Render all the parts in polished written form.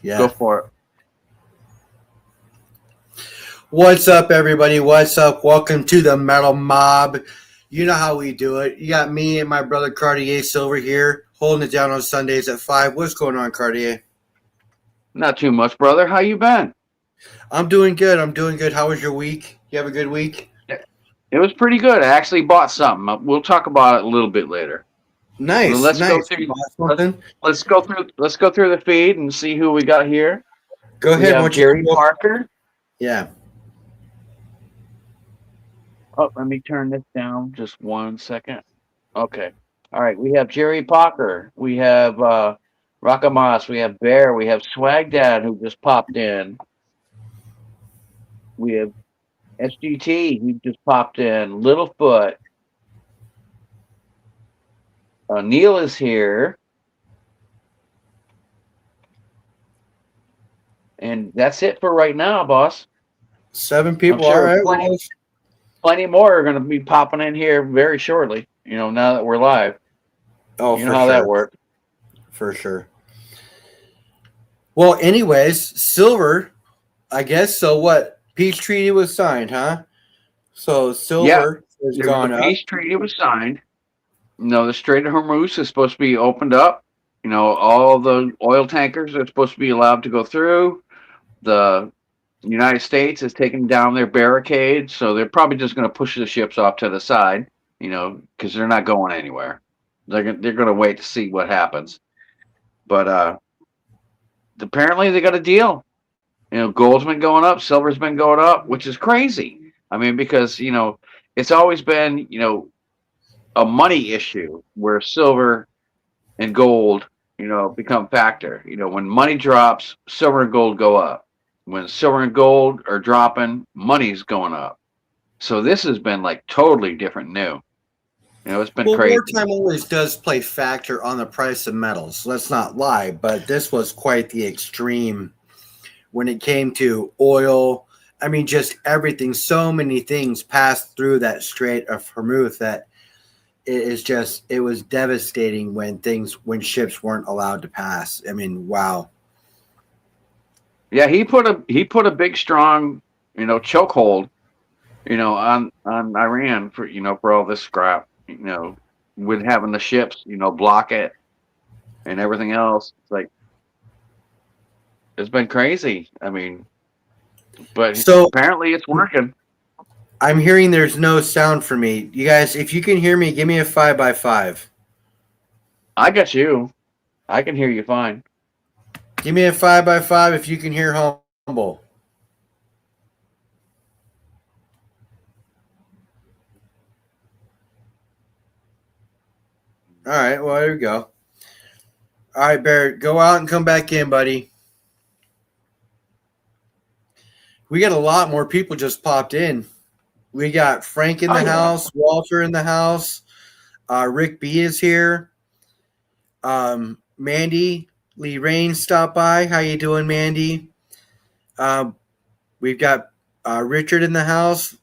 Yeah. Go for it. What's up, everybody? What's up? Welcome to the Metal Mob. You know how we do it. You got me and my brother Cartier Silver here, holding it down on Sundays at 5. What's going on, Cartier? Not too much, brother. How you been? I'm doing good. I'm doing good. How was your week? You have a good week? It was pretty good. I actually bought something. We'll talk about it a little bit later. Well, Nice, let's go nice. You through. bought Let's something? let's go through the feed and see who we got here. Go We ahead. Why have don't you Jerry go? Parker. Yeah. Oh, let me turn this down just 1 second. Okay. All right. We have Jerry Parker. We have Rakamas. We have Bear. We have Swag Dad who just popped in. We have SGT who just popped in. Littlefoot. Neil is here. And that's it for right now, boss. 7 I'm people. All sure right. plenty, Well, plenty more are going to be popping in here very shortly. Now that we're live, oh, you know for how that sure. works. For sure. Well, anyways, Silver, I guess. So what? Peace treaty was signed, huh? So Yeah, silver has the gone up. peace treaty was signed. The Strait of Hormuz is supposed to be opened up. All the oil tankers are supposed to be allowed to go through. The United States has taken down their barricades, so they're probably just going to push the ships off to the side. Because they're not going anywhere. They're going to wait to see what happens. But apparently they got a deal. Gold's been going up, silver's been going up, which is crazy. I mean, because it's always been a money issue where silver and gold become factor. When money drops, silver and gold go up. When silver and gold are dropping, money's going up. So this has been like totally different new. It's been Well, crazy. wartime always does play factor on the price of metals. Let's not lie, but this was quite the extreme when it came to oil. I mean, just everything. So many things passed through that Strait of Hormuz that it was devastating when ships weren't allowed to pass. I mean, wow. Yeah, he put a big strong chokehold on Iran for all this scrap, with having the ships, block it and everything else. It's like it's been crazy. I mean, but So apparently it's working. I'm hearing there's no sound for me. You guys, if you can hear me, give me a 5 by 5. I got you. I can hear you fine. Give me a 5 by 5 if you can hear Humble. All right, well, there we go. All right, Barrett, go out and come back in, buddy. We got a lot more people just popped in. We got Frank in Oh the yeah. house, Walter in the house, Rick B is here. Mandy Lee Rain stopped by. How you doing, Mandy? Um, we've got Richard in the house.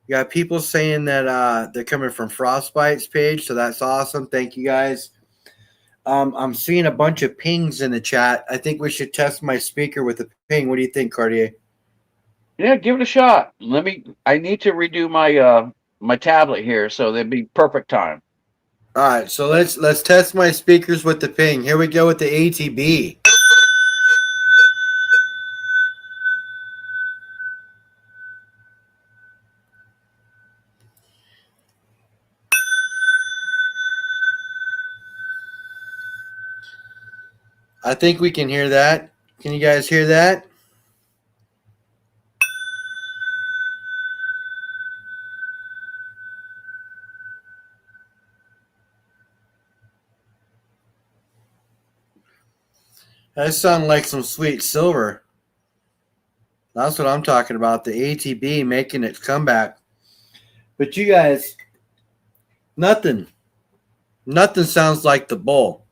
We got people saying that they're coming from Frostbite's page, so that's awesome. Thank you guys. I'm seeing a bunch of pings in the chat. I think we should test my speaker with a ping. What do you think, Cartier? Yeah, give it a shot. I need to redo my tablet here, so that'd be perfect time. All right, so let's test my speakers with the ping. Here we go with the ATB. I think we can hear that. Can you guys hear that? That sounds like some sweet silver. That's what I'm talking about. The ATB making its comeback. But you guys, nothing. Nothing sounds like the bull.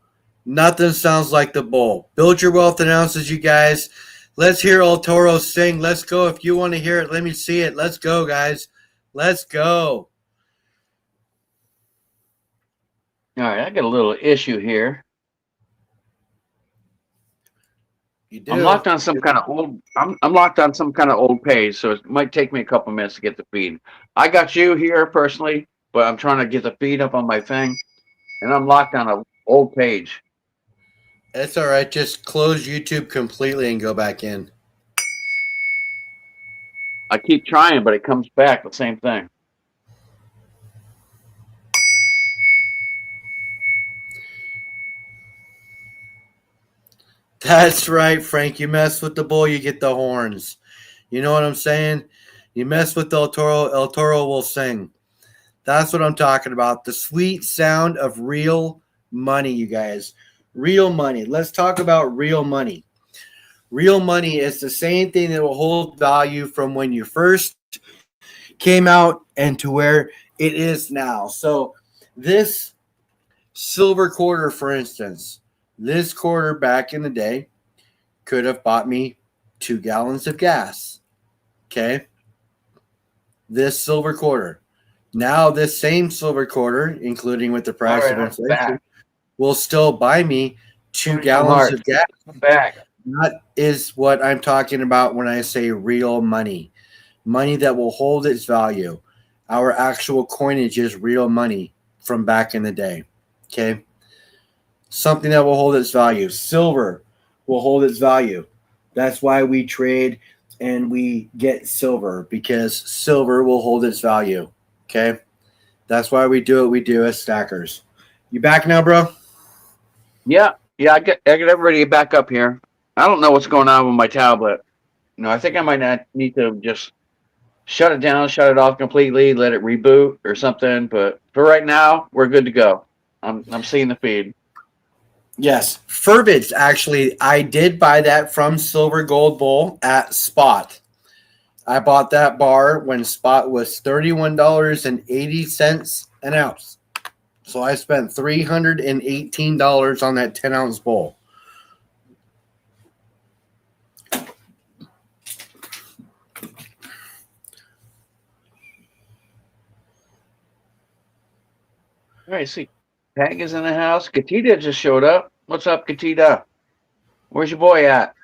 Nothing sounds like the bull. Build your wealth announces, you guys. Let's hear El Toro sing. Let's go. If you want to hear it, let me see it. Let's go, guys. Let's go. All right, I got a little issue here. You do. I'm locked on some kind of old. I'm locked on some kind of old page, so it might take me a couple minutes to get the feed. I got you here personally, but I'm trying to get the feed up on my thing, and I'm locked on an old page. It's all right. Just close YouTube completely and go back in. I keep trying, but it comes back the same thing. That's right, Frank. You mess with the bull, you get the horns. You know what I'm saying? You mess with El Toro will sing. That's what I'm talking about. The sweet sound of real money, you guys. Real money. Let's talk about real money. Real money is the same thing that will hold value from when you first came out and to where it is now. So this silver quarter, for instance, this quarter back in the day could have bought me 2 gallons of gas. Okay. This silver quarter. Now this same silver quarter, including with the price of inflation, will still buy me 2 gallons of gas. That is what I'm talking about when I say real money. Money that will hold its value. Our actual coinage is real money from back in the day. Okay. Something that will hold its value. Silver will hold its value. That's why we trade and we get silver, because silver will hold its value. Okay. That's why we do what we do as stackers. You back now, bro? Yeah. I get everybody back up here. I don't know what's going on with my tablet. I think I might not need to just shut it down, shut it off completely, let it reboot or something. But for right now, we're good to go. I'm seeing the feed. Yes. Fervage, actually, I did buy that from Silver Gold Bull at Spot. I bought that bar when Spot was $31.80 an ounce. So I spent $318 on that 10-ounce bowl. All right, see, Peg is in the house. Katita just showed up. What's up, Katita? Where's your boy at?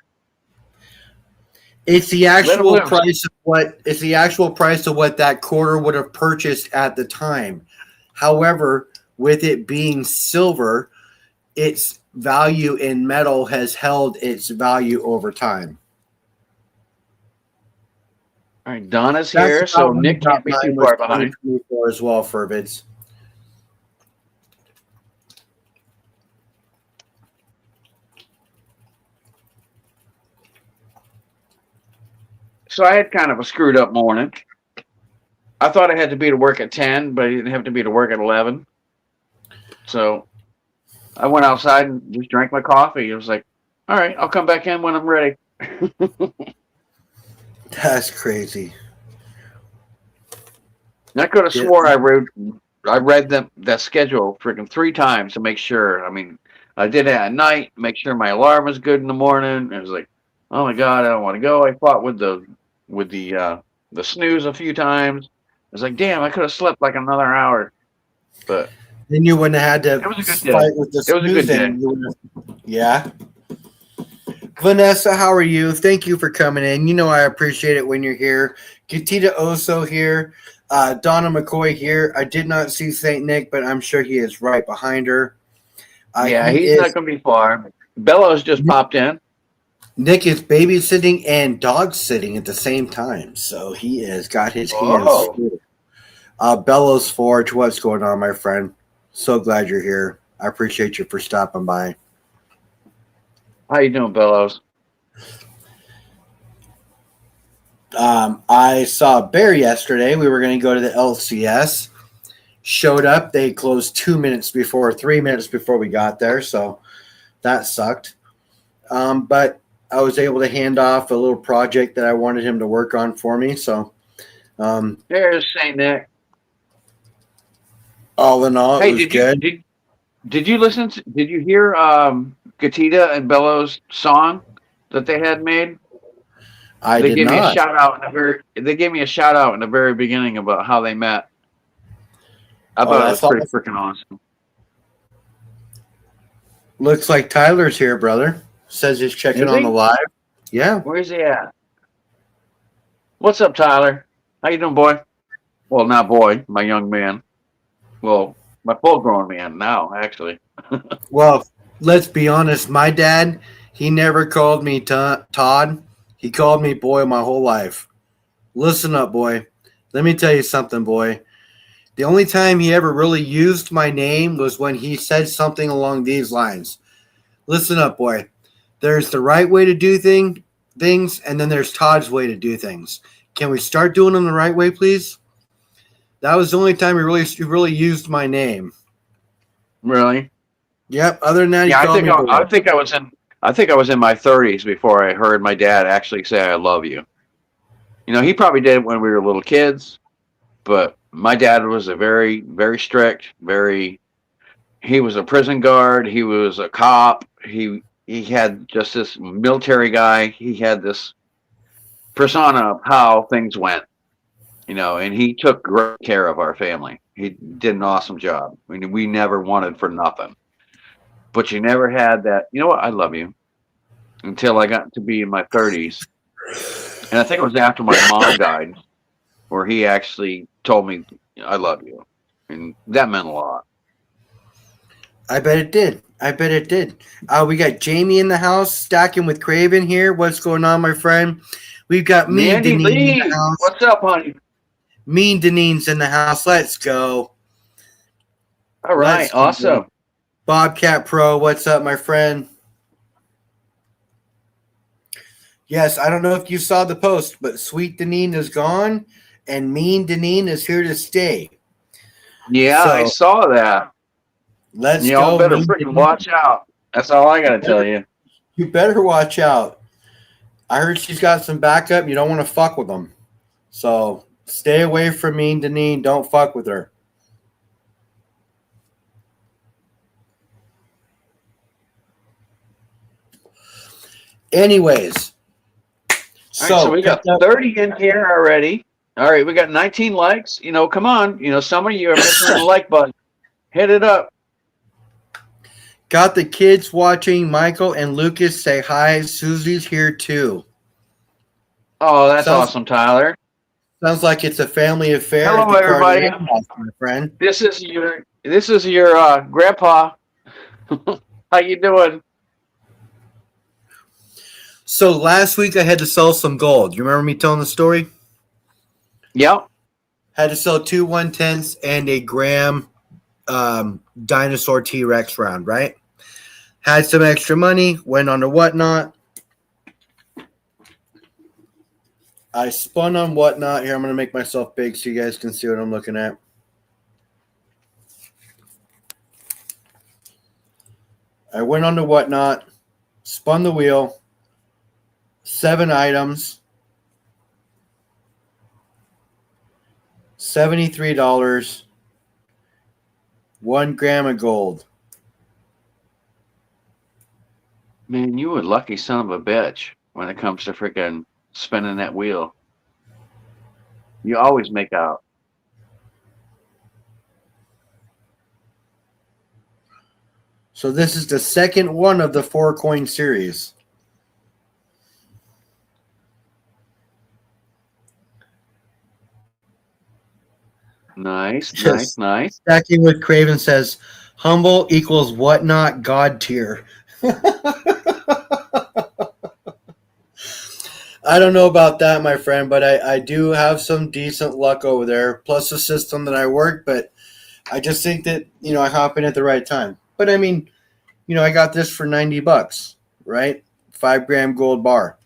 It's the actual price of what that quarter would have purchased at the time. However, with it being silver, its value in metal has held its value over time. All right, Donna's here, so Nick can't be too far behind. As well, Fervids. So I had kind of a screwed up morning. I thought I had to be to work at 10, but I didn't have to be to work at 11. So I went outside and just drank my coffee. It was like, all right, I'll come back in when I'm ready. That's crazy. I could have swore I read that schedule freaking 3 times to make sure. I mean, I did it at night, make sure my alarm was good in the morning. It was like, oh my God, I don't want to go. I fought with the snooze a few times. I was like, damn, I could have slept like another hour. But then you wouldn't have had to fight with the snooze. It was a good day. Yeah. Vanessa, how are you? Thank you for coming in. You know I appreciate it when you're here. Katita Oso here. Donna McCoy here. I did not see St. Nick, but I'm sure he is right behind her. He's not going to be far. Bellows just popped in. Nick is babysitting and dog sitting at the same time, so he has got his hands full. Bellows Forge, what's going on, my friend? So glad you're here. I appreciate you for stopping by. How you doing, Bellows? I saw Bear yesterday. We were going to go to the LCS. Showed up. They closed 3 minutes before we got there, so that sucked. But I was able to hand off a little project that I wanted him to work on for me. So there's St. Nick. All in all, it was good. Did you listen? Did you hear Katita and Bellows' song that they had made? They gave me a shout out in the very beginning about how they met. I thought it was pretty freaking awesome. Looks like Tyler's here, brother. Says he's checking Is on the he? live. Yeah. Where's he at? What's up, Tyler? How you doing, boy? Well, not boy, my young man. Well, my full-grown man now, actually. Well, let's be honest. My dad, he never called me Todd. He called me boy my whole life. Listen up, boy. Let me tell you something, boy. The only time he ever really used my name was when he said something along these lines. Listen up, boy. There's the right way to do things, and then there's Todd's way to do things. Can we start doing them the right way, please? That was the only time he really used my name. Really? Yep. Other than that, he Yeah, called me boy. I think I was in my 30s before I heard my dad actually say "I love you." You know, he probably did it when we were little kids, but my dad was a very, very strict, he was a prison guard, he was a cop, he had just this military guy, he had this persona of how things went, you know, and he took great care of our family. He did an awesome job. I mean, we never wanted for nothing. But you never had that, you know what, I love you, until I got to be in my 30s. And I think it was after my mom died where he actually told me, I love you. And that meant a lot. I bet it did. I bet it did. We got Jamie in the house stacking with Craven here. What's going on, my friend? We've got Mean Mandy Deneen Lee, in the house. what's up, honey? Mean Deneen's in the house. Let's go. All right, Let's awesome. go. Bobcat Pro, what's up, my friend? Yes, I don't know if you saw the post, but Sweet Deneen is gone, and Mean Deneen is here to stay. Yeah, I saw that. Let's go. Y'all better Mean freaking Deneen. watch out. That's all I gotta tell you. You better watch out. I heard she's got some backup. You don't want to fuck with them. So stay away from Mean Deneen. Don't fuck with her. Anyways. All right, so we got 30 in here already. All right, we got 19 likes. You know, come on. You know, some of you are missing the like button. Hit it up. Got the kids watching. Michael and Lucas say hi. Susie's here too. Oh, that's awesome, Tyler. Sounds like it's a family affair. Hello, everybody. House, my friend. This is your grandpa. How you doing? So last week I had to sell some gold. You remember me telling the story? Yep. Had to sell 2 1/10s and a gram dinosaur T-Rex round, right? Had some extra money, went on to Whatnot. I spun on Whatnot. Here, I'm going to make myself big so you guys can see what I'm looking at. I went on to Whatnot, spun the wheel, 7 items, $73, 1 gram of gold. Man, you a lucky son of a bitch when it comes to freaking spinning that wheel. You always make out. So this is the second one of the 4-coin series. Nice, Yes. nice. Stacking with Craven says, humble equals Whatnot God tier. I don't know about that, my friend, but I do have some decent luck over there, plus the system that I work, but I just think that, you know, I hop in at the right time. But I mean, you know, I got this for $90, right? 5 gram gold bar.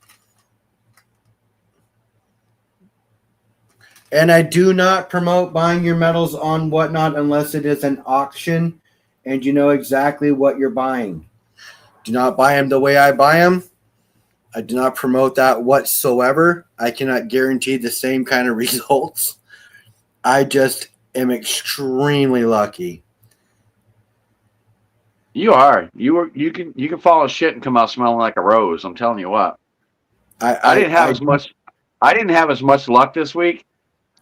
And I do not promote buying your metals on Whatnot unless it is an auction and you know exactly what you're buying. Do not buy them the way I buy them. I do not promote that whatsoever. I cannot guarantee the same kind of results. I just am extremely lucky. You are. You can follow shit and come out smelling like a rose. I'm telling you what. I didn't have as much luck this week.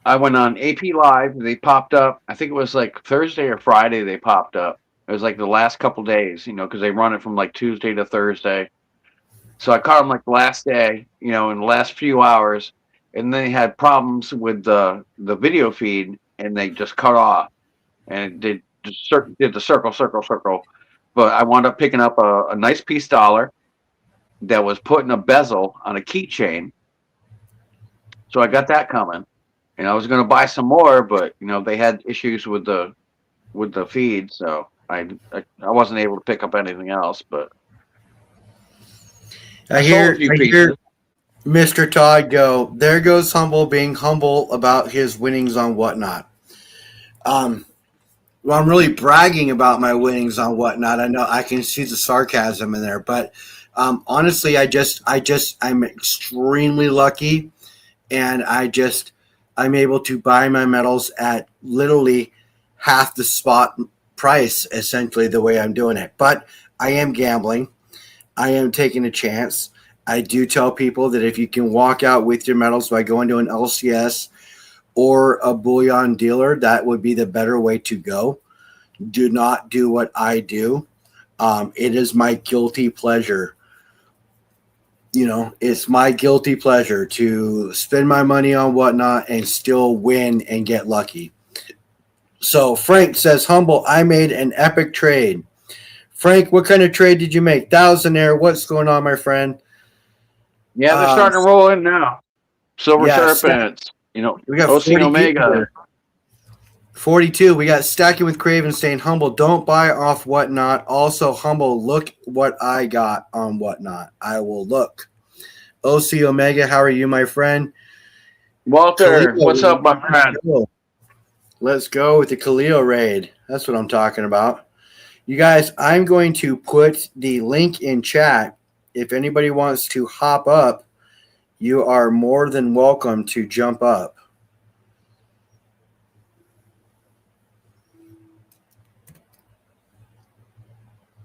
I went on AP Live. They popped up. I think it was like Thursday or Friday. They popped up. It was like the last couple days, you know, because they run it from like Tuesday to Thursday. So I caught them like the last day, in the last few hours, and they had problems with the video feed, and they just cut off, and did the circle. But I wound up picking up a nice piece dollar that was put in a bezel on a keychain. So I got that coming, and I was going to buy some more, but they had issues with the feed, so I wasn't able to pick up anything else. But I sold a hear few pieces. Mr. Todd go, there goes Humble being humble about his winnings on Whatnot. Well, I'm really bragging about my winnings on Whatnot. I know I can see the sarcasm in there, but honestly, I'm extremely lucky, and I'm able to buy my medals at literally half the spot price, essentially the way I'm doing it. But I am gambling. I am taking a chance. I do tell people that if you can walk out with your medals by going to an LCS or a bullion dealer, that would be the better way to go. Do not do what I do. It is my guilty pleasure. It's my guilty pleasure to spend my money on Whatnot and still win and get lucky. So Frank says, Humble, I made an epic trade. Frank, what kind of trade did you make? Thousandaire, what's going on, my friend? Yeah, they're starting to roll in now. Silver Serpents, we got OC Omega. 42. We got Stacking with Craven saying, Humble, don't buy off Whatnot. Also, Humble, look what I got on Whatnot. I will look. OC Omega, how are you, my friend? Walter, what's up, my friend? Let's go with the Khalil raid. That's what I'm talking about. You guys, I'm going to put the link in chat. If anybody wants to hop up, you are more than welcome to jump up.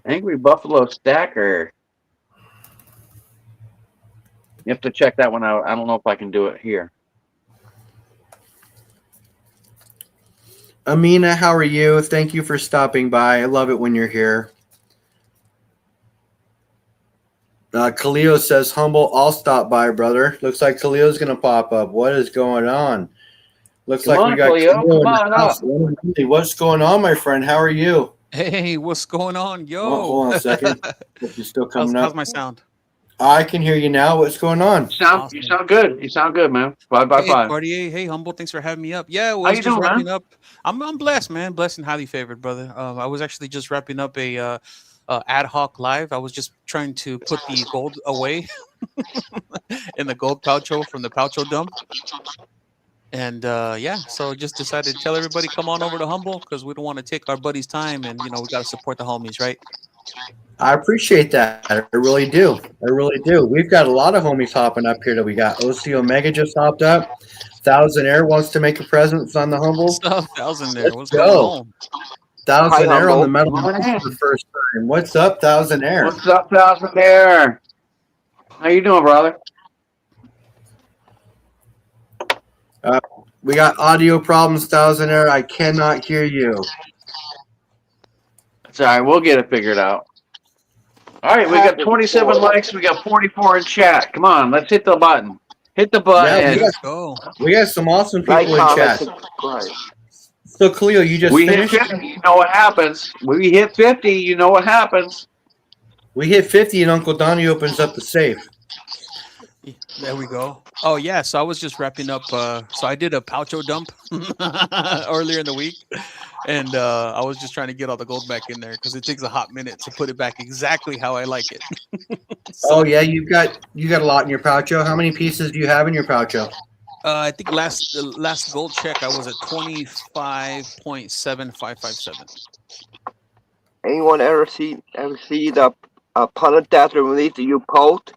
Angry Buffalo Stacker. You have to check that one out. I don't know if I can do it here. Amina, how are you? Thank you for stopping by. I love it when you're here. Khalil says, Humble, I'll stop by, brother. Looks like Khalil's going to pop up. What is going on? Looks like we got Khalil in the house. What's going on, my friend? How are you? Hey, what's going on? Yo. Oh, hold on a second. Hope you're still coming up. How's my sound? I can hear you now. What's going on? Awesome. You sound good. You sound good, man. Bye. Cartier. Hey, Humble. Thanks for having me up. Yeah, well, how you doing, wrapping man? up. I'm blessed, man. Blessed and highly favored, brother. I was actually just wrapping up a ad hoc live. I was just trying to put the gold away in the gold poucho from the poucho dump. And so just decided to tell everybody, come on over to Humble, because we don't want to take our buddies' time, and we got to support the homies, right? I appreciate that. I really do. We've got a lot of homies hopping up here. That we got OC Omega just hopped up. Thousandaire wants to make a presence on the Humble. What's up, Thousandaire? What's going on? Thousandaire on the medal for the first time. What's up, Thousandaire? What's up, Thousandaire? How you doing, brother? We got audio problems, Thousandaire. I cannot hear you. It's all right. We'll get it figured out. All right, we got 27 likes. We got 44 in chat. Come on, let's hit the button. Hit the button. Yeah, let's go. We got some awesome people in chat. So, Khalil, you just finished? Hit 50. You know what happens. We hit 50. You know what happens. We hit 50, and Uncle Donnie opens up the safe. There we go. Oh, yeah. So I was just wrapping up. So I did a poucho dump earlier in the week. And I was just trying to get all the gold back in there because it takes a hot minute to put it back exactly how I like it. So, yeah, you got a lot in your poucho. How many pieces do you have in your poucho? I think last gold check I was at 25.7557. Anyone ever see the opponent that released the U-Coat?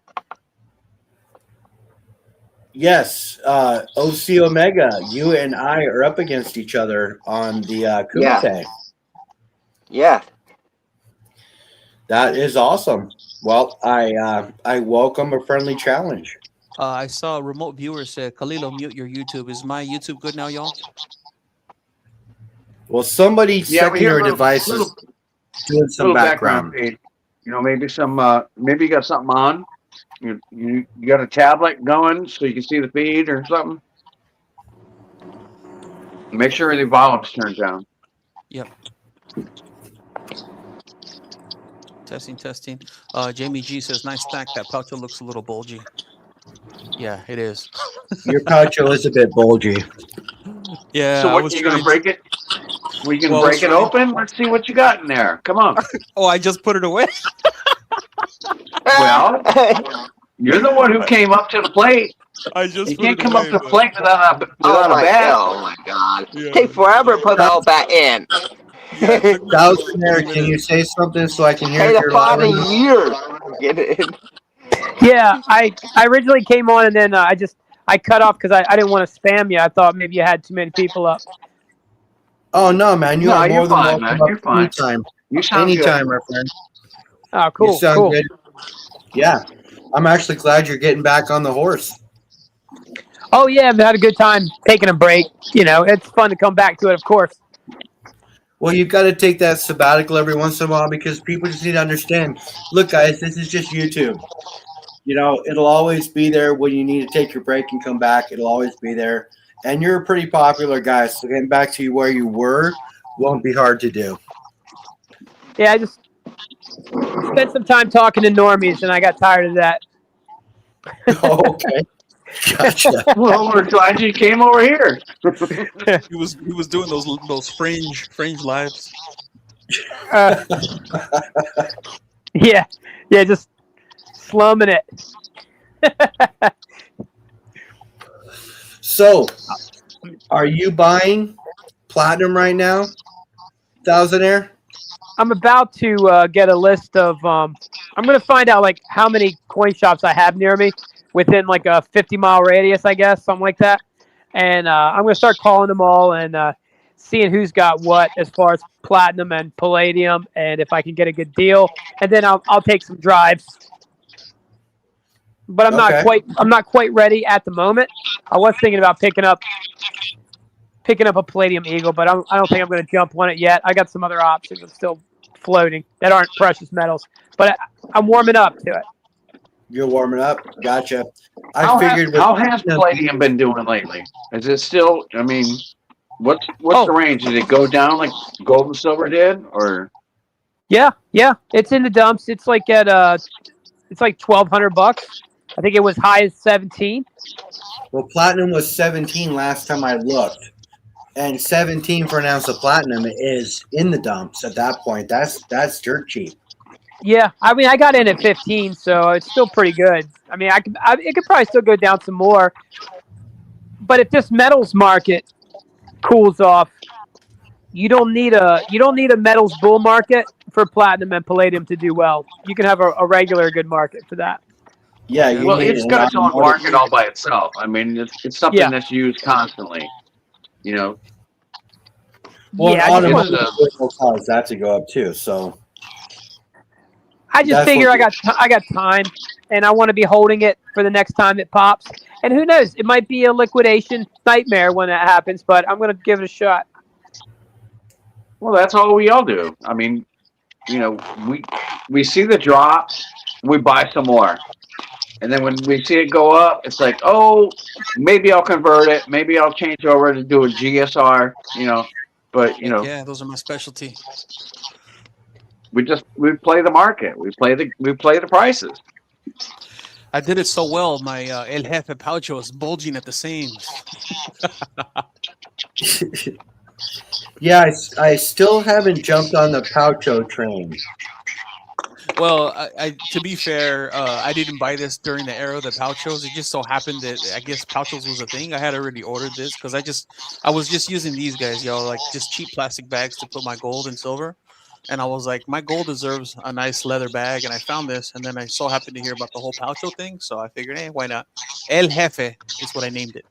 Yes, OC Omega, you and I are up against each other on the Kumite. Yeah. That is awesome. Well, I welcome a friendly challenge. I saw a remote viewer said, Khalil, mute your YouTube. Is my YouTube good now, y'all? Well, somebody's secondary device is doing some background. Maybe you got something on. You got a tablet going so you can see the feed or something? Make sure the volume's turned down. Yep. Testing. Jamie G says, nice stack. That Poucho looks a little bulgy. Yeah, it is. Your Poucho is a bit bulgy. Yeah. So I what, was you gonna trying break it? We can Well, I was break it trying- open? Let's see what you got in there. Come on. Oh, I just put it away. Well, you're the one who came up to the plate. I just You put can't it come away, up to the but- plate without oh a bag. my god. Yeah. Take forever to put the whole back in. Yeah, it took me Thousandaire, 20 can you minutes. say something so I can hear Take if a you're father live? years to get it in. Yeah, I originally came on and then I cut off because I didn't want to spam you. I thought maybe you had too many people up. Oh no, man! You No, are you're more than fine, welcome man. up You're fine. anytime. You sound Anytime, my friend. Oh, You cool, sound cool. good. Yeah, I'm actually glad you're getting back on the horse. Oh yeah, I've had a good time taking a break. You know, it's fun to come back to it, of course. Well, you've got to take that sabbatical every once in a while because people just need to understand. Look, guys, this is just YouTube. You know, it'll always be there when you need to take your break and come back. It'll always be there. And you're a pretty popular guy, so getting back to where you were won't be hard to do. Yeah, I just spent some time talking to normies, and I got tired of that. Okay. Gotcha. Well, we're glad you came over here. He was doing those fringe lives. Uh, yeah, just slumming it. So, are you buying platinum right now, Thousandaire? I'm about to get a list of. I'm going to find out like how many coin shops I have near me within like a 50-mile radius, I guess, something like that. And I'm going to start calling them all and seeing who's got what as far as platinum and palladium, and if I can get a good deal. And then I'll take some drives. But I'm not quite ready at the moment. I was thinking about picking up a Palladium Eagle, but I don't think I'm going to jump on it yet. I got some other options that's still floating that aren't precious metals, but I'm warming up to it. You're warming up. Gotcha. How figured. how has Palladium been doing lately? Is it still? I mean, what's Oh. the range? Did it go down like gold and silver did, or? Yeah, it's in the dumps. It's like at it's like $1,200. I think it was high as 17. Well, platinum was 17 last time I looked, and 17 for an ounce of platinum is in the dumps at that point. That's dirt cheap. Yeah, I mean I got in at 15, so it's still pretty good. I mean it could probably still go down some more, but if this metals market cools off, you don't need a metals bull market for platinum and palladium to do well. You can have a regular good market for that. Yeah, you Well, need it's a got lot its own more- market all by itself. I mean, it's something Yeah. that's used constantly. You know, Well, Yeah, I just automotive wanted will cause that to go up too. So I just That's figure what- I got time, and I want to be holding it for the next time it pops. And who knows? It might be a liquidation nightmare when that happens, but I'm going to give it a shot. well, that's all we all do. I mean, you know, we see the drop, we buy some more, and then when we see it go up, it's like, oh, maybe I'll convert it, maybe I'll change over to do a GSR. You know, but you know, Yeah, those are my specialty. we play the market, we play the prices. I did it so well. My El Jefe Poucho is bulging at the seams. yeah, I still haven't jumped on the Poucho train. Well, I to be fair, I didn't buy this during the era of the Pouchos. It just so happened that I guess Pouchos was a thing. I had already ordered this because I was just using these guys, y'all, like just cheap plastic bags to put my gold and silver. And I was like, my gold deserves a nice leather bag. And I found this, and then I so happened to hear about the whole Poucho thing. So I figured, hey, why not? El Jefe is what I named it.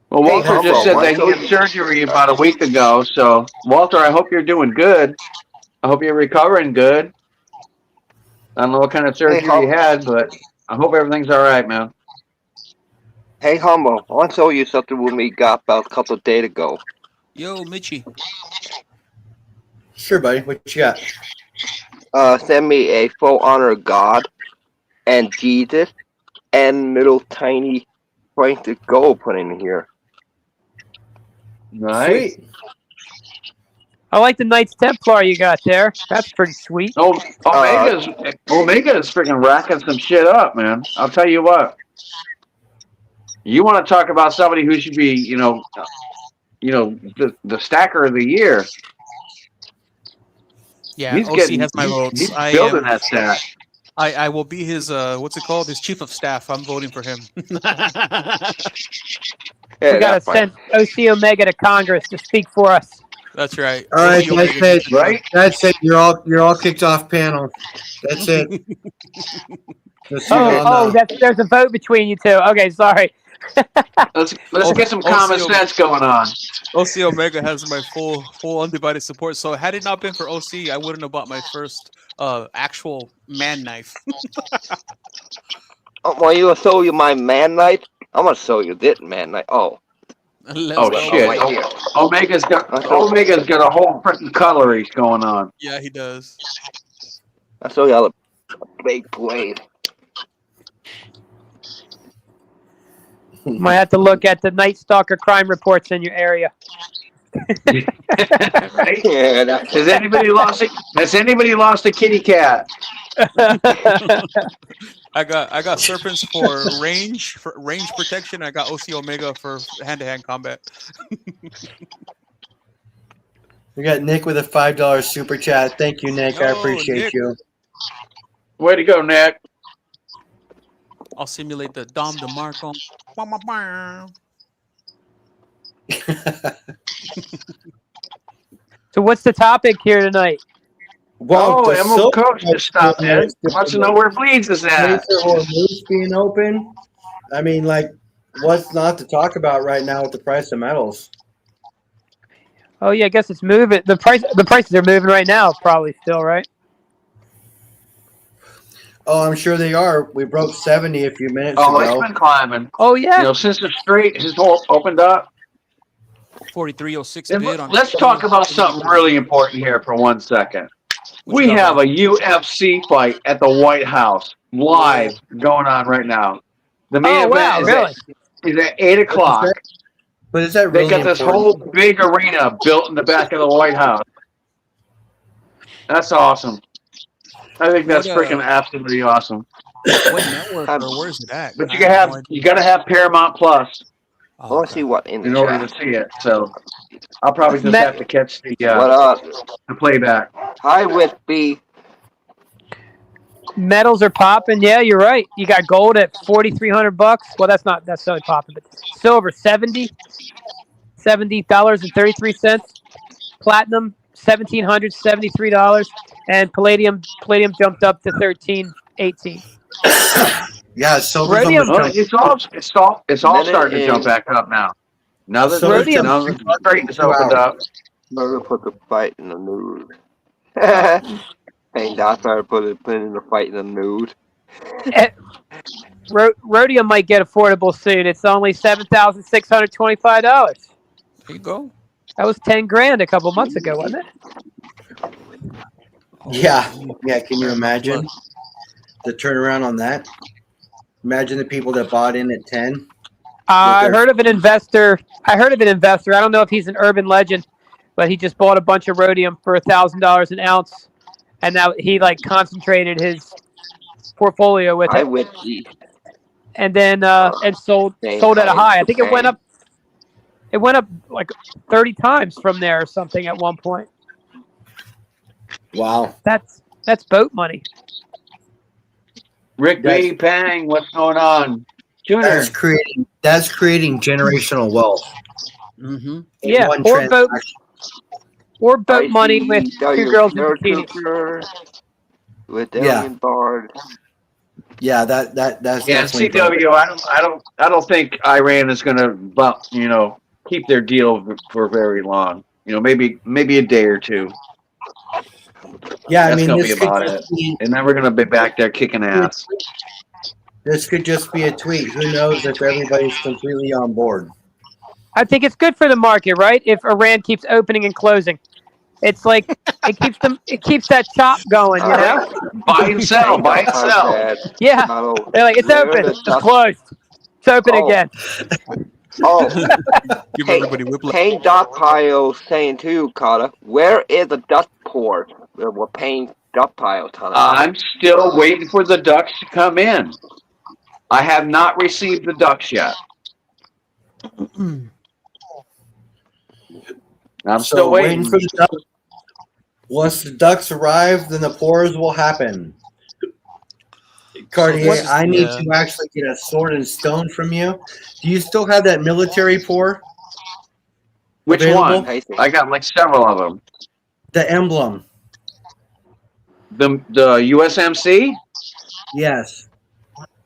Well, Hey, Walter Humble, just said why that he don't had you- surgery about a week ago. So, Walter, I hope you're doing good. I hope you're recovering good. I don't know what kind of surgery Hum- you had, but I hope everything's all right, man. Hey, Humble, I want to show you something we got about a couple of days ago. Yo, Mitchie. Sure, buddy. What you got? Send me a full honor of God, and Jesus and little tiny points of gold put in here. Nice. Sweet. I like the Knights Templar you got there. That's pretty sweet. Oh, Omega is freaking racking some shit up, man. I'll tell you what. You want to talk about somebody who should be, the stacker of the year. Yeah, He's OC has my votes. He's building that stack. I will be his what's it called? His chief of staff. I'm voting for him. Yeah, We gotta that's fine. send OC Omega to Congress to speak for us. That's right. All right, OC that's Omega. it. Right? That's it. You're all kicked off panel. That's it. Let's move on now. There's a vote between you two. Okay, sorry. Let's get some common sense going on. OC Omega has my full undivided support. So had it not been for OC, I wouldn't have bought my first actual man knife. Oh, well, you gonna show you my man knife? I'm gonna show you this man knife. Oh, Let's Oh go. shit! right here. Omega's got a whole freaking cutlery going on. Yeah, he does. I'll show you how to big blade. Might have to look at the Night Stalker crime reports in your area. Right? Yeah, that's Has anybody lost a kitty cat? I got serpents for range protection. I got OC Omega for hand-to-hand combat. We got Nick with a $5 super chat. Thank you, Nick. I Oh, appreciate Nick. you. Way to go, Nick. I'll simulate the Dom DeMarco. So what's the topic here tonight? Well, the Emerald silver Coast just stopped in. Wants to know where Bleeds is at. Laser or Moose being open. I mean, like, what's not to talk about right now with the price of metals? Oh yeah, I guess it's moving. The prices are moving right now, probably still, right? Oh, I'm sure they are. We broke 70 a few minutes Oh, it's ago. been climbing. Oh yeah. Since the street has opened up. 4306 And bid on. let's talk about something really important here for 1 second. We have a UFC fight at the White House live going on right now. The main Oh wow, event really? is at 8 o'clock. But is that They really got this important? whole big arena built in the back of the White House. That's awesome. I think that's What, freaking absolutely awesome. What network or where's it at? But I you have no idea. got to have Paramount Plus I want to see what in in the order to chat. see it. So I'll probably just have to catch the What up? the playback. Hi, Whitby. Metals are popping. Yeah, you're right. You got gold at $4,300. Well, that's not necessarily popping, but silver $70.33. Platinum $1,773, and palladium jumped up to $1,318. Yeah, silver's on Rhodium- the Well, jump. it's all starting to jump back up now. Now that So Rhodium- the street is opened up. I'm gonna put the fight in the nude. Hey, that's why I put in the fight in the nude. Rhodium might get affordable soon. It's only $7,625. There you go. That was $10,000 a couple months ago, wasn't it? Yeah. Yeah, can you imagine the turnaround on that? Imagine the people that bought in at 10. I heard of an investor. I don't know if he's an urban legend, but he just bought a bunch of rhodium for $1,000 an ounce, and now he concentrated his portfolio with Hi, it, Whitby. and then and sold at a high. I think it went up. It went up like 30 times from there or something at one point. Wow. That's boat money. Rick B. Pang, what's going on? Junior. That's creating generational wealth. Mm-hmm. in Yeah, one or boat transaction. money with two girls in bikinis. With Yeah. Alien Bard. Yeah, that's Yeah, definitely CW. I don't think Iran is going to keep their deal for very long. Maybe a day or two, Yeah, I That's mean, gonna this be could about just be, and then we're going to be back there kicking ass. this could just be a tweet. Who knows if everybody's completely on board? I think it's good for the market, right? If Iran keeps opening and closing, It's like it keeps that chop going, you know? Buy and sell, buy and sell. Yeah. Carlo, They're like, it's where open. the It's ducks- closed. It's open Oh. again. Oh, Give Hey, everybody whiplash. Pain Duck Pile saying too, Carter. Where is the duck port? We're paying duck pile ton of I'm still waiting for the ducks to come in. I have not received the ducks yet. I'm still waiting. for the ducks. Once the ducks arrive, then the pours will happen. Cartier, this is- I need yeah. to actually get a sword and stone from you. Do you still have that military pour? Which available? one? I got like several of them. The emblem. The USMC Yes.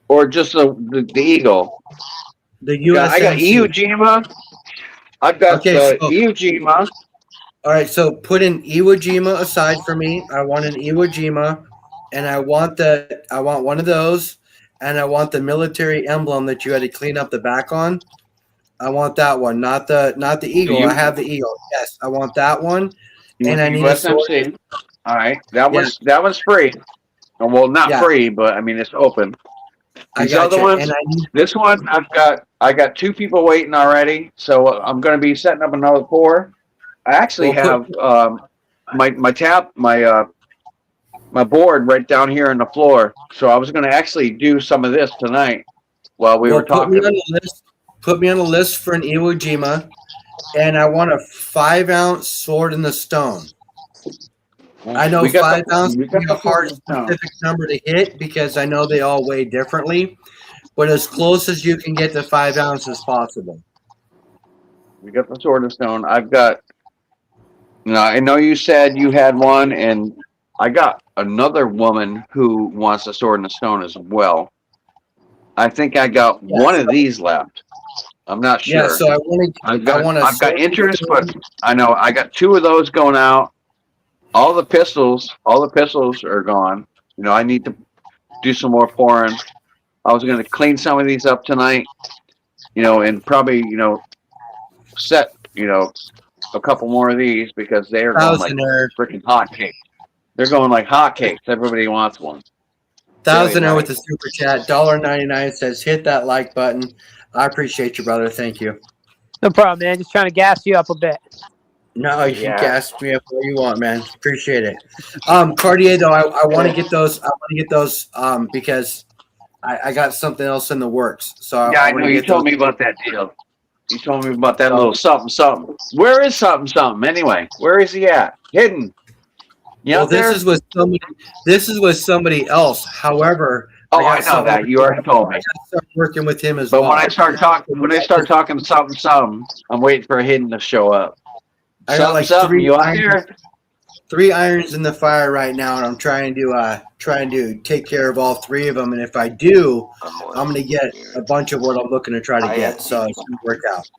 or just the Eagle? The I got USMC. Iwo Jima. I've got Okay, the so- Iwo Jima. All right, so put an Iwo Jima aside for me. I want an Iwo Jima, and I want one of those, and I want the military emblem that you had to clean up the back on. I want that one, not the eagle. You- I have the eagle. Yes, I want that one. You And want I the need a sword. USMC. All right, that one's free. Well, not Yeah. free, but I mean it's open. I These got other you. ones, And I need, this one I got 2 people waiting already, so I'm going to be setting up another pour. I actually Well, have my board right down here on the floor, so I was going to actually do some of this tonight while we were put me talking. on the list. Put me on the list for an Iwo Jima, and I want a 5-ounce sword in the stone. I know We got 5 ounce we would got be the a hard stone. specific number to hit because I know they all weigh differently, but as close as you can get to 5 ounces possible. We got the sword and stone. I've got. Now I know you said you had one, and I got another woman who wants a sword and a stone as well. I think I got one of these left. I'm not sure. Yeah, so I wanted. I've got want a I've got sword interest, and but I know I got 2 of those going out. All the pistols are gone. You know, I need to do some more pouring. I was going to clean some of these up tonight. You know, and probably set a couple more of these because they are going like Thousandaire, freaking hotcakes. They're going like hotcakes. Everybody wants one. thousandaire with the super chat. $1.99 says hit that like button. I appreciate you, brother. Thank you. No problem, man. Just trying to gas you up a bit. No, you Yeah. can gas me up all you want, man. Appreciate it. Cartier, though, I want to get those. I want to get those because I got something else in the works. So Yeah, I wanna know. You get told those. me about that deal. You told me about that little something something. Where is something something anyway? Where is he at? Hidden. You Well, out there? this is with somebody. This is with somebody else. However, Oh, got I know something- that. You already told me. start working with him as But well. when I start talking something something, I'm waiting for Hidden to show up. I got like Something, 3 you out irons, there? 3 irons in the fire right now, and I'm trying to take care of all 3 of them. And if I do, I'm going to get a bunch of what I'm looking to try to get. So it's going to work out.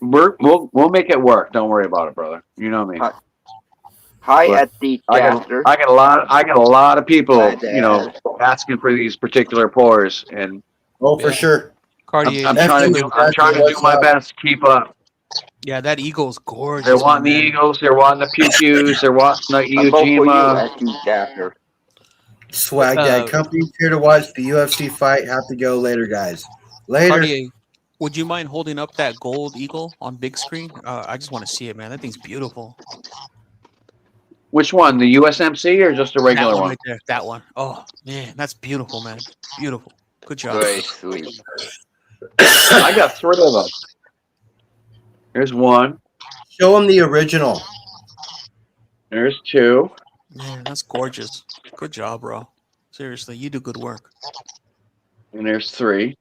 We'll make it work. Don't worry about it, brother. You know me. Hi But at the I chapter. got a lot of people, Hi, Dad. asking for these particular pours, and Oh, for Yeah. sure. Cartier. I'm That's trying to cool. do my That's best to keep up. Yeah, that eagle's gorgeous. They're wanting the man. Eagles, they're wanting the Pew Pews, they're wanting the I'm vote for you Iwo at the chapter. Swag Dad. Company's here to watch the UFC fight. Have to go later, guys. Later. Cartier, would you mind holding up that gold eagle on big screen? I just want to see it, man. That thing's beautiful. Which one? The USMC or just a That regular one one? right there. That one. Oh man, that's beautiful, man. Beautiful. Good job. Very sweet. I got 3 of them. There's 1. Show him the original. There's 2. Man, that's gorgeous. Good job, bro. Seriously, you do good work. And there's 3.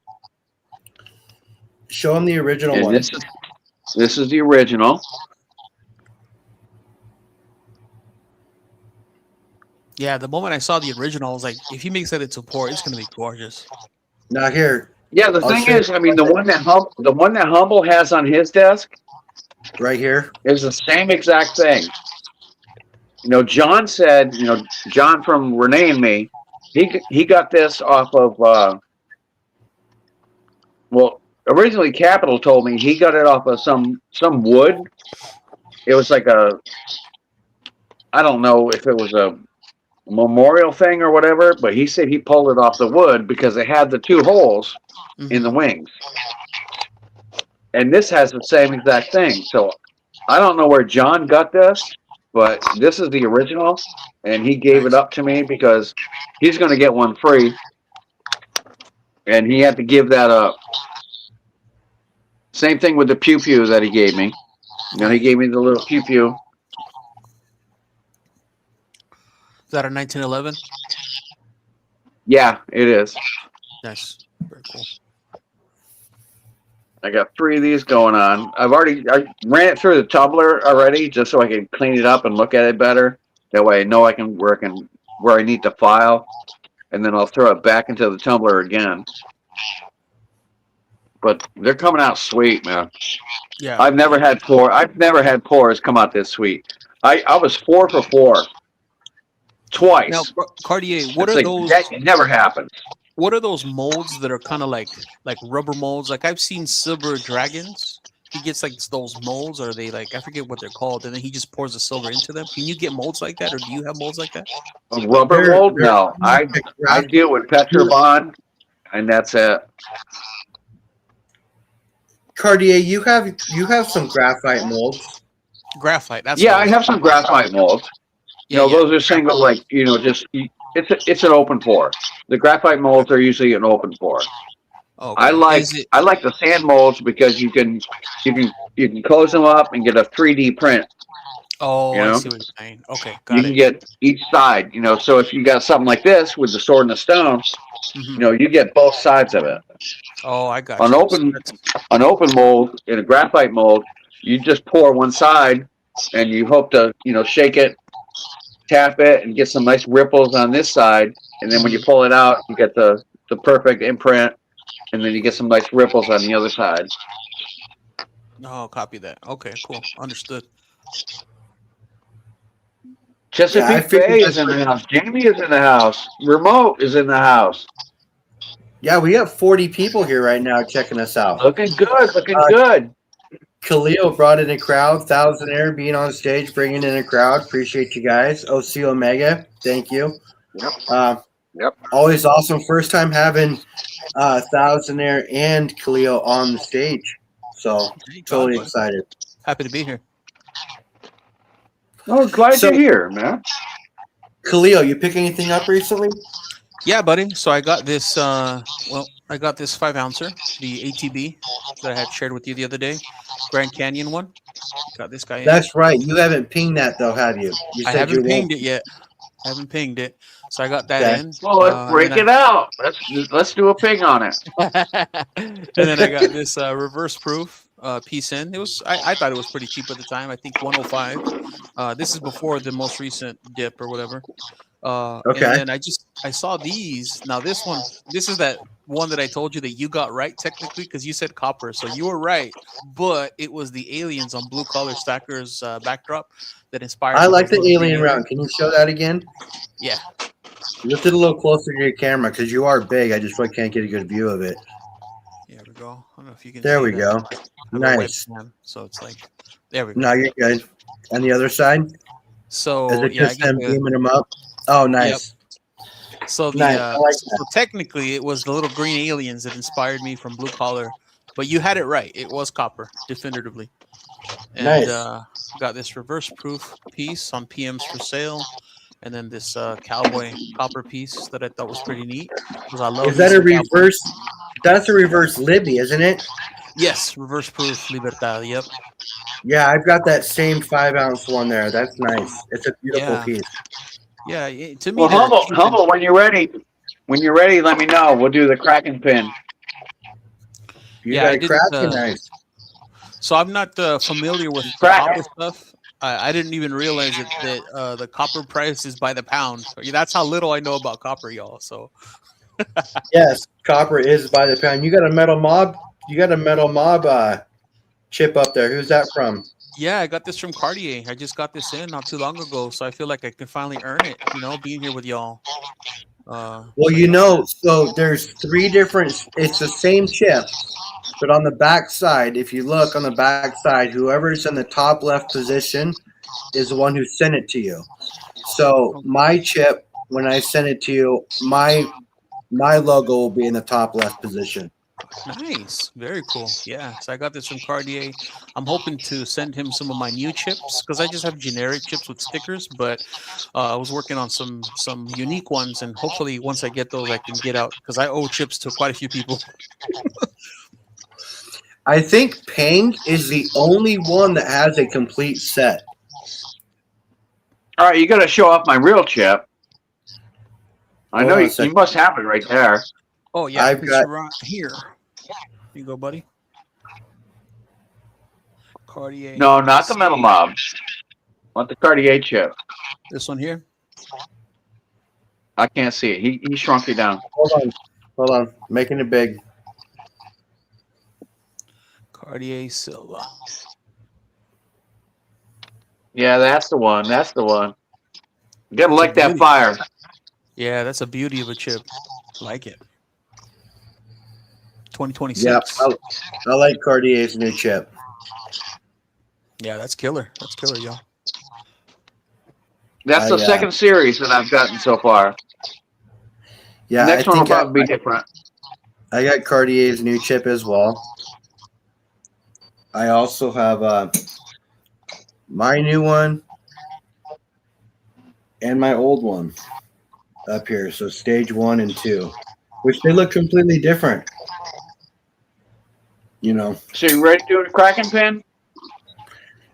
Show him the original And one. this is the original. Yeah, the moment I saw the original, I was like, if he makes that into pour, it's gonna be gorgeous. Now here, Yeah, the I'll thing show is, I mean, the one that Humble has on his desk right here. is the same exact thing. John said, John from Renee and me, he got this off of, originally Capital told me he got it off of some wood it was like I don't know if it was a memorial thing or whatever, but he said he pulled it off the wood because it had the 2 holes in the wings. And this has the same exact thing. So I don't know where John got this, but this is the original, and he gave it up to me because he's going to get one free, and he had to give that up. Same thing with the pew pew that he gave me. You know, he gave me the little pew pew. Is that a 1911? Yeah, it is. Nice. Very cool. I got 3 of these going on. I ran it through the tumbler already just so I can clean it up and look at it better. That way I know where I need to file, and then I'll throw it back into the tumbler again. But they're coming out sweet, man. Yeah. I've never had pours come out this sweet. I was 4 for 4 twice. Now, Cartier, what It's are like, those? that never happens. What are those molds that are kind of like rubber molds? Like I've seen Silver Dragons. He gets like those molds, or they like I forget what they're called, and then he just pours the silver into them. Can you get molds like that, or do you have molds like that? A rubber mold? No, I deal with Petrobond, and that's it. Cartier, you have some graphite molds. Graphite. That's Yeah, what I have some graphite molds. Yeah, You know, those are single, like, you know, just it's an open pour. The graphite molds are usually an open pour. Oh, I like the sand molds because you can close them up and get a 3D print. Oh, you know? I see what you're saying. Okay, You got can it. get each side, you know. So if you got something like this with the sword and the stone, you know, you get both sides of it. Oh, I got An you. open mold in a graphite mold, you just pour one side, and you hope to, you know, shake it, tap it, and get some nice ripples on this side. And then when you pull it out, you get the perfect imprint, and then you get some nice ripples on the other side. Oh, copy that. Okay, cool. Understood. Chesapeake Bay is in the house. Jamie is in the house. Remote is in the house. Yeah, we have 40 people here right now checking us out. Looking good. Looking good. Khalil brought in a crowd. Thousand Air being on stage, bringing in a crowd. Appreciate you guys. OC Omega, thank you. Yep. Yep. Always awesome. First time having Thousand Air and Khalil on the stage. So totally excited. Happy to be here. Oh, glad you're here, man. Khalil, you pick anything up recently? Yeah, buddy. So I got this. I got this 5-ouncer, the ATB that I had shared with you the other day, Grand Canyon one. Got this guy. That's right. You haven't pinged that though, have you? You I said haven't you pinged won't. it yet. I haven't pinged it, so I got that in. Well, let's break it out. Let's do a ping on it. And then I got this reverse proof piece in. It was I thought it was pretty cheap at the time. I think 105. This is before the most recent dip or whatever. Okay. And then I saw these. Now this is that one that I told you that you got right technically because you said copper, so you were right. But it was the aliens on Blue Collar Stackers backdrop that inspired. I like the alien round. Can you show that again? Yeah. Lift it a little closer to your camera because you are big. I just really can't get a good view of it. There we go. I don't know if you can. There see we that. go. I have a Nice. webcam, so it's like there we go. No, you're good. On the other side? So Is it yeah, I just got them the- beaming them up? Oh, nice. So the Nice. I like that. so technically it was the little green aliens that inspired me from Blue Collar, but you had it right. It was copper, definitively. And Nice. got this reverse proof piece on PMs for sale, and then this cowboy copper piece that I thought was pretty neat. Because I love. Is that me a some cowboy. reverse? That's a reverse Libby, isn't it? Yes, reverse proof Libertad. Yep. Yeah, I've got that same 5-ounce one there. That's nice. It's a beautiful Yeah. piece. Yeah. To me, Well, they're cheap and- humble. When you're ready, let me know. We'll do the Kraken pin. You Yeah, got I a did, Kraken, nice. So I'm not familiar with Crack. copper stuff. I didn't even realize that the copper price is by the pound. That's how little I know about copper, y'all. So Yes, copper is by the pound. You got a metal mob. You got a metal mob chip up there. Who's that from? yeah, I got this from Cartier. I just got this in not too long ago, so I feel like I can finally earn it. You know, being here with y'all. Well, you know, so there's 3 different. It's the same chip, But on the back side, if you look on the back side, whoever's in the top left position is the one who sent it to you. So my chip, when I send it to you, my logo will be in the top left position. Nice, very cool. Yeah, so I got this from Cartier. I'm hoping to send him some of my new chips because I just have generic chips with stickers. But I was working on some unique ones, and hopefully once I get those, I can get out because I owe chips to quite a few people. I think Ping is the only one that has a complete set. All right, you got to show off my real chip. I Hold know on a you second. must have it right there. Oh yeah, I've it's got- right here. Here you go, buddy. Cartier. No, not the Metal Mob. I want the Cartier chip. This one here. I can't see it. He shrunk it down. Hold on. Making it big. Cartier Silva. Yeah, that's the one. That's the one. You gotta like that fire. Yeah, that's a beauty of a chip. Like it. 2026. Yep. I like Cartier's new chip. Yeah, that's killer. That's killer, y'all. That's the second series that I've gotten so far. Yeah, Next I one will think probably be different. I got Cartier's new chip as well. I also have my new one and my old one up here. So stage 1 and 2, which they look completely different. You know. So you ready to do a Kraken pin?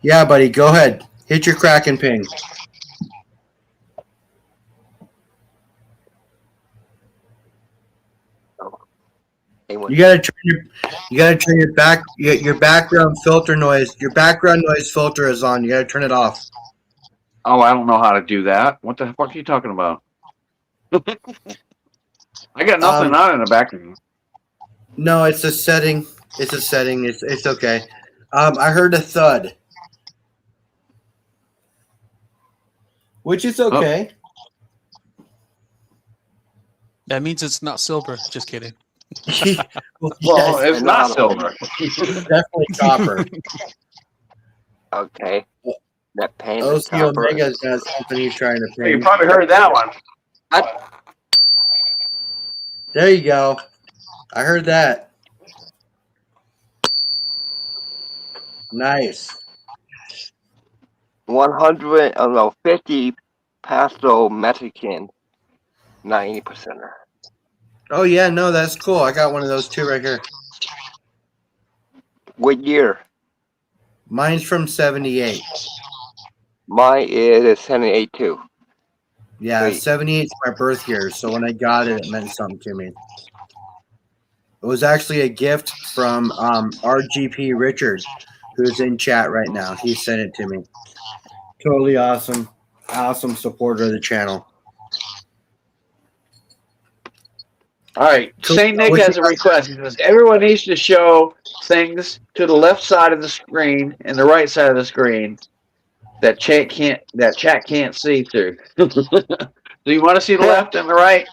Yeah, buddy, go ahead. Hit your Kraken ping. You gotta turn your background filter noise. Your background noise filter is on. You gotta turn it off. Oh, I don't know how to do that. What the fuck are you talking about? I got nothing on in the background. No, it's a setting. It's a setting. It's okay. I heard a thud, which is okay. That means it's not silver. Just kidding. Well, Well, yes, it's not silver. it's definitely copper. Okay. That paint OC is copper. Omega's got something he's trying to You ping. probably heard that one. There you go. I heard that. Nice. 50 peso Mexican, 90%er. Oh yeah, no, that's cool. I got one of those too right here. What year? Mine's from '78. Mine is 78 too. Yeah, Wait. 78 is my birth year, so when I got it, it meant something to me. It was actually a gift from RGP Richard, who's in chat right now. He sent it to me. Totally awesome. Awesome supporter of the channel. All right. St. Nick has a request. He says everyone needs to show things to the left side of the screen and the right side of the screen that chat can't see through. Do you want to see the left and the right?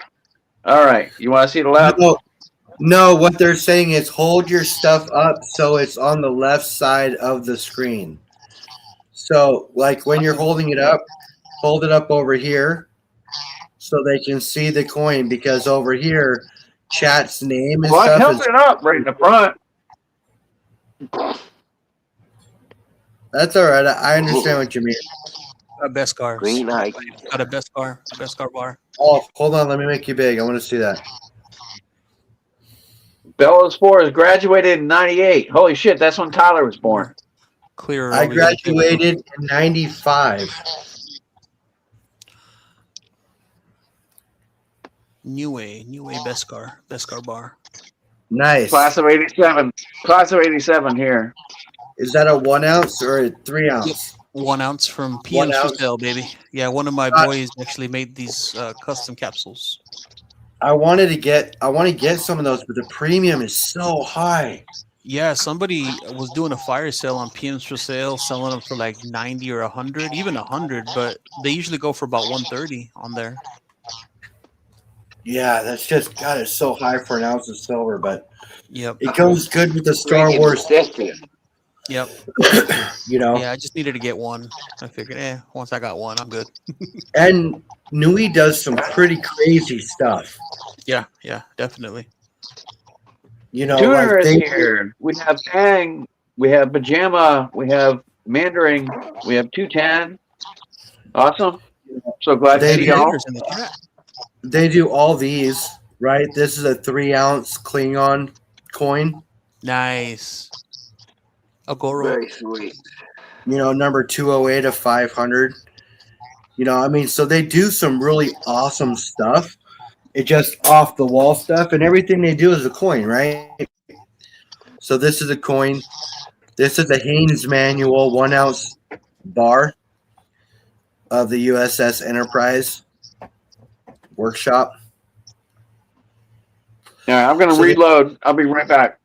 All right. You want to see the left? No, what they're saying is hold your stuff up so it's on the left side of the screen. So, like when you're holding it up, hold it up over here so they can see the coin, because over here, chat's name and Well, I'm stuff helping is. it up right in the front. That's all right. I understand what you mean. Best cars. Green eye. Got a best car bar. Oh, hold on. Let me make you big. I want to see that. Bellows 4 is graduated in 98. Holy shit, that's when Tyler was born. Clear. I over here. graduated in '95. New Way best car bar. Nice. Class of 87. Class of 87 here. Is that a 1 ounce or a 3 ounce? 1 ounce from 1 PM's for ounce. sale, baby. Yeah, one of my boys actually made these custom capsules. I want to get some of those, but the premium is so high. Yeah, somebody was doing a fire sale on PM's for sale, selling them for like 90 or 100, even 100, but they usually go for about 130 on there. Yeah, that's just God. It's so high for an ounce of silver, but Yep. it goes good with the Star Freaking Wars. ridiculous. Yep. You know, Yeah, I just needed to get one. I figured, once I got one, I'm good. and Nui does some pretty crazy stuff. Yeah, definitely. You know, Tuner like is they here. We have Bang. We have Pajama. We have Mandarin. We have 210. Awesome. So glad to They see do. y'all. In the chat. They do all these, right? This is a 3-ounce Klingon coin. Nice. Agoro. Very sweet. You know, number 208 of 500. You know, I mean, so they do some really awesome stuff. It just off the wall stuff, and everything they do is a coin, right? So this is a coin. This is a Haynes Manual 1-ounce bar of the USS Enterprise workshop. Yeah, I'm going to So they- reload. I'll be right back.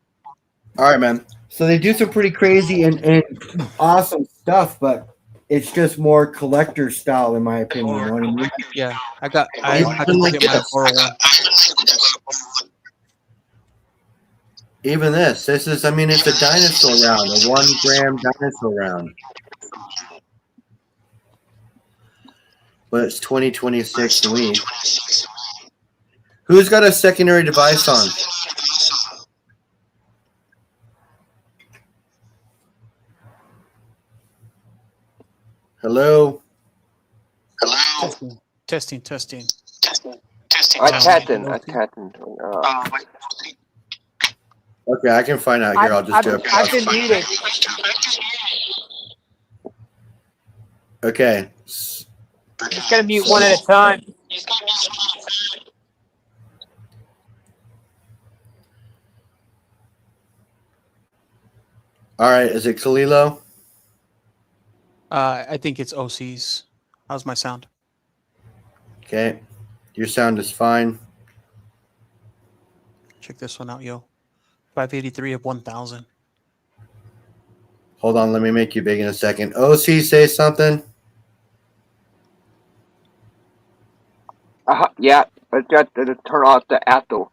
All right, man. So they do some pretty crazy and awesome stuff, but it's just more collector style, in my opinion. You know what I mean? Yeah, I can like get my this. Agoro one. Even this is, I mean, it's a dinosaur round, a 1 gram dinosaur round. But it's 2026 Wii. Who's got a secondary device on? Hello? Testing. Captain. Okay, I can find out here. I'll just do it. I've been muted. Okay. I'm just gonna mute one at a time. All right. Is it Kalilo? I think it's OC's. How's my sound? Okay. Your sound is fine. Check this one out, yo. 583 of 1,000. Hold on. Let me make you big in a second. OC, say something. Yeah, but just to turn off the Apple.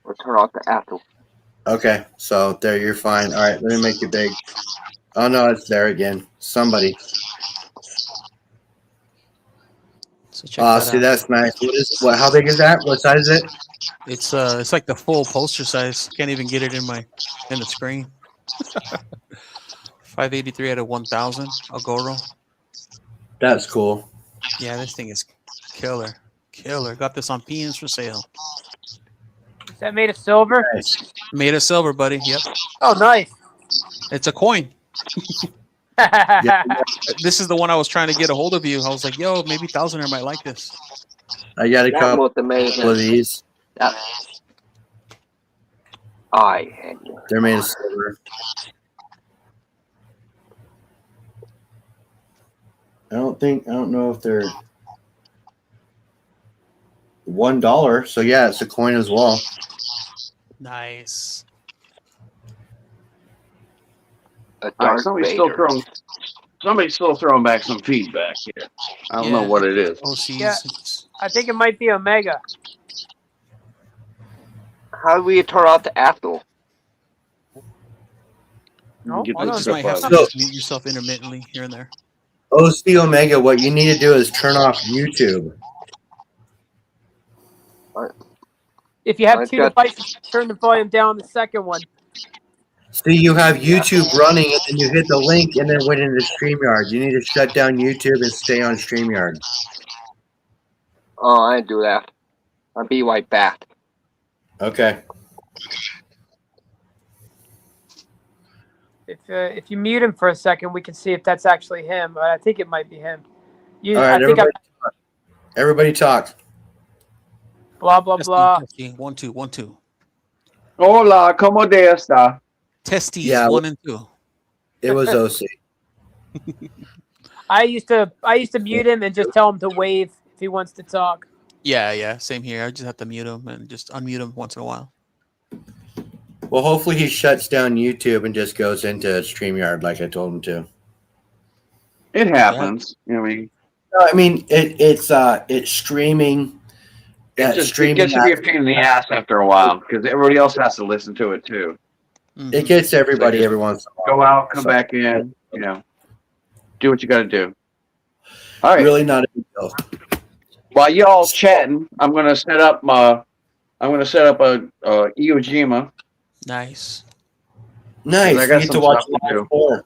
Okay. So there, you're fine. All right. Let me make you big. Oh, no, it's there again. Somebody. So check that See, out. that's nice. How big is that? What size is it? It's like the full poster size. Can't even get it in the screen. 583 out of 1,000. Agoro. That's cool. Yeah, this thing is killer. Got this on PNs for sale. Is that made of silver? Nice. Made of silver, buddy. Yep. Oh, nice. It's a coin. Yeah. This is the one I was trying to get a hold of you. I was like, yo, maybe Thousandaire might like this. I got a That couple was amazing. of these. They're made of silver. I don't know if they're $1. So yeah, it's a coin as well. Nice. A All right, Darth somebody's still throwing back some feedback here. I don't know Yeah. what it is. OC's. Yeah. I think it might be Omega. How do we turn off the Apple? No, Get hold You this on. just might have to So- just mute yourself intermittently here and there. OC Omega, what you need to do is turn off YouTube. If you have I've two got- devices, turn the volume down on the second one. See, you have YouTube running, and then you hit the link, and then went into StreamYard. You need to shut down YouTube and stay on StreamYard. Oh, I didn't do that. I'll be right back. Okay. If you mute him for a second, we can see if that's actually him. But I think it might be him. All right, I think everybody talk. blah blah blah. Testing. 1 2 1 2. Hola, ¿cómo de esta? Testies Yeah. 1 and 2. It was OC. I used to mute him and just tell him to wave if he wants to talk. Yeah. Same here. I just have to mute him and just unmute him once in a while. Well, hopefully he shuts down YouTube and just goes into StreamYard like I told him to. It happens. You know, No, I mean it's streaming It gets to be a pain in the ass after a while because everybody else has to listen to it too. Mhm. It gets everybody So every once in a while. Go out, come back in, do what you got to do. All right. Really not a big deal. While y'all chatting, I'm gonna set up a Iwo Jima. Nice. Nice. I You got get to some watch stuff to live do. four.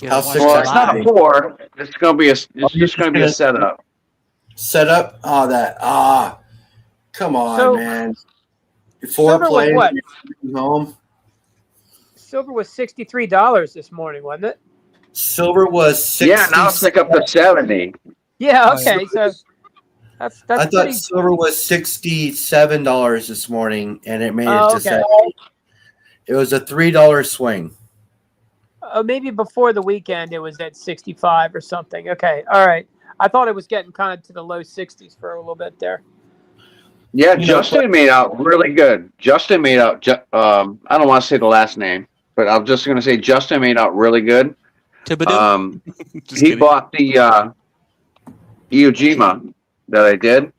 Yeah, How watch sick it Well, it's not a live. 4. It's gonna be a gonna- setup. Set up. Come on, So- man. Silver was Foreplay. what? Home. Silver was $63 this morning, wasn't it? Silver was 60. Yeah, now it's like up to 70. Yeah. Oh, yeah. Okay. So that's I thought pretty. silver was $67 this morning, and it made it Oh, to okay. 70. It was a $3 swing. Maybe before the weekend it was at 65 or something. Okay. All right. I thought it was getting kind of to the low 60s for a little bit there. Yeah, You know, Justin made out really good. Justin made out. I don't want to say the last name, but I'm just gonna say Justin made out really good. Thibodeau? Just He kidding. bought the Iwo Jima that I did.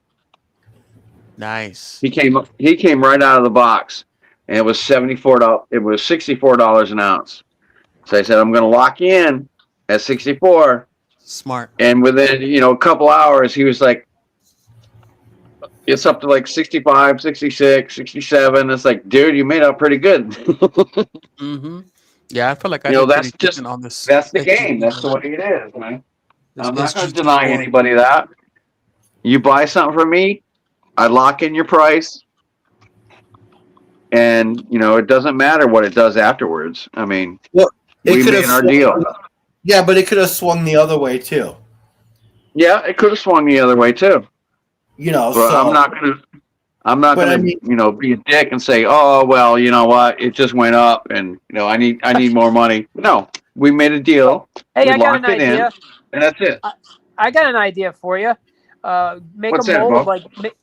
Nice. He came right out of the box, and it was $74. It was $64 an ounce. So I said, I'm going to lock in at 64. Smart. And within a couple hours, he was like, it's up to like 65, 66, 67. It's like, dude, you made out pretty good. Mm-hmm. Yeah, I feel like I You know, did that's pretty just- decent on this. That's the this game. That's the GT. way it is, man. This I'm not going to GT deny score. anybody that. You buy something from me, I lock in your price. And, it doesn't matter what it does afterwards. I mean, Well, it we could made have our swung- deal. Yeah, but it could have swung the other way too. Yeah, it could have swung the other way too. But But I'm not But gonna, I mean- be a dick and say, oh well, you know what, it just went up, and I need more money. No, we made a deal, Hey, We I got an locked it in. idea. and that's it. I got an idea for you. Make What's a that, mold Bob?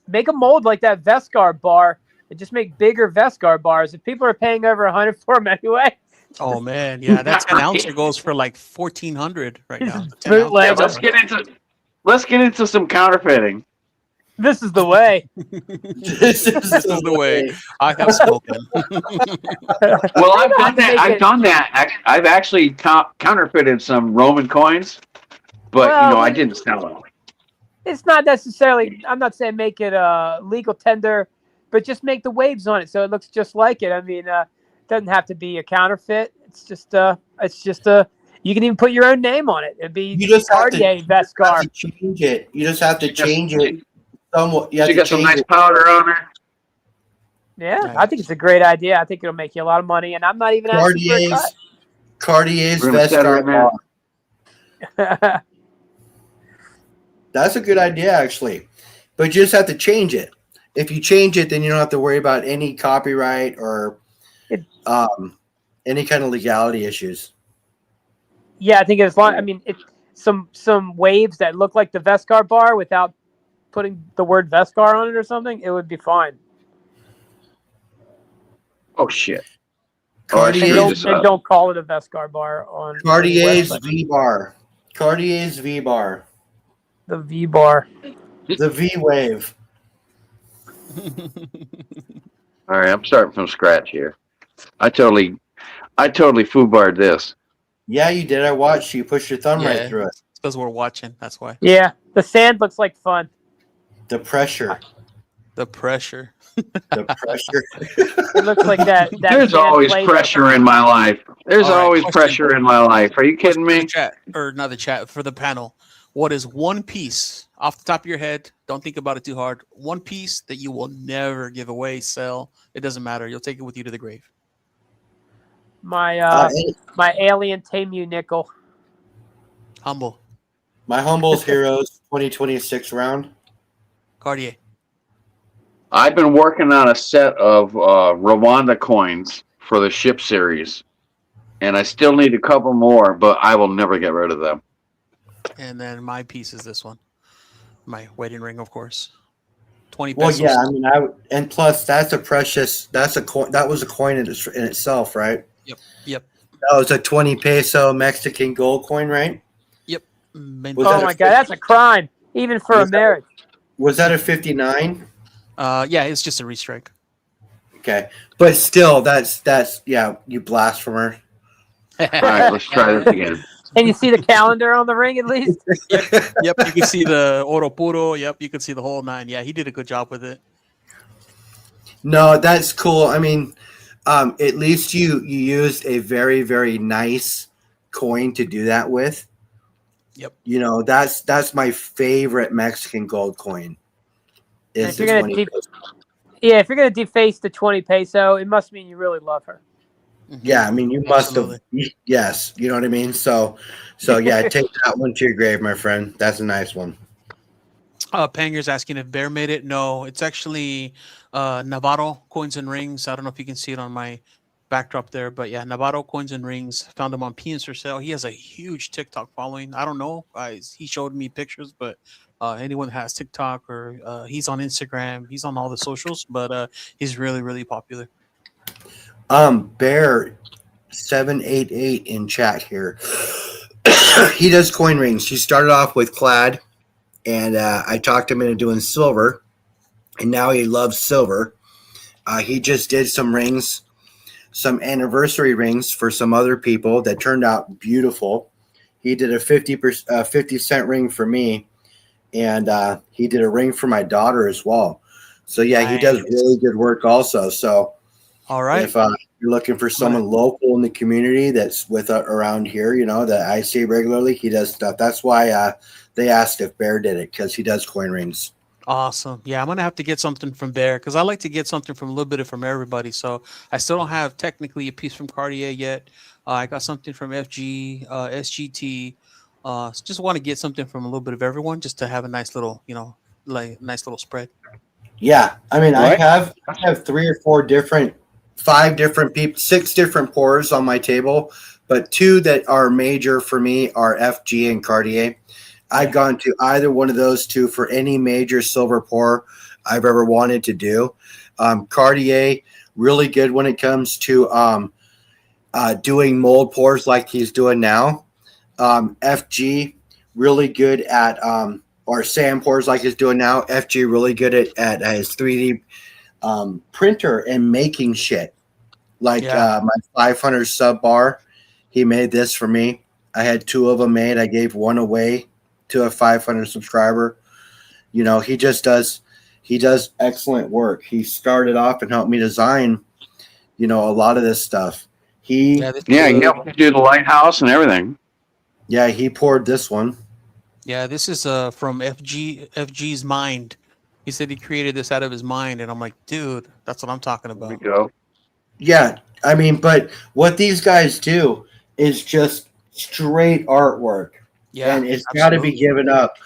make a mold like that Vescar bar, and just make bigger Vescar bars. If people are paying over 100 for them anyway, Oh man, yeah, that 10 ouncer goes for like 1,400 right now. 10 Bootleg. Yeah, ouncer. let's get into some counterfeiting. this is the way. this is the way. I have spoken. Well, I've know how done to that. make I've it- done that. I've actually counterfeited some Roman coins, but Well, I didn't sell them. It's not necessarily. I'm not saying make it a legal tender, but just make the waves on it so it looks just like it. I mean, it doesn't have to be a counterfeit. It's just you can even put your own name on it. It'd be You just have to- Cartier You have Vescar. to change it. You just have to change it somewhat. You have You to got some change nice it. powder on her. Yeah, Nice. I think it's a great idea. I think it'll make you a lot of money, and I'm not even asking for a cut. Cartier's We're gonna set her in Vescar there. bar. That's a good idea, actually. But you just have to change it. If you change it, then you don't have to worry about any copyright or any kind of legality issues. Yeah, I think as long. I mean, it's some waves that look like the Vescar bar without putting the word Vescar on it or something, it would be fine. Oh shit! Cartier's- I And see don't, and don't call it a Vescar bar on Cartier's on the website. V bar. Cartier's V bar. The V bar. The V wave. All right, I'm starting from scratch here. I totally foobarred this. Yeah, you did. I watched you push your thumb Yeah. right through it. Because we're watching. That's why. Yeah, the sand looks like fun. The pressure. The pressure. The pressure. It looks like that. There's sand always played- pressure in my life. There's All right, always question. pressure in my life. Are you kidding For the me? chat, or not the chat, for the panel. What is one piece off the top of your head? Don't think about it too hard. One piece that you will never give away, sell. It doesn't matter. You'll take it with you to the grave. My Hey, my alien Temu nickel. Humble. my Humboldt Heroes 2026 round. Cartier. I've been working on a set of Rwanda coins for the ship series, and I still need a couple more, but I will never get rid of them. And then my piece is this one. My wedding ring, of course. 20 Well, pesos. yeah, I mean, and plus that's a precious. That's a coin. That was a coin in itself, right? Yep. That was a 20 peso Mexican gold coin, right? Mint- Was Oh that a my god, that's a crime, even for a Was that- marriage. Was that a 59? Yeah, it's just a restrike. Okay, but still, that's yeah, you blasphemer. All right, let's try this again. Can you see the calendar on the ring at least? Yep, you can see the oro puro. Yep, you can see the whole 9. Yeah, he did a good job with it. No, that's cool. I mean, at least you used a very, very nice coin to do that with. Yep. You know, that's my favorite Mexican gold coin. If Is you're the gonna 20 deep- peso. Yeah, if you're gonna deface the 20 peso, it must mean you really love her. Mhm. Yeah, I mean, you must have. Absolutely. Yes, you know what I mean. So yeah, take that one to your grave, my friend. That's a nice one. Panger's asking if Bear made it. No, it's actually Navarro Coins and Rings. I don't know if you can see it on my backdrop there, but yeah, Navarro Coins and Rings. Found him on P&S for sale. He has a huge TikTok following. I don't know. He showed me pictures, but anyone that has TikTok or he's on Instagram, he's on all the socials, but he's really, really popular. Bear 788 in chat here. He does coin rings. He started off with clad, and I talked him into doing silver, and now he loves silver. He just did some rings, some anniversary rings for some other people that turned out beautiful. He did a 50-cent ring for me, and he did a ring for my daughter as well. So yeah, he does Nice. really good work also. So All right. if you're looking for someone local in the community that's with around here, you know, that I see regularly, he does stuff. That's why they asked if Bear did it, because he does coin rings. Awesome. Yeah, I'm gonna have to get something from Bear because I like to get something from a little bit of from everybody. So I still don't have technically a piece from Cartier yet. I got something from FG, SGT. Just want to get something from a little bit of everyone, just to have a nice little, like nice little spread. Yeah, I mean, Right. I have 3 or 4 different, 5 different people, 6 different pours on my table, but 2 that are major for me are FG and Cartier. I've gone to either one of those 2 for any major silver pour I've ever wanted to do. Cartier, really good when it comes to doing mold pours like he's doing now. FG, really good at or sand pours like he's doing now. FG, really good at his 3D printer and making shit. Like my 500 sub bar, he made this for me. I had 2 of them made. I gave one away to a 500 subscriber. You know, he does excellent work. He started off and helped me design, you know, a lot of this stuff. He helped do the lighthouse and everything. Yeah, he poured this one. Yeah, this is from FG's mind. He said he created this out of his mind, and I'm like, dude, that's what I'm talking There we about. go. Yeah, I mean, but what these guys do is just straight artwork. Yeah, and it's got to be absolutely. given up.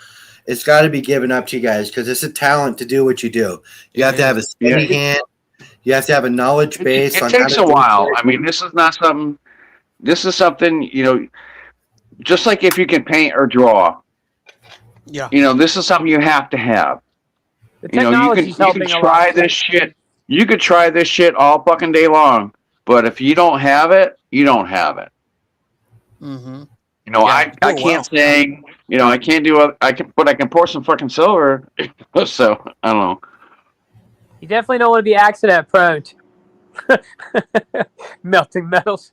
It's got to be given up to you guys because it's a talent to do what you do. You have to have a steady hand. You have to have a knowledge base. It on takes how a to do while. it. I mean, this is not something. This is something, you know, just like if you can paint or draw. Yeah. You know, this is something you have to have. The You know, technology's you helping can a lot. try this shit. You could try this shit all fucking day long, but if you don't have it, you don't have it. Mm-hmm. You know, Yeah, I do it can't sing. You know, I can't do. But I can pour some fucking silver. So I don't know. You definitely don't want to be accident prone. Melting metals.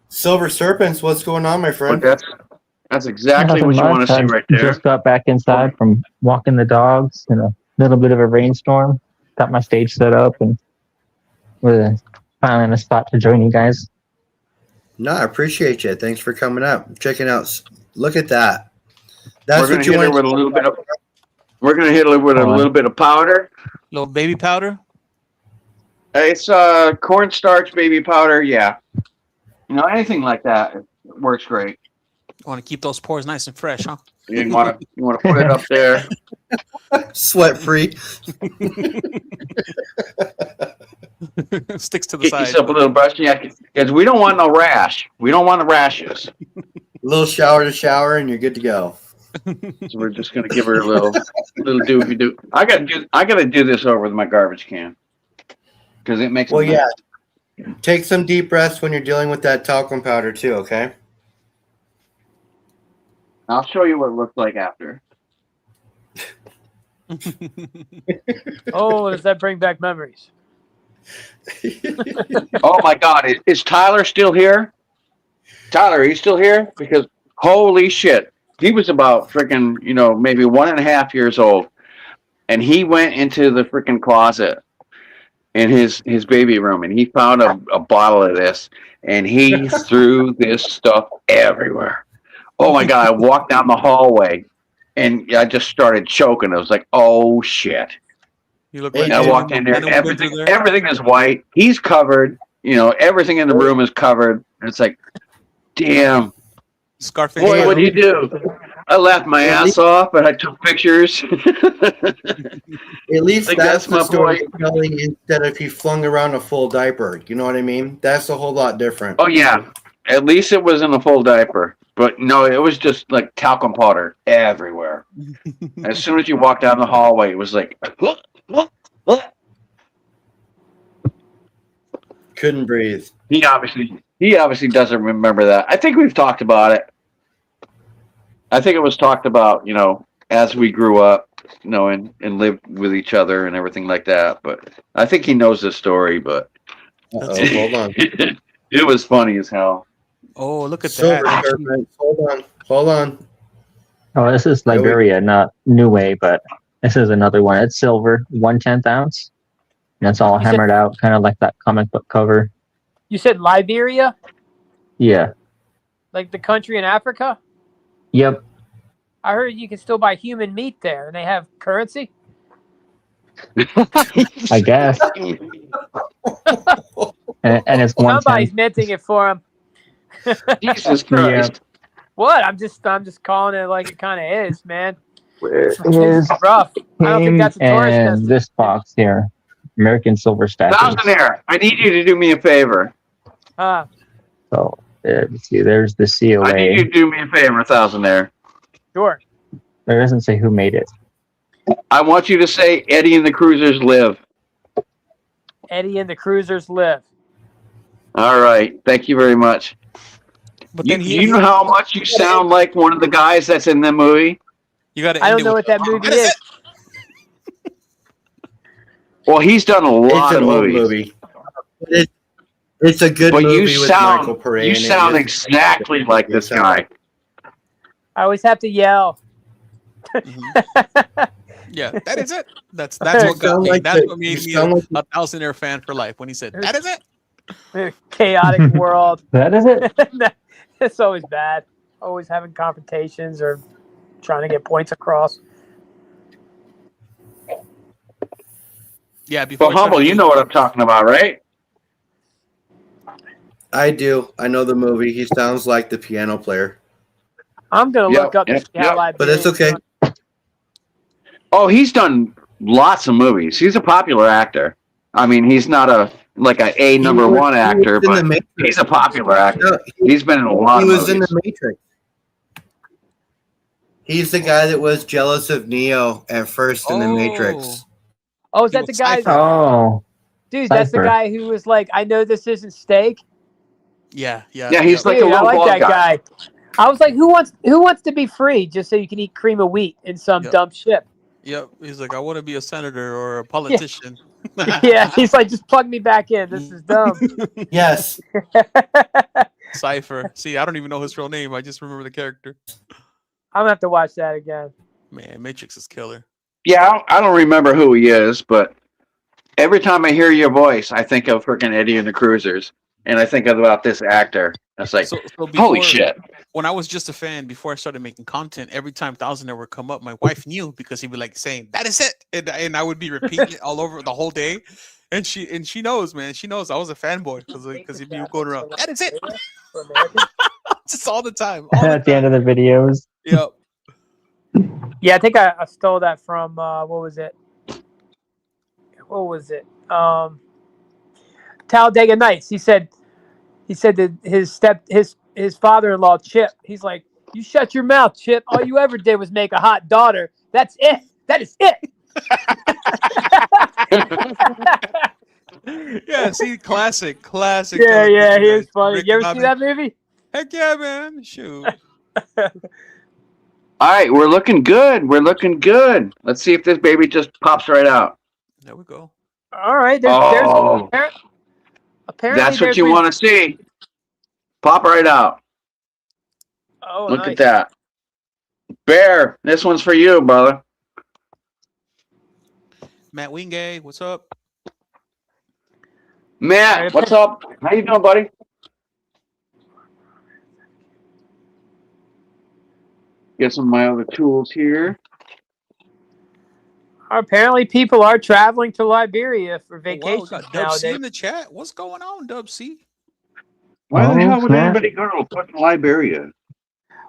Silver Serpents, what's going on, my But friend? that's exactly Nothing what you much. want to see I right there. Just got back inside from walking the dogs in a little bit of a rainstorm. Got my stage set up and we're finally in a spot to join you guys. No, I appreciate you. Thanks for coming up, checking out. Look at that. That's We're gonna what you hit her want. with a little bit of. We're gonna hit her with a little bit of powder. Little baby powder. It's cornstarch baby powder. Yeah, you know, anything like that works great. Want to keep those pores nice and fresh, huh? You want to put it up there. Sweat free. Sticks to the Get side. yourself a little brush, yeah, because we don't want no rash. We don't want the rashes. Little shower to shower, and you're good to go. So we're just gonna give her a little doofy do. I gotta do this over with my garbage can because it makes. Well, yeah. Take some deep breaths when you're dealing with that talcum powder too. Okay. I'll show you what it looks like after. Oh, does that bring back memories? Oh my God, is Tyler still here? Tyler, are you still here? Because holy shit, he was about freaking, maybe 1.5 years old, and he went into the freaking closet in his baby room, and he found a bottle of this, and he threw this stuff everywhere. Oh my God, I walked down the hallway, and I just started choking. I was like, oh shit. You look Hey, like And I dude, walked in there. Lennon went through Everything is white. He's covered. Everything in the room is covered. And it's like, damn. Scarface. Boy, Hey, what do you do? I laughed my at ass least- off, and I took pictures. At least Like, that's that's the my story boy. you're telling instead of he flung around a full diaper. You know what I mean? That's a whole lot different. Oh yeah, at least it was in a full diaper. But no, it was just like talcum powder everywhere. As soon as you walked down the hallway, it was like, Couldn't breathe. he obviously doesn't remember that. I think we've talked about it. I think it was talked about, as we grew up, and lived with each other and everything like that. But I think he knows this story. But Uh-oh, hold on. it was funny as hell. Oh, look at Silver that. Serpent. Hold on. Oh, this is Liberia, not New Way, but this is another one. It's silver, 1/10 ounce. And it's all You said- hammered out, kind of like that comic book cover. You said Liberia, Yeah. like the country in Africa. Yep. I heard you can still buy human meat there, and they have currency. I guess. And it's 1/10. Somebody's minting it for him. Jesus Christ. What? I'm just calling it like it kind of is, man. Where It's is rough. I don't think him that's a tourist and destination. this box here? American Silver Statues. Thousandaire, I need you to do me a favor. Huh. So, let's see, there's the I need you COA. to do me a favor, Thousandaire. Sure. There doesn't say who made it. I want you to say Eddie and the Cruisers live. Eddie and the Cruisers live. All right. Thank you very much. But You, then you know how much you sound like one of the guys that's in the movie? you got to. I don't know what that movie is. Well, he's done a It's lot an of old movies. movie. It's a good But movie you with sound Michael Paré. you in it. sound It's- exactly like this guy. I always have to yell. Yeah, that is it. That's what got sound me. like That's the- what made you me sound like a Thousandaire fan for life. When he said, "That is it." Chaotic world. That is it? It's always bad. Always having confrontations or trying to get points across. Yeah, before Well, I Humble, started- you know what I'm talking about, right? I do. I know the movie. He sounds like the piano player. I'm gonna Yep, look up yep, this guy. yep. But it's okay. Oh, he's done lots of movies. He's a popular actor. I mean, he's not a number He was- one he actor, was in but the Matrix. he's a popular actor. No, He's been in a lot he of was movies. in the Matrix. He's the guy that was jealous of Neo at first in the Matrix. Oh, is He that the was guy? Cypher. Oh, Dude, that's the Cypher. guy who was like, I know this isn't steak. Yeah. Yeah, he's like a Dude, I little like bald that guy. guy. I was like, who wants to be free just so you can eat cream of wheat in some Yep. dumb ship? Yep. He's like, I want to be a senator or a politician. Yeah, he's like, just plug me back in. This is dumb. Yes. Cypher. See, I don't even know his real name. I just remember the character. I'm gonna have to watch that again. Man, Matrix is killer. Yeah, I don't remember who he is, but every time I hear your voice, I think of freaking Eddie and the Cruisers, and I think about this actor. It's like, So holy before- shit! When I was just a fan, before I started making content, every time Thousandaire would come up, my wife knew because he'd be like saying, "That is it," and I would be repeating it all over the whole day. And she knows, man. She knows I was a fanboy because he'd be going around. That is it, For Americans. just all the time. at the end of the videos. Yep. Yeah, I think I stole that from what was it? Talladega Nights. He said that his father-in-law Chip. He's like, you shut your mouth, Chip. All you ever did was make a hot daughter. That's it. That is it. Yeah. See, classic. Yeah, he is funny. Rick You ever see Dobbin. that movie? Heck yeah, man. Shoot. All right, we're looking good. We're looking good. Let's see if this baby just pops right out. There we go. All right. Oh, Apparently that's what there's you want to see. Pop right out. Oh, Look nice. at that. Bear, this one's for you, brother. Matt Wingate, what's up? Matt, what's up? How you doing, buddy? Get some of my other tools here. Apparently people are traveling to Liberia for Oh, wow, we vacations got Dub C nowadays. in the chat. What's going on, Dub C? Why the Oh, hell would snap. anybody go to fucking Liberia?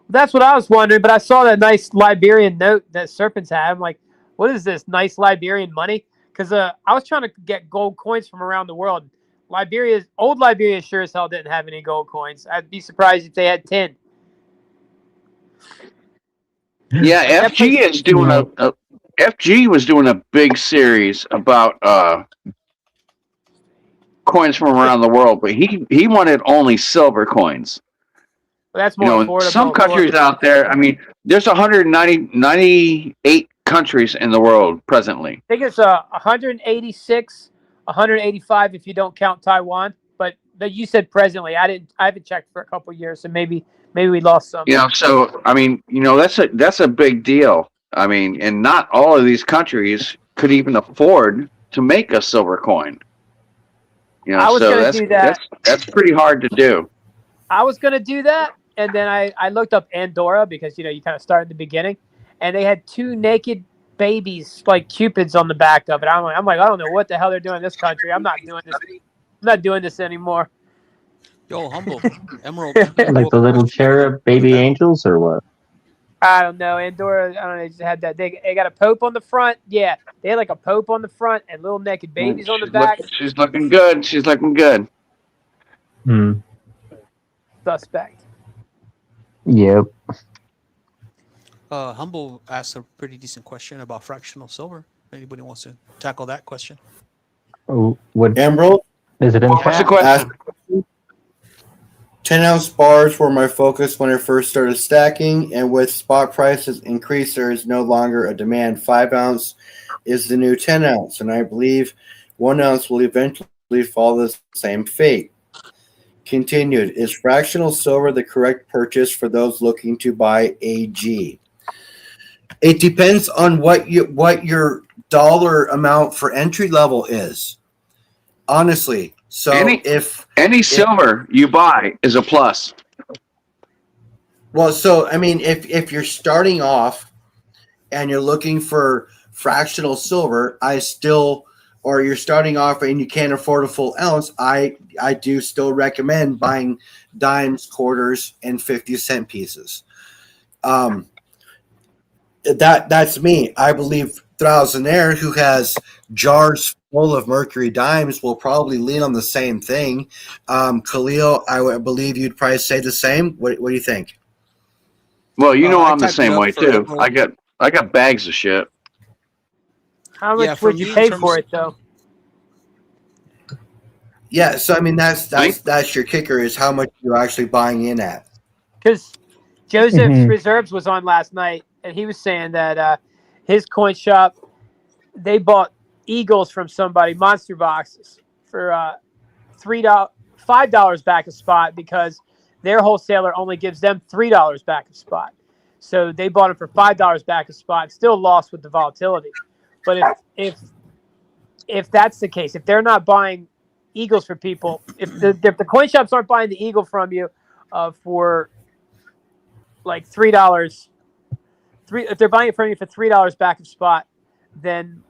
That's what I was wondering, but I saw that nice Liberian note that Serpents had. I'm like, what is this nice Liberian money? Because I was trying to get gold coins from around the world. Old Liberia sure as hell didn't have any gold coins. I'd be surprised if they had 10. Yeah, FG is doing a FG was doing a big series about coins from around the world, but he wanted only silver coins. But that's You more know, affordable. some countries out there, I mean, there's 98 countries in the world presently. I think it's 186, 185 if you don't count Taiwan. But you said presently. I haven't checked for a couple of years, so maybe we lost some. You know, so I mean, you know, that's a big deal. I mean, and not all of these countries could even afford to make a silver coin. You know, I was so gonna do that. that's pretty hard to do. I was going to do that, and then I looked up Andorra because, you kind of start at the beginning, and they had 2 naked babies, like cupids, on the back of it. I'm like, I don't know what the hell they're doing in this country. I'm not doing this. I'm not doing this anymore. Yo, Humble. Emerald. Like the little cherub baby angels or what? I don't know. Andorra, I don't know. They just had that. They got a pope on the front. Yeah, they had like a pope on the front and little naked babies on the back. She's looking good. She's looking good. Hmm. Suspect. Yep. Humble asked a pretty decent question about fractional silver. Anybody wants to tackle that question? Oh, what Emerald, is it in What's the chat? question? 10-ounce bars were my focus when I first started stacking, and with spot prices increase, there is no longer a demand. 5-ounce is the new 10-ounce, and I believe 1 ounce will eventually follow the same fate. Continued, is fractional silver the correct purchase for those looking to buy AG? It depends on what your dollar amount for entry level is. Honestly, so Any silver you buy is a plus. Well, so I mean, if you're starting off and you're looking for fractional silver, or you're starting off and you can't afford a full ounce, I do still recommend buying dimes, quarters, and 50-cent pieces. That's me. I believe Thousandaire, who has jars full of mercury dimes, will probably lean on the same thing. Khalil, I believe you'd probably say the same. What do you think? Well, you know I I'm the typed it same up way for too. Emerald. I got bags of shit. How much Yeah, for would you me, in pay terms- for it though? Yeah, so I mean that's your kicker, is how much you're actually buying in at. Because Joseph's Mhm. Reserves was on last night, and he was saying that his coin shop, they bought eagles from somebody, monster boxes, for $5 back a spot because their wholesaler only gives them $3 back a spot. So they bought them for $5 back a spot, still lost with the volatility. But if that's the case, if they're not buying eagles for people, if the coin shops aren't buying the eagle from you for like $3, if they're buying it from you for $3 back of spot, then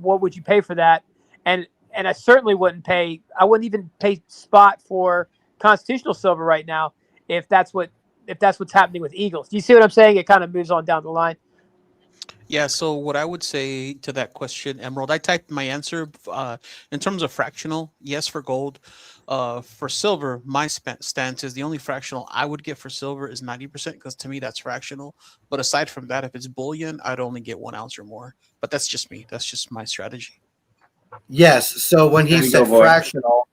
what would you pay for that? And I certainly wouldn't pay. I wouldn't even pay spot for constitutional silver right now if that's what's happening with eagles. Do you see what I'm saying? It kind of moves on down the line. Yeah, so what I would say to that question, Emerald, I typed my answer in terms of fractional, yes for gold. For silver, my stance is the only fractional I would get for silver is 90% because to me that's fractional. But aside from that, if it's bullion, I'd only get 1 ounce or more. But that's just me. That's just my strategy. Yes. So when he There you said go, boy. fractional,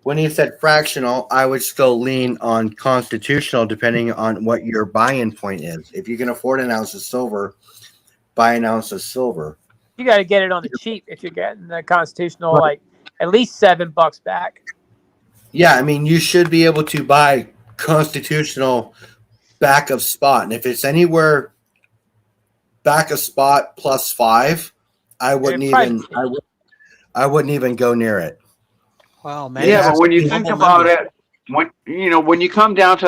when he said fractional, I would still lean on constitutional depending on what your buy-in point is. If you can afford an ounce of silver, buy an ounce of silver. You got to get it on the cheap if you're getting the constitutional, Right. like at least $7 back. Yeah, I mean, you should be able to buy constitutional back of spot. And if it's anywhere back of spot plus 5, I wouldn't even go near it. Wow, man. Yeah, but when you be think humble about members. it, when you come down to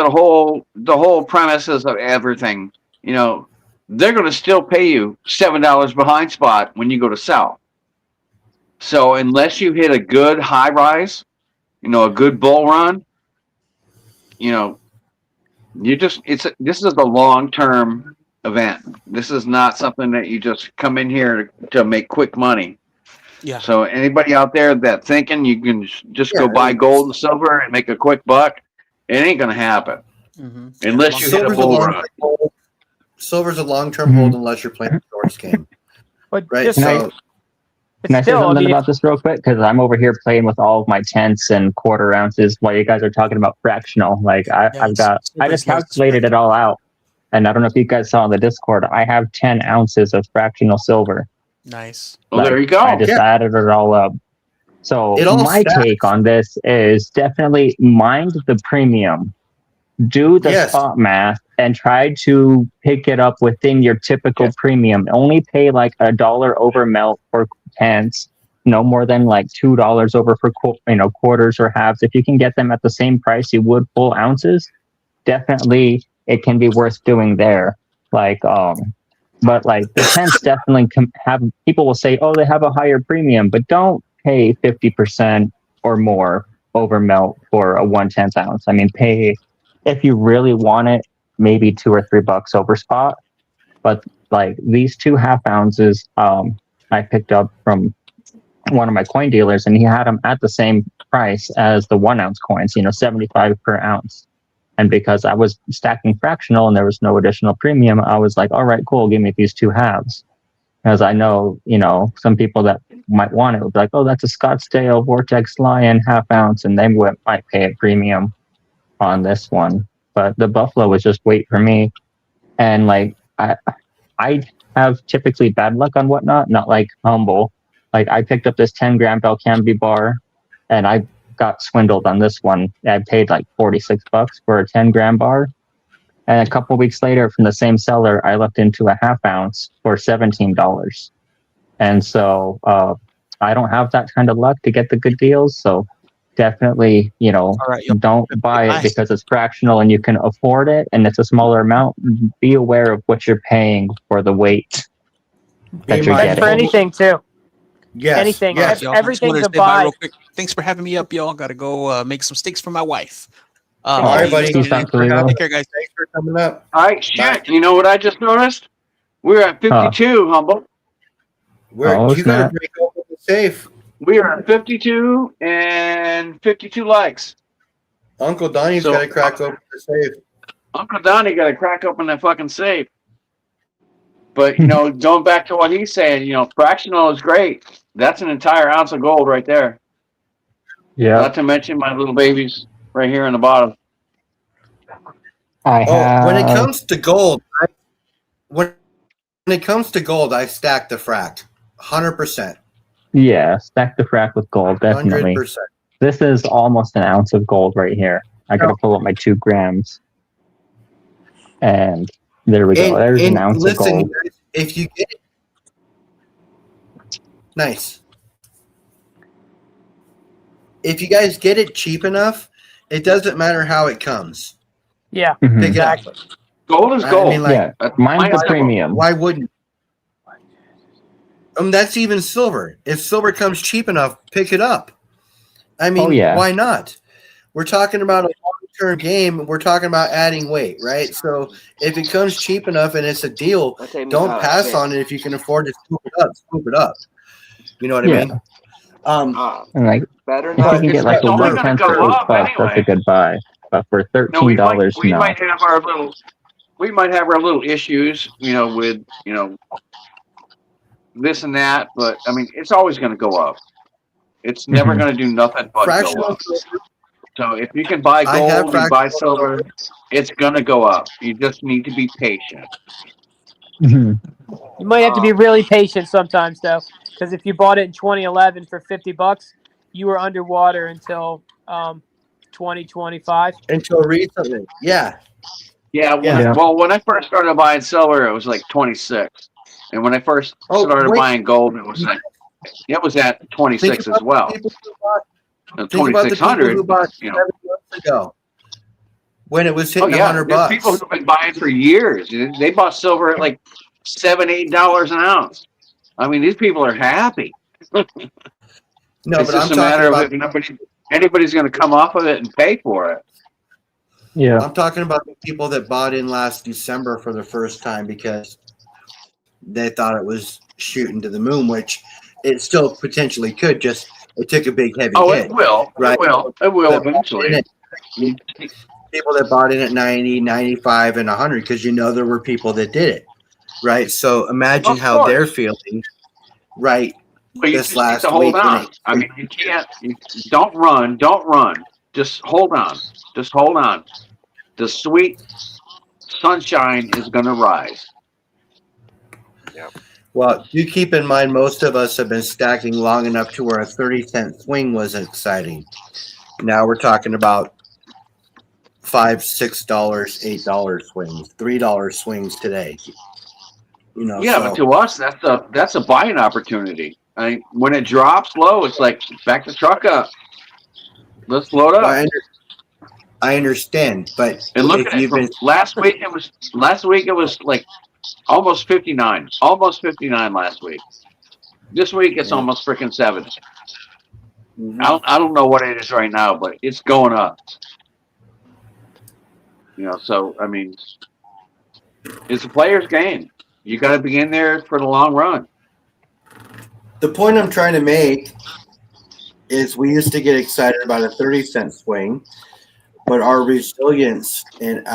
the whole premises of everything, they're going to still pay you $7 behind spot when you go to sell. So unless you hit a good high rise, a good bull run, this is a long-term event. This is not something that you just come in here to make quick money. Yeah. So anybody out there that thinking you can just go Yeah, buy gold and silver and make a quick buck, it ain't going to happen Mhm. unless you hit a bull run. Silver's a long-term hold unless you're playing a shorts game, But right? just Nice. So Can I say still, something about this real quick? Because I'm over here playing with all of my tenths and quarter ounces while you guys are talking about fractional. Like I just calculated it all out. And I don't know if you guys saw in the Discord, I have 10 ounces of fractional silver. Nice. Well, there you go. I just added it all up. So It all my stacks. take on this is definitely mind the premium. Do the Yes. spot math and try to pick it up within your typical premium. Only pay like $1 over melt for pence, no more than like $2 over for quarters or halves. If you can get them at the same price you would full ounces, definitely it can be worth doing there. But like the tents definitely have, people will say, oh, they have a higher premium, but don't pay 50% or more over melt for a 1/10 ounce. I mean, pay, if you really want it, maybe $2 or $3 over spot. But like these 2 half ounces, I picked up from one of my coin dealers, and he had them at the same price as the 1 ounce coins, 75 per ounce. And because I was stacking fractional and there was no additional premium, I was like, all right, cool, give me these 2 halves. As I know, some people that might want it would be like, oh, that's a Scottsdale Vortex Lion half ounce, and they might pay a premium on this one. But the Buffalo was just wait for me. And like, I have typically bad luck on whatnot, not like Humble. Like I picked up this 10-gram Belcambi bar, and I got swindled on this one. I paid like $46 for a 10-gram bar. And a couple weeks later from the same seller, I looked into a half ounce for $17. And so I don't have that kind of luck to get the good deals. So definitely, All right. don't buy it Nice. because it's fractional and you can afford it and it's a smaller amount. Be aware of what you're paying for the weight that you're that's getting. for anything too. yes, Anything. yes. Y'all, I just Everything's wanted to a say bye buy. real quick. Thanks for having me up, y'all. Got to go make some steaks for my wife. All right, buddy. Peace out, Toledo. Take care, guys. Thanks for coming up. All right, shit. You know what I just noticed? We're at 52, Humble. Oh, You gotta snap. break open the safe. We are at 52 and 52 likes. Uncle Donnie's So- got to crack open the safe. Uncle Donnie got to crack open that fucking safe. But, going back to what he's saying, fractional is great. That's an entire ounce of gold right there. Yeah, Not to mention my little babies right here in the bottom. I have. Oh, when it comes to gold, I stack the fract, 100%. Yeah, stack the frack with gold, definitely. 100%. This is almost an ounce of gold right here. I gotta pull up my 2 grams. And there we go. There's an ounce of gold. You guys, if you get it, nice. If you guys get it cheap enough, it doesn't matter how it comes. Yeah, Mhm. Pick it up. exactly. Gold is I gold. mean, like, Yeah, That's mine's the simple. premium. why wouldn't? That's even silver. If silver comes cheap enough, pick it up. I mean, Oh, yeah. why not? We're talking about a long-term game. We're talking about adding weight, right? So if it comes cheap enough and it's a deal, don't pass on it if you can afford to scoop it up. Scoop it up. You know what I Yeah. mean? And like, Better if you not. can get it's like a only 1/10 gonna or go up $8, that's a anyway. good buy. But for No, $13, we no. might have our little issues, with this and that, but I mean, it's always going to go up. It's never Mhm. going to do nothing but go Fractional up. So if you can buy I have gold and buy fractional silver, it's going to go up. You just need to be patient. Mhm. You might have to be really patient sometimes, though, because if you bought it in 2011 for $50, you were underwater until 2025. until recently. Yeah. Yeah, Yeah. when I first started buying silver, it was like 26. And when I first Oh, started wait. buying gold, it was at Think 26 as about well. the people who bought, And think about the people 2600, who bought you 7 know. months ago when it was Oh hitting yeah, $100. there's people who've been buying for years. They bought silver at like $7, $8 an ounce. I mean, these people are happy. No, It's but just I'm a matter talking of about if anybody's going to come off of it and pay for it. Yeah. I'm talking about the people that bought in last December for the first time because they thought it was shooting to the moon, which it still potentially could. Just it took a big heavy Oh, hit. it will. Right. It will But eventually. people that bought in at 90, 95, and 100 because there were people that did it, right? So imagine Of how course. they're feeling, right? But you This just need last to hold week when on. I mean, you can't. Don't run. Just hold on. The sweet sunshine is going to rise. Well, you keep in mind, most of us have been stacking long enough to where a 30-cent swing was exciting. Now we're talking about $5, $6, $8 swings, $3 swings today. Yeah, but to us, that's a buying opportunity. I mean, when it drops low, it's like back the truck up. Let's load up. I understand, but And look if at it. you've From been last week, it was like almost 59. Almost 59 last week. This week, it's Yeah. almost freaking 70. I don't know what it is right now, but it's going up. So I mean, it's a player's game. You got to be in there for the long run. the point I'm trying to make is we used to get excited about a 30-cent swing, but our resilience and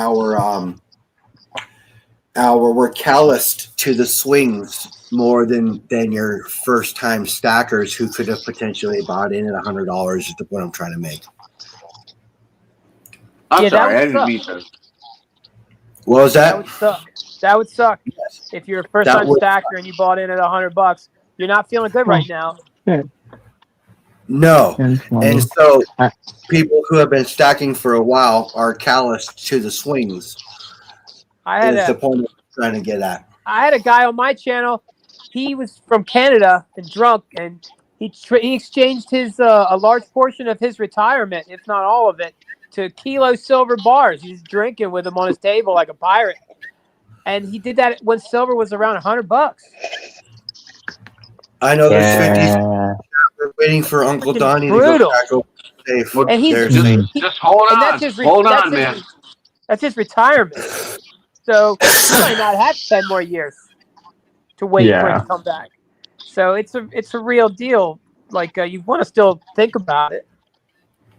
we're calloused to the swings more than your first time stackers who could have potentially bought in at $100 is the point I'm trying to make. I'm sorry, that I would didn't mean suck. to. What was That that? would suck. That would suck. Yes. If you're a first That time would- stacker and you bought in at $100, you're not feeling good right now. No. And, And so people who have been stacking for a while are calloused to the swings. I had Is the a point I'm trying to get at. guy on my channel. He was from Canada and drunk, and he exchanged his a large portion of his retirement, if not all of it, to kilo silver bars. He's drinking with them on his table like a pirate, and he did that when silver was around $100. I know there's 50 yeah. we're waiting for Uncle Freaking Donnie brutal. to go back over safe. Well, And he's They're just- saying- Just hold And on. that's his Hold on, man. That's his retirement. So he might not have 10 more years to wait for it Yeah. to come back. So it's a real deal. Like you want to still think about it.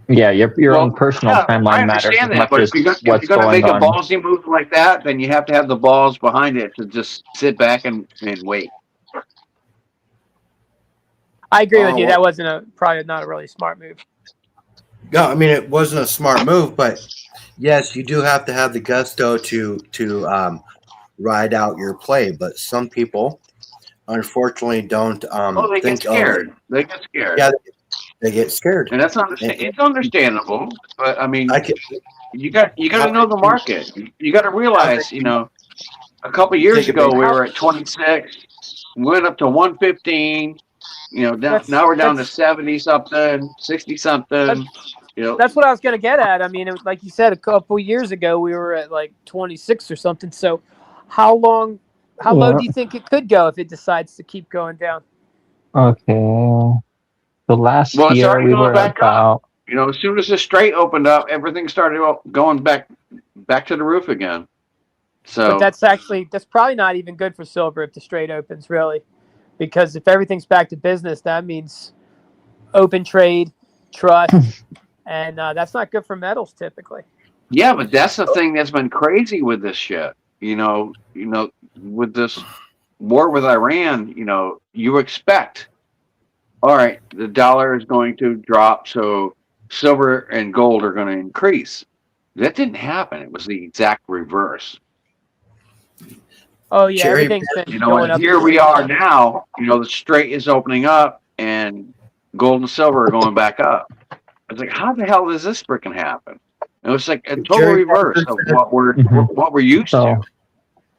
Yeah, your Well, own personal I timeline matters understand as that, much but as if you're what's going to going make a on. ballsy move like that, then you have to have the balls behind it to just sit back and wait. I agree with Oh, you. well- That wasn't probably not a really smart move. No, I mean it wasn't a smart move, but yes, you do have to have the gusto to ride out your play. But some people, unfortunately, don't Oh, they get think scared. They get scared. Yeah, they get scared. And that's it's understandable, but I mean, I can, you got to know the market. You got to realize, a couple years Take a ago big- we were at 26, went up to 115. Now we're down to 70 something, 60 something. That's what I was going to get at. I mean, it was, like you said, a couple years ago, we were at like 26 or something. So how low do you think it could go if it decides to keep going down? Okay. The last Well, it's year already we going were back about As soon as the straight opened up, everything started going back to the roof again. So But that's probably not even good for silver if the straight opens, really. Because if everything's back to business, that means open trade, trust, and that's not good for metals typically. yeah, but that's the thing that's been crazy with this shit. With this war with Iran, you expect all right, the dollar is going to drop, so silver and gold are going to increase. That didn't happen. It was the exact reverse. Oh yeah, Cherry everything's been You know, going and up. here we are now. You know, the strait is opening up, and gold and silver are going back up. I was like, how the hell does this freaking happen? It was like a total Jerry reverse of what we're Mhm. what we're used So, to.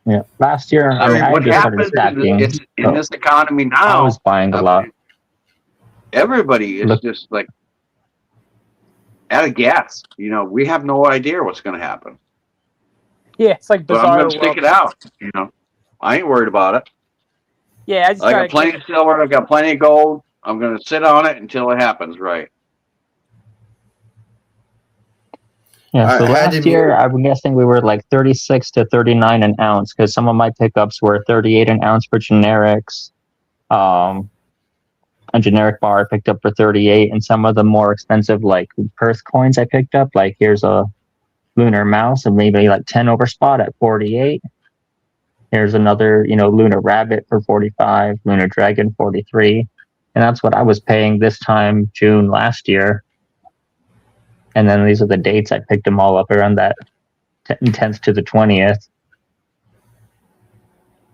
yeah, last year I mean, I what just started happens stacking. is in So this economy I now, was buying a lot. everybody is Look- just like at a guess. You know, we have no idea what's going to happen. Yeah, it's like But I'm bizarre going to stick world. it out. You know, I ain't worried about it. Yeah, I just I gotta got plenty of silver. I got plenty of gold. I'm going to sit on it until it happens right. Yeah, so I had last to year mute- I'm guessing we were like 36 to 39 an ounce because some of my pickups were 38 an ounce for generics. A generic bar I picked up for 38, and some of the more expensive like Perth coins I picked up, like here's a lunar mouse and maybe like 10 over spot at 48. Here's another, lunar rabbit for 45, lunar dragon 43. And that's what I was paying this time June last year. And then these are the dates I picked them all up around that 10th to the 20th.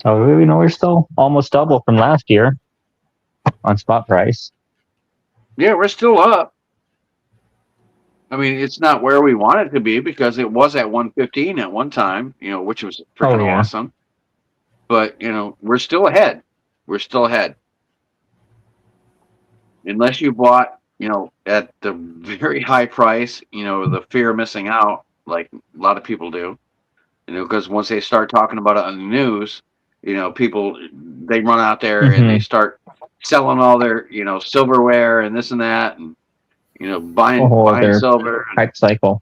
So we're still almost double from last year on spot price. Yeah, we're still up. I mean, it's not where we want it to be because it was at 115 at one time, which was freaking yeah. awesome. But, we're still ahead. We're still ahead. Unless you bought, at the very high price, the fear of missing out, like a lot of people do, because once they start talking about it on the news, people, they run out there and they start selling all their, silverware and this and that, and, buying other silver. hype cycle.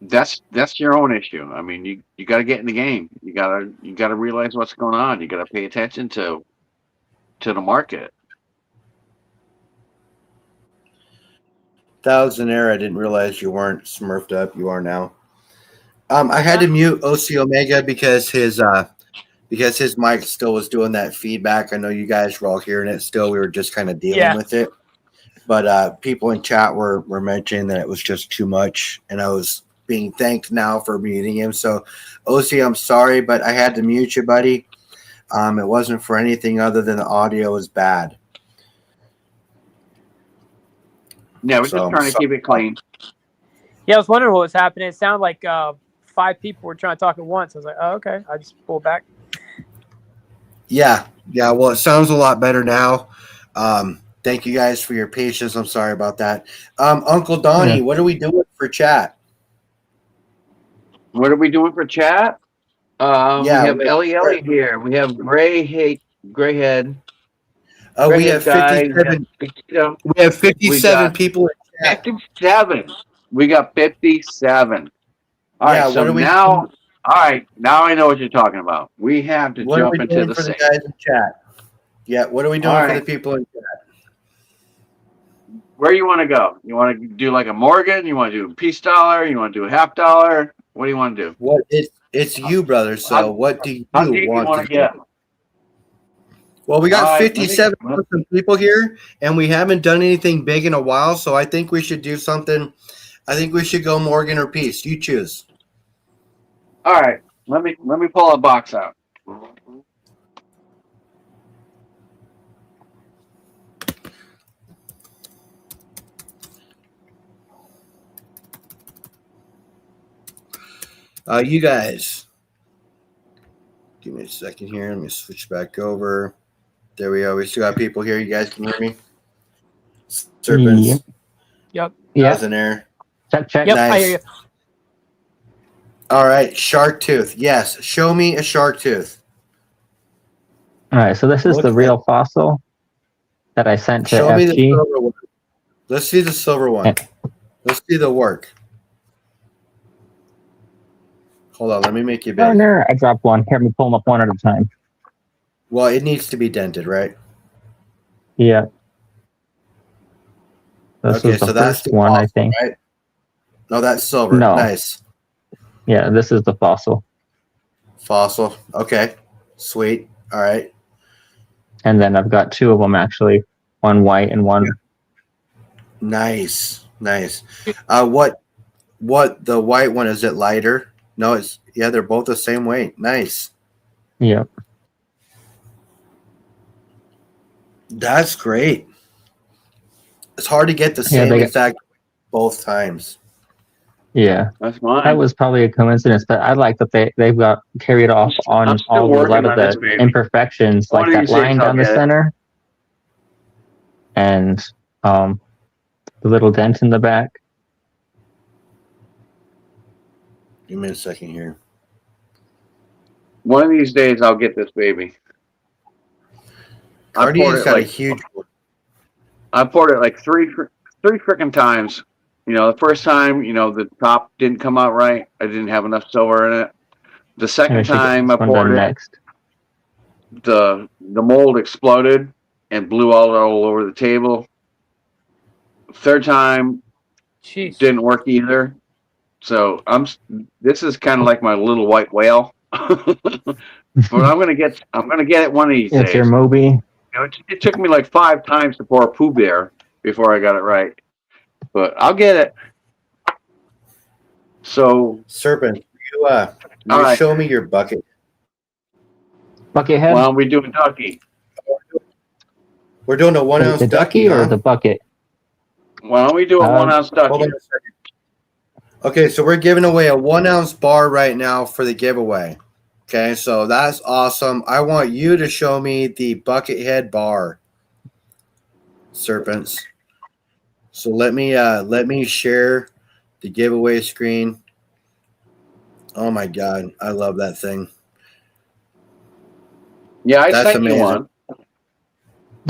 That's your own issue. I mean, you got to get in the game. You gotta realize what's going on. You got to pay attention to the market. Thousandaire, I didn't realize you weren't smurfed up. You are now. I had to mute OC Omega because his mic still was doing that feedback. I know you guys were all hearing it still. We were just kind of dealing with it. But people in chat were mentioning that it was just too much, and I was being thanked now for muting him. So, OC, I'm sorry, but I had to mute you, buddy. It wasn't for anything other than the audio was bad. Yeah, we're just trying to keep it clean. Yeah, I was wondering what was happening. It sounded like 5 people were trying to talk at once. I was like, oh, okay. I just pulled back. Yeah. Well, it sounds a lot better now. Thank you guys for your patience. I'm sorry about that. Uncle Donnie, what are we doing for chat? What are we doing for chat? We have Ellie here. We have Grayhead. We have 57. We have 57 people in chat. 57. We got 57. All right. So now, all right. Now I know what you're talking about. We have to jump into the guys in chat. Yeah. What are we doing for the people in chat? Where you want to go? You want to do like a Morgan? You want to do a peace dollar? You want to do a half dollar? What do you want to do? What it's you, brother. So what do you want to get? Well, we got 57 people here, and we haven't done anything big in a while. So I think we should do something. I think we should go Morgan or Peace. You choose. All right. Let me pull a box out. You guys, give me a second here. Let me switch back over. There we go. We still got people here. You guys can hear me? Serpents. Yep. Thousandaire. Check. Yep, Nice. I hear you. All right. Shark tooth. Yes. Show me a shark tooth. All right. So this is the real fossil that I sent to Show FG. me the silver one. Let's see the silver one. Let's see the work. Hold on. Let me make you big. Oh, no, I dropped one. Here, let me pull them up one at a time. Well, it needs to be dented, right? Yeah. This was the first one, I think. Right? No, that's silver. No. Nice. Yeah, this is the fossil. Fossil. Okay. Sweet. All right. and then I've got 2 of them actually, one white and one. Nice. What the white one, is it lighter? No, it's they're both the same weight. Nice. Yep. That's great. It's hard to get the same exact both times. Yeah, That's mine. that was probably a coincidence, but I like that they've got carried off on I'm still all a working lot of on the this, baby. imperfections, One like of that these days line I'll down the get it. center, and the little dent in the back. Give me a second here. One of these days I'll get this baby. I poured Cartier's it got a like huge one. I poured it like three freaking times. The first time, the top didn't come out right. I didn't have enough silver in it. The And I second should get time this I one done poured it, next. the mold exploded and blew all over the table. Third time Jeez. didn't work either. So this is kind of like my little white whale. But I'm gonna get it one of these It's days. your Moby. It took me like 5 times to pour a Pooh Bear before I got it right. But I'll get it. So Serpent, you All right. show me your bucket. Buckethead. why don't we do a ducky? We're doing a 1 ounce the ducky huh? or the bucket? Why don't we do a 1 ounce Hold ducky? on a second. Okay, so we're giving away a 1 ounce bar right now for the giveaway. Okay, so that's awesome. I want you to show me the Buckethead bar, Serpents. So let me share the giveaway screen. Oh my God, I love that thing. Yeah, I That's sent amazing. you one.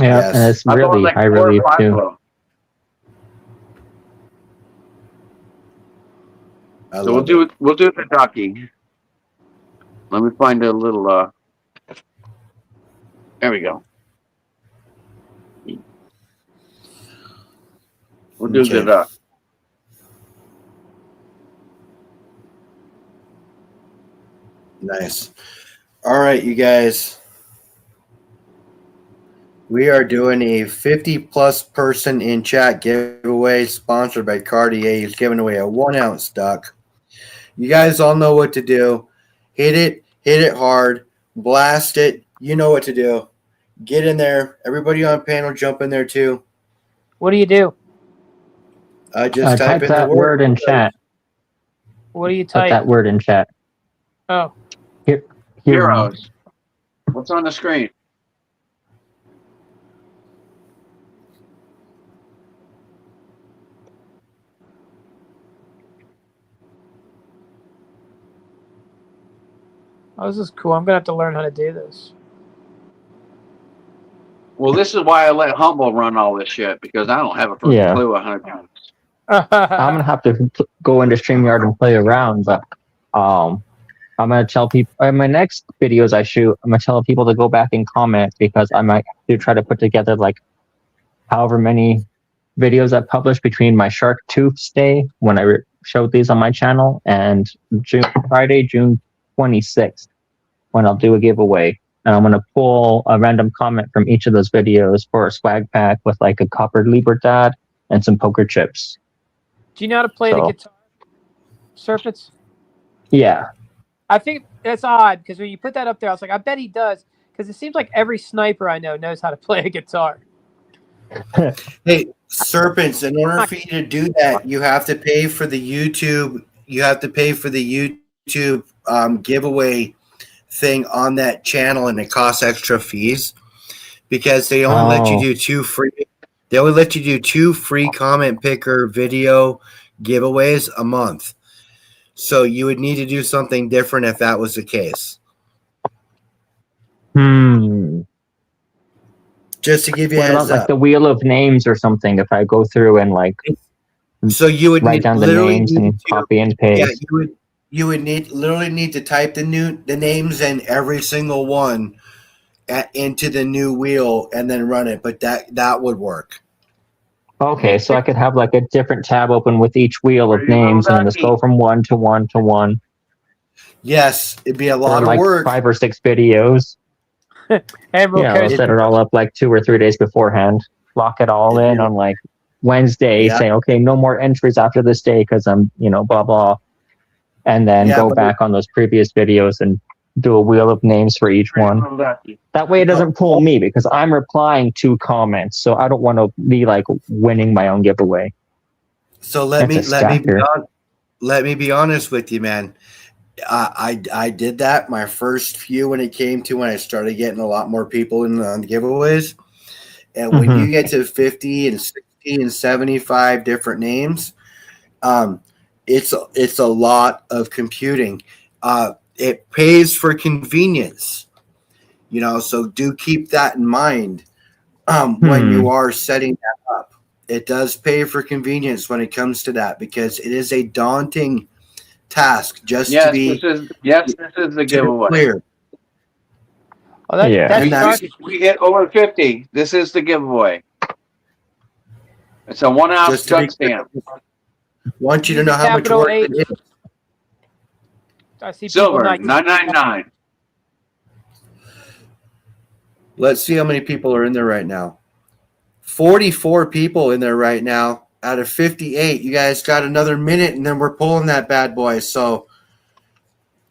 Yeah, Yes. and it's I bought really like high 4 or relief 5 too. of them. I So love we'll do the ducky. Let me find a little. There we go. We'll do Okay. the duck. Nice. All right, you guys. We are doing a 50-plus person in chat giveaway sponsored by Cartier. He's giving away a 1 ounce duck. You guys all know what to do. Hit it hard, blast it. You know what to do. Get in there. Everybody on panel, jump in there too. What do you do? Just type in that the word in chat. What do you Put type? that word in chat. Oh, Heroes. What's on the screen? oh, this is cool. I'm gonna have to learn how to do this. Well, this is why I let Humble run all this shit, because I don't have a freaking Yeah. clue 100%. I'm gonna have to go into StreamYard and play around, but I'm gonna tell people in my next videos I shoot, I'm gonna tell people to go back and comment, because I might have to try to put together like however many videos I published between my Shark Tooth Day when I showed these on my channel and Friday, June 26th, when I'll do a giveaway. And I'm gonna pull a random comment from each of those videos for a swag pack with like a copper Libertad and some poker chips. Do you know how to play the So- guitar, Serpents? Yeah. I think that's odd because when you put that up there, I was like, I bet he does, because it seems like every sniper I know knows how to play a guitar. Hey, Serpents, in order for you to do that, you have to pay for the YouTube. You have to pay for the YouTube giveaway thing on that channel, and it costs extra fees because they only let you Oh. do 2 free. They only let you do 2 free comment picker video giveaways a month. So you would need to do something different if that was the case. Just to give you a What about heads like up. the wheel of names or something? If I go through and like So you would write need, down the literally names need and to, copy and yeah, paste. you would literally need to type the names in every single one into the new wheel and then run it. But that would work. Okay, so I could have like a different tab open with each wheel of There you go, names and then just Ducky. go from one to one to one Yes, it'd be a for lot like of work. 5 or 6 videos. And we'll Yeah, carry we'll set it all up like 2 or 3 days beforehand. Lock it all in on like Wednesday, Yeah. saying, okay, no more entries after this day because I'm, blah, blah. And then Yeah, go but- back on those previous videos and do a wheel of names for each one. That way it doesn't pull me because I'm replying to comments. So I don't want to be like winning my own giveaway. So let It's me a let me be honest with you, man. I did that my first few when I started getting a lot more people in on the giveaways. And when Mhm. you get to 50 and 60 and 75 different names, it's a lot of computing. It pays for convenience, so do keep that in mind when you are setting that up. It does pay for convenience when it comes to that because it is a daunting task just to be this is the giveaway. clear. Oh, that, Yeah. that's And that's- dark. We hit over 50. This is the giveaway. It's a 1 ounce Just to be jug stamp. Want you to know how much Capital work H. it is. I see people Silver, not. 999. Let's see how many people are in there right now. 44 people in there right now out of 58. You guys got another minute and then we're pulling that bad boy. So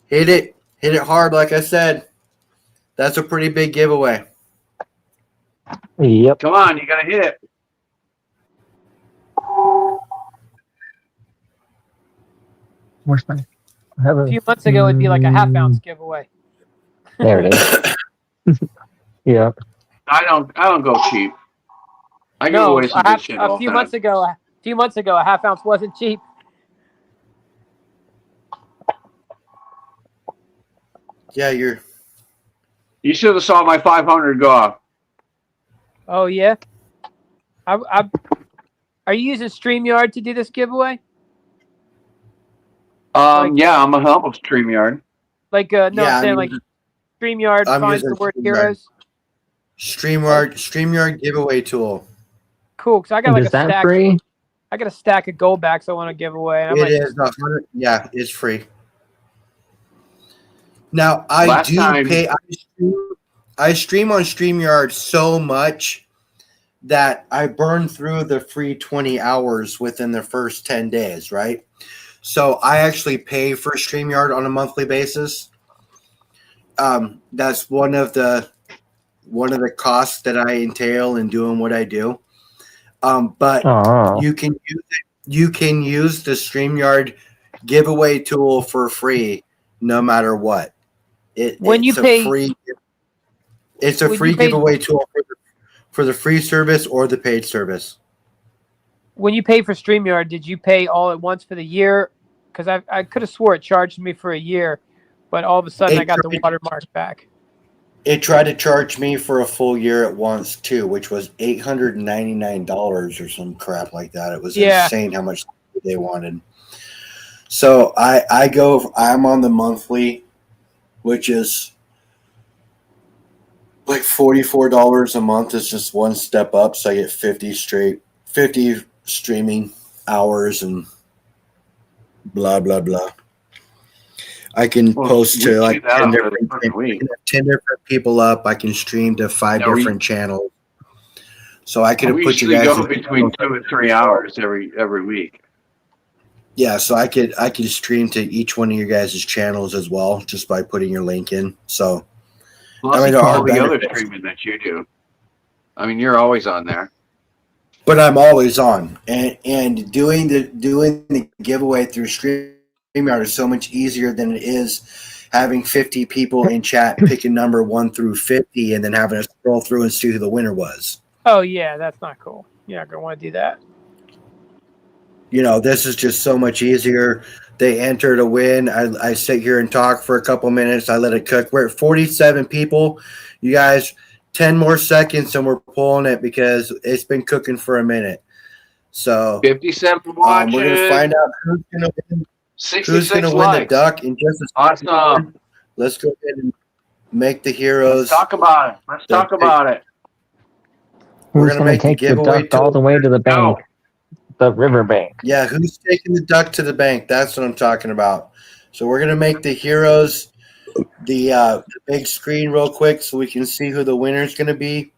hit it hard. Like I said, that's a pretty big giveaway. Yep. Come on, you gotta hit it. Where's my? I have A few months ago, it'd be like a half-ounce giveaway. There it is. Yep. I don't go cheap. I give No, away some good shit all a few the months time. ago, a half-ounce wasn't cheap. Yeah, You should have saw my 500 go off. Oh yeah. Are you using StreamYard to do this giveaway? Yeah, I'm a humble StreamYard. Like, no, Yeah, I'm saying I'm like StreamYard I'm finds the using word StreamYard. heroes. StreamYard giveaway tool. Cool, because I got like Is a that stack. free? I got a stack of gold backs I want to give away. And I'm It like, is 100. Yeah, it's free. Now I Last do time- pay. I stream on StreamYard so much that I burn through the free 20 hours within the first 10 days, right? So I actually pay for StreamYard on a monthly basis. That's one of the costs that I entail in doing what I do. But Oh. you can use the StreamYard giveaway tool for free no matter what. When you pay- It's a when free you pay- giveaway tool for the free service or the paid service. when you pay for StreamYard, did you pay all at once for the year? Because I could have swore it charged me for a year, but all of a sudden I got the watermark back. It tried to charge me for a full year at once too, which was $899 or some crap like that. It was Yeah. insane how much they wanted. So I'm on the monthly, which is like $44 a month. Is just one step up, so I get 50 streaming hours and blah blah blah. I can Well, post we to like do that 10 on the different, first week. 10 different people up. I can stream to 5 Yeah, we- different channels. So I could have We put you usually guys go between 2 and 3 hours every week. Yeah, so I could stream to each one of your guys' channels as well, just by putting your link in. So Plus I mean, there are all the other benefits. streaming that you do. I mean, you're always on there. but I'm always on, and doing the giveaway through StreamYard is so much easier than it is having 50 people in chat pick a number 1 through 50 and then having to scroll through and see who the winner was. Oh yeah, that's not cool. You're not gonna want to do that. This is just so much easier. They enter to win. I sit here and talk for a couple minutes. I let it cook. We're at 47 people. You guys, 10 more seconds and we're pulling it because it's been cooking for a minute. So 57 watching. we're going to find out who's going to win 66 win the likes. duck in just a second. Awesome. Let's go ahead and make the Let's heroes. talk about it. Let's talk about it. We're Who's gonna going to make the take the giveaway duck all the way to the bank? The river bank. Yeah, who's taking the duck to the bank? That's what I'm talking about. So we're going to make the heroes the big screen real quick so we can see who the winner is going to be,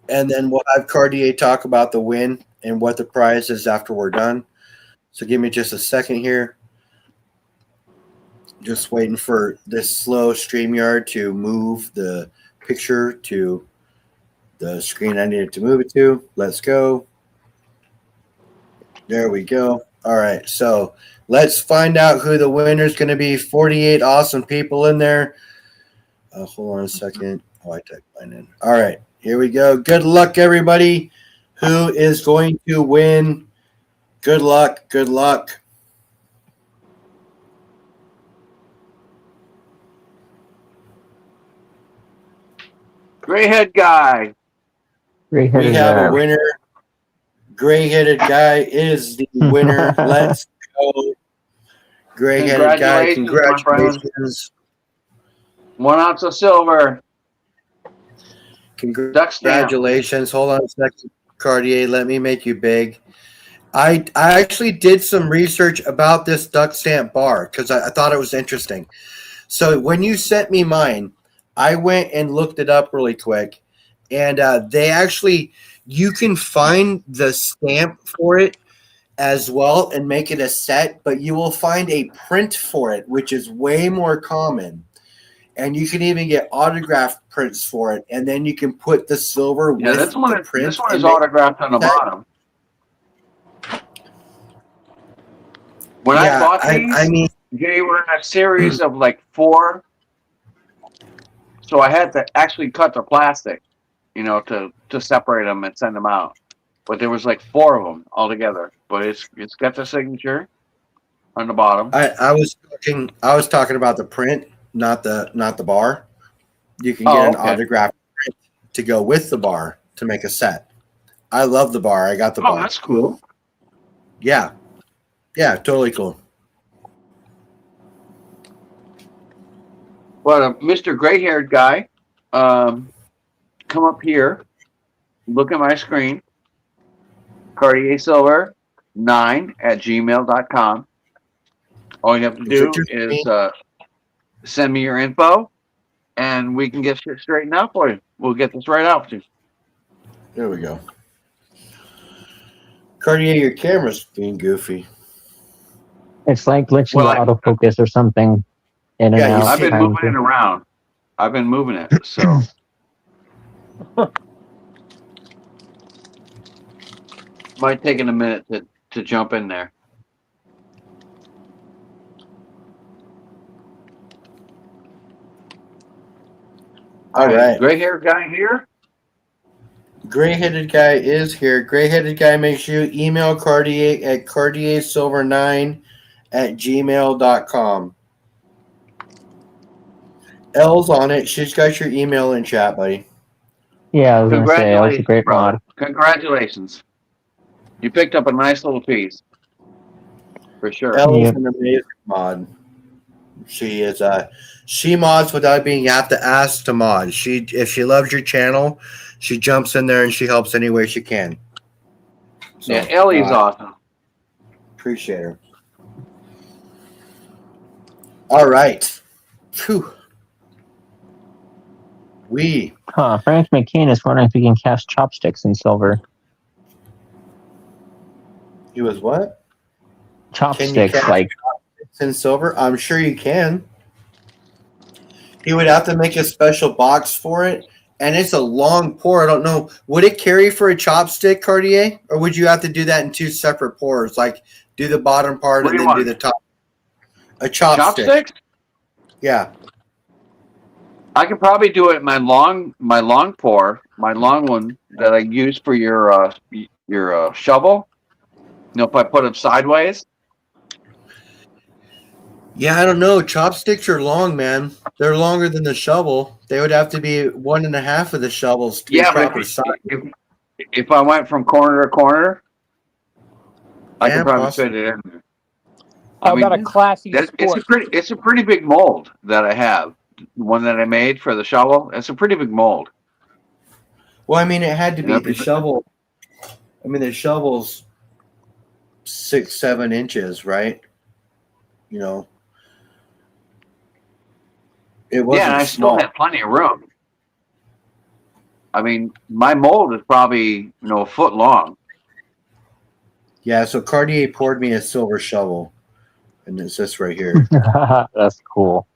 and then we'll have Cartier talk about the win and what the prize is after we're done. So give me just a second here. Just waiting for this slow StreamYard to move the picture to the screen I needed to move it to. Let's go. There we go. All right, so let's find out who the winner is going to be. 48 awesome people in there. Hold on a second. Oh, I typed mine in. All right, here we go. Good luck, everybody. Who is going to win? Good luck. Good luck. Gray-head guy. Gray We headed have a winner. Gray-headed guy is the winner. Let's go. Gray-headed guy. Congratulations, my friend. Congratulations. 1 ounce of silver. Duck stamp. Congratulations. Hold on a second, Cartier. Let me make you big. I actually did some research about this duck stamp bar because I thought it was interesting. So when you sent me mine, I went and looked it up really quick. And they actually, you can find the stamp for it as well and make it a set, but you will find a print for it, which is way more common. And you can even get autographed prints for it, and then you can put the silver with the print. This one is autographed on the bottom. When I bought these, they were in a series of like 4. So I had to actually cut the plastic, to separate them and send them out. But there was like 4 of them altogether. But it's got the signature on the bottom. I was talking about the print, not the bar. You can get an autographed print to go with the bar to make a set. I love the bar. I got the bar. Oh, that's cool. Yeah. Yeah, totally cool. Well, Mr. Gray-haired guy, come up here, look at my screen, CartierSilver9@gmail.com. All you have to do is send me your info, and we can get shit straightened out for you. We'll get this right out to you. There we go. Cartier, your camera's being goofy. It's like glitching the autofocus or something. In and out. I've been moving it around. I've been moving it, so. Might take a minute to jump in there. All right. Gray-haired guy here? Gray-headed guy is here. Gray-headed guy, make sure you email Cartier at cartiersilver9@gmail.com. L's on it. She's got your email in chat, buddy. Yeah, I was going to say, that was a great brother. mod. Congratulations. You picked up a nice little piece. For sure. L is an amazing mod. She is she mods without being you have to ask to mod. If she loves your channel, she jumps in there and she helps any way she can. So, yeah, Ellie's awesome. Appreciate her. All right. Phew. Frank McCain is wondering if he can cast chopsticks in silver. He was what? Chopsticks, chopsticks in silver? I'm sure you can. He would have to make a special box for it, and it's a long pour. I don't know. Would it carry for a chopstick, Cartier, or would you have to do that in 2 separate pours? Like do the bottom part and then do the top. A chopstick. Chopsticks? Yeah. I could probably do it in my long pour, my long one that I use for your shovel. If I put them sideways. Yeah, I don't know. Chopsticks are long, man. They're longer than the shovel. They would have to be 1.5 of the shovels to be proper size. If I went from corner to corner, I could probably fit it in there. I've got a classy sport. It's a pretty big mold that I have. The one that I made for the shovel. It's a pretty big mold. Well, I mean, it had to be the shovel. I mean, the shovel's 6-7 inches, right? It wasn't Yeah, and I small. still have plenty of room. I mean, my mold is probably a foot long. Yeah, so Cartier poured me a silver shovel, and it's this right here. That's cool.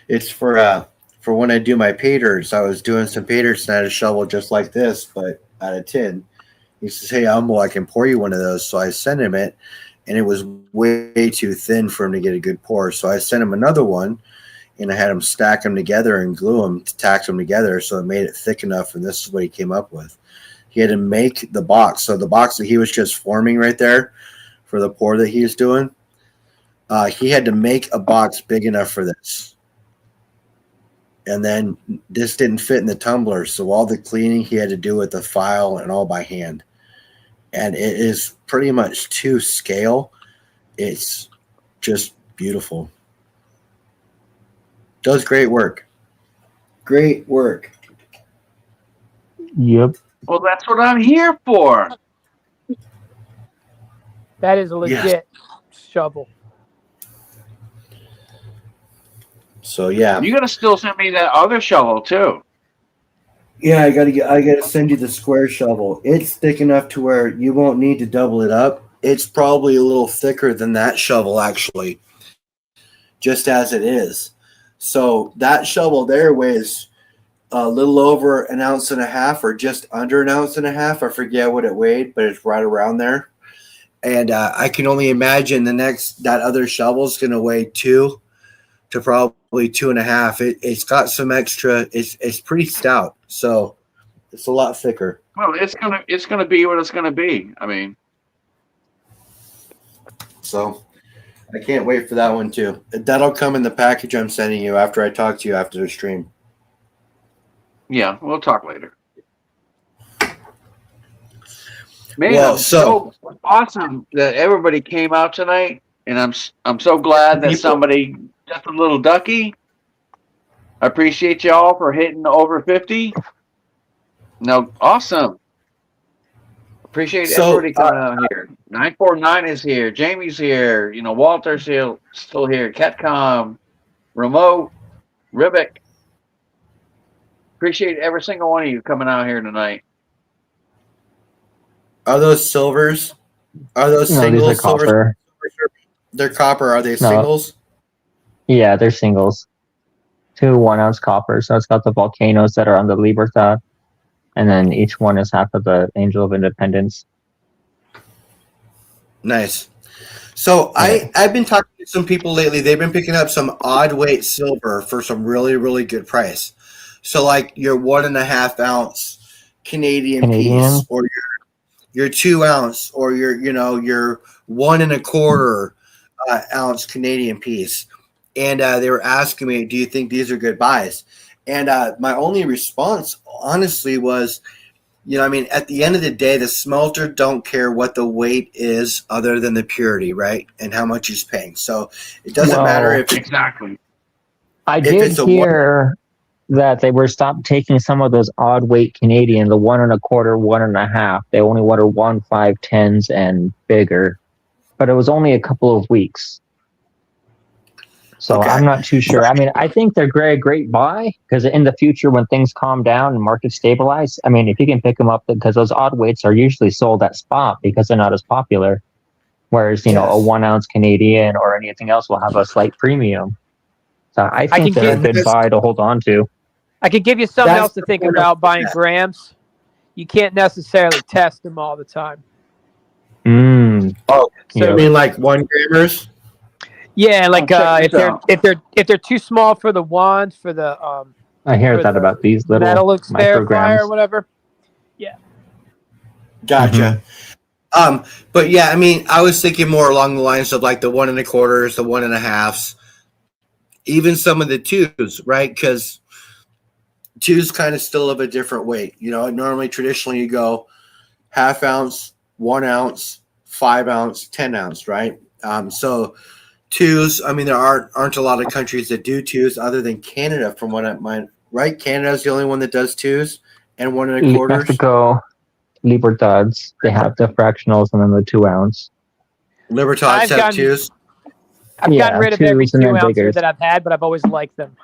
It's for when I do my paters. I was doing some paters and I had a shovel just like this, but out of tin. He says, "Hey, Umbo, I can pour you one of those." So I sent him it, and it was way too thin for him to get a good pour. So I sent him another one, and I had him stack them together and glue them to tack them together, so it made it thick enough. And this is what he came up with. He had to make the box. So the box that he was just forming right there for the pour that he was doing, he had to make a box big enough for this. And then this didn't fit in the tumbler, so all the cleaning he had to do with the file and all by hand. And it is pretty much to scale. It's just beautiful. Does great work. Great work. Yep. Well, that's what I'm here for. That is a legit shovel. So yeah. You gotta still send me that other shovel too. Yeah, I gotta send you the square shovel. It's thick enough to where you won't need to double it up. It's probably a little thicker than that shovel actually, just as it is. So that shovel there weighs a little over 1.5 ounces or just under 1.5 ounces. I forget what it weighed, but it's right around there. And I can only imagine that other shovel is going to weigh 2 to probably 2.5. It's got some extra. It's pretty stout, so it's a lot thicker. Well, it's gonna be what it's gonna be. I mean, So I can't wait for that one too. That'll come in the package I'm sending you after I talk to you after the stream. yeah, we'll talk later. Man, Well, so awesome that everybody came out tonight, and I'm so glad that somebody just a little ducky. I appreciate y'all for hitting over 50. No, awesome. Appreciate everybody coming out here. 949 is here. Jamie's here. Walter's still here. Catcom, Remote, Ribic. Appreciate every single one of you coming out here tonight. Are those silvers? Are those No, singles? these are copper. They're copper. Are they No. singles? Yeah, they're singles. 2 1-ounce copper. So it's got the volcanoes that are on the Libertad. And then each one is half of the Angel of Independence. Nice. So I've been talking to some people lately. They've been picking up some odd weight silver for some really, really good price. So like your 1.5 ounce Canadian piece, or your 2 ounce, or your 1.25 ounce Canadian piece. And they were asking me, do you think these are good buys? And my only response, honestly, was, at the end of the day, the smelter don't care what the weight is other than the purity, right? And how much he's paying. So it doesn't matter if exactly. I did hear that they were stopped taking some of those odd weight Canadian, the 1.25, 1.5. They only wanted 1, 5, 10s and bigger. But it was only a couple of weeks. So okay. I'm not too sure. I mean, I think they're great buy because in the future, when things calm down and markets stabilize, I mean, if you can pick them up, because those odd weights are usually sold at spot because they're not as popular. Whereas, a 1 ounce Canadian or anything else will have a slight premium. So I think they're a good buy to hold on to. I could give you something else to think about buying grams. You can't necessarily test them all the time. Oh, so you mean like 1 grammers? Yeah, like if they're too small for the wands, for the I hear that about these little Metalux Verifier or whatever. Yeah. Gotcha. But yeah, I mean, I was thinking more along the lines of like the 1.25s, the 1.5s, even some of the 2s, right? Because 2s kind of still of a different weight. Normally, traditionally, you go 1/2 ounce, 1 ounce, 5 ounce, 10 ounce, right? So 2s, I mean, there aren't a lot of countries that do 2s other than Canada, from what I mind. Right? Canada's the only one that does 2s and 1.25s. Mexico, Libertads, they have the fractionals and then the 2 ounce. Libertads have 2s. I've gotten rid of every 2s and 2 then ouncer bigger. that I've had, but I've always liked them.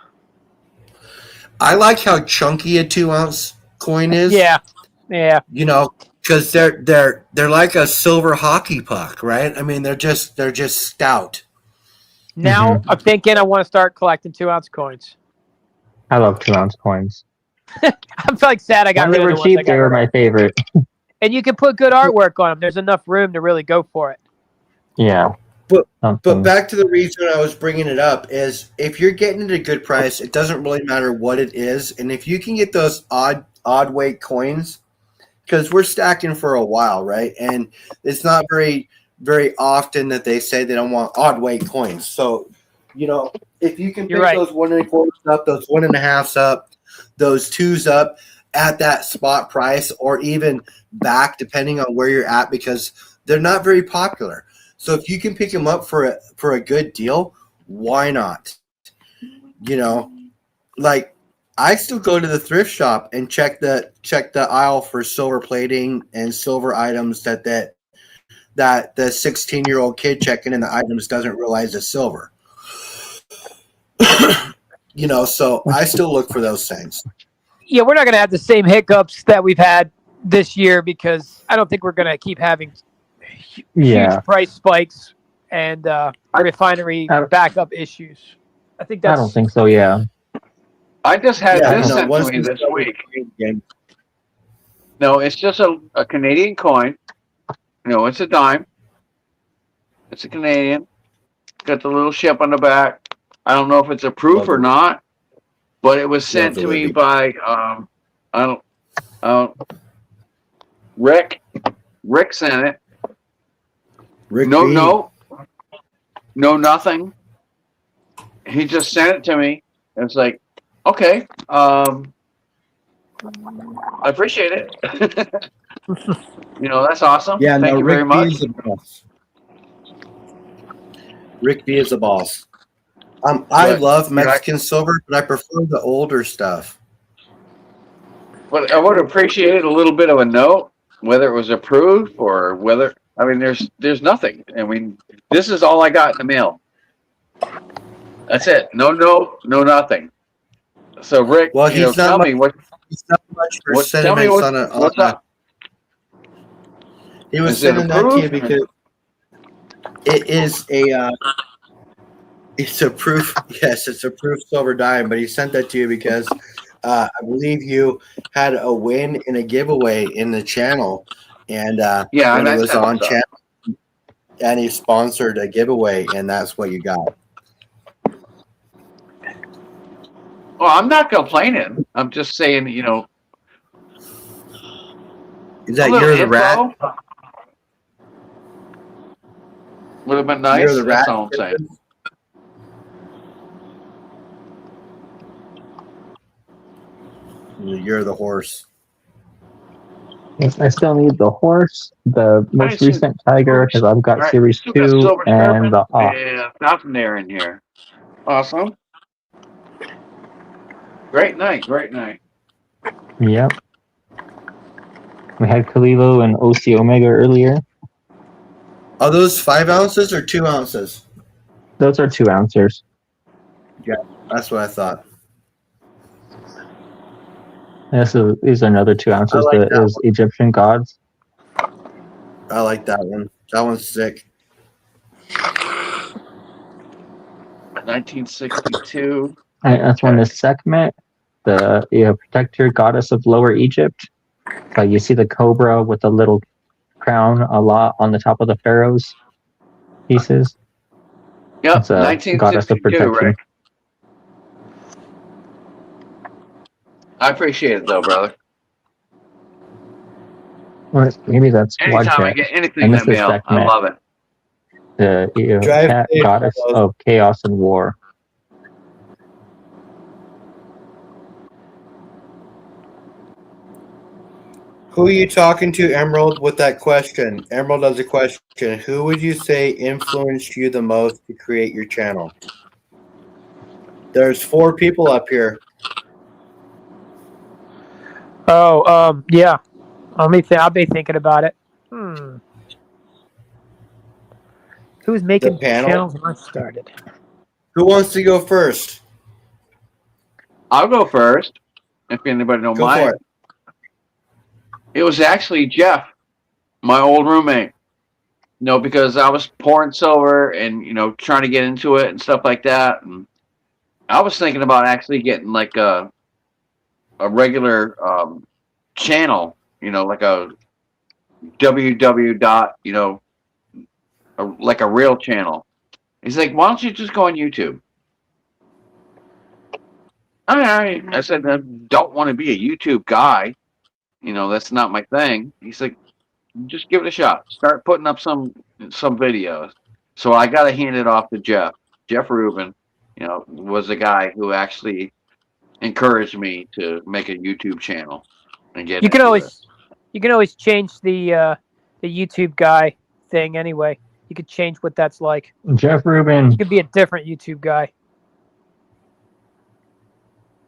I like how chunky a 2-ounce coin is. Yeah. You know, because they're like a silver hockey puck, right? I mean, they're just stout. Now Mhm. I'm thinking I want to start collecting 2-ounce coins. I love 2-ounce coins. I'm like sad I got When rid they of were the ones I cheap, got they were rid of. my favorite. And you can put good artwork on them. There's enough room to really go for it. Yeah. But Something. back to the reason I was bringing it up is if you're getting it at a good price, it doesn't really matter what it is, and if you can get those odd weight coins, because we're stacking for a while, right? And it's not very often that they say they don't want odd weight coins. So, you know, if you can You're pick right. those 1 1/4 up, those 1 1/2s up, those 2s up at that spot price, or even back, depending on where you're at, because they're not very popular. So if you can pick them up for a good deal, why not? You know, like I still go to the thrift shop and check the aisle for silver plating and silver items that the 16-year-old kid checking in the items doesn't realize is silver. You know, so I still look for those things. Yeah, we're not going to have the same hiccups that we've had this year because I don't think we're going to keep having Yeah. huge price spikes and refinery backup issues. I think that's. I don't think so. Yeah. I just had Yeah, this no, sent to once me we this start week. again, No, it's just a Canadian coin. No, it's a dime. It's a Canadian. Got the little ship on the back. I don't know if it's a proof or not, but it was sent to me by I don't Rick. Rick sent it. Rick No, B. no, nothing. He just sent it to me. And it's like, okay, I appreciate it. You know, that's awesome. Yeah, Thank no, you Rick very B much. is the boss. Rick B is the boss. I love Mexican silver, but I prefer the older stuff. But I would appreciate a little bit of a note, whether it was approved or whether I mean there's nothing. I mean, this is all I got in the mail. That's it. No note, no nothing. So Rick, Well, you know, he's not tell much, me what he's not much for tell me sentiments on a. what's up. He was Is it sending that to you approved? because it is a. It's a proof. Yes, it's a proof silver dime, but he sent that to you because I believe you had a win in a giveaway in the channel, and Yeah, when and it that was type of on stuff. channel, and he sponsored a giveaway, and that's what you got. Well, I'm not complaining. I'm just saying, you know, Is that a little You're the Rat? info would have been nice. You're the Rat. That's all I'm saying. You're the horse. I still need the horse, the most see recent tiger, because I've got Right. Series Still got 2 Silver and Serpent. the hawk. Yeah, nothing there in here. Awesome. Great night. Great night. Yep. We had Kalivo and OC Omega earlier. Are those 5 ounces or 2 ounces? Those are 2 ounces. That's what I thought. These are another 2 ounces. I like that Is Egyptian gods. I like that one. That one's sick. 1962. That's one is Sekhmet, the protector goddess of Lower Egypt. So you see the cobra with the little crown a lot on the top of the pharaoh's pieces. Yep, It's a goddess of 1962, protection. Rick. I appreciate it though, brother. Or maybe that's Anytime I Wadjet. get anything And in this the is mail, I Sekhmet. love it. The Drive cat safe, goddess fellas. of chaos and war. Who are you talking to, Emerald, with that question? Emerald has a question. Who would you say influenced you the most to create your channel? There's 4 people up here. Oh, yeah. I'll be thinking about it. Who was making panel? channels when I started? Who wants to go first? I'll go first, if anybody don't Go mind. for it. It was actually Jeff, my old roommate. Because I was pouring silver and trying to get into it and stuff like that. And I was thinking about actually getting like a regular channel, like a www dot, like a real channel. He's like, why don't you just go on YouTube? All right. I said, I don't want to be a YouTube guy. That's not my thing. He's like, just give it a shot. Start putting up some videos. So I got to hand it off to Jeff. Jeff Rubin, was the guy who actually encouraged me to make a YouTube channel and get. You can always change the YouTube guy thing anyway. You could change what that's like. Jeff Rubin. You could be a different YouTube guy.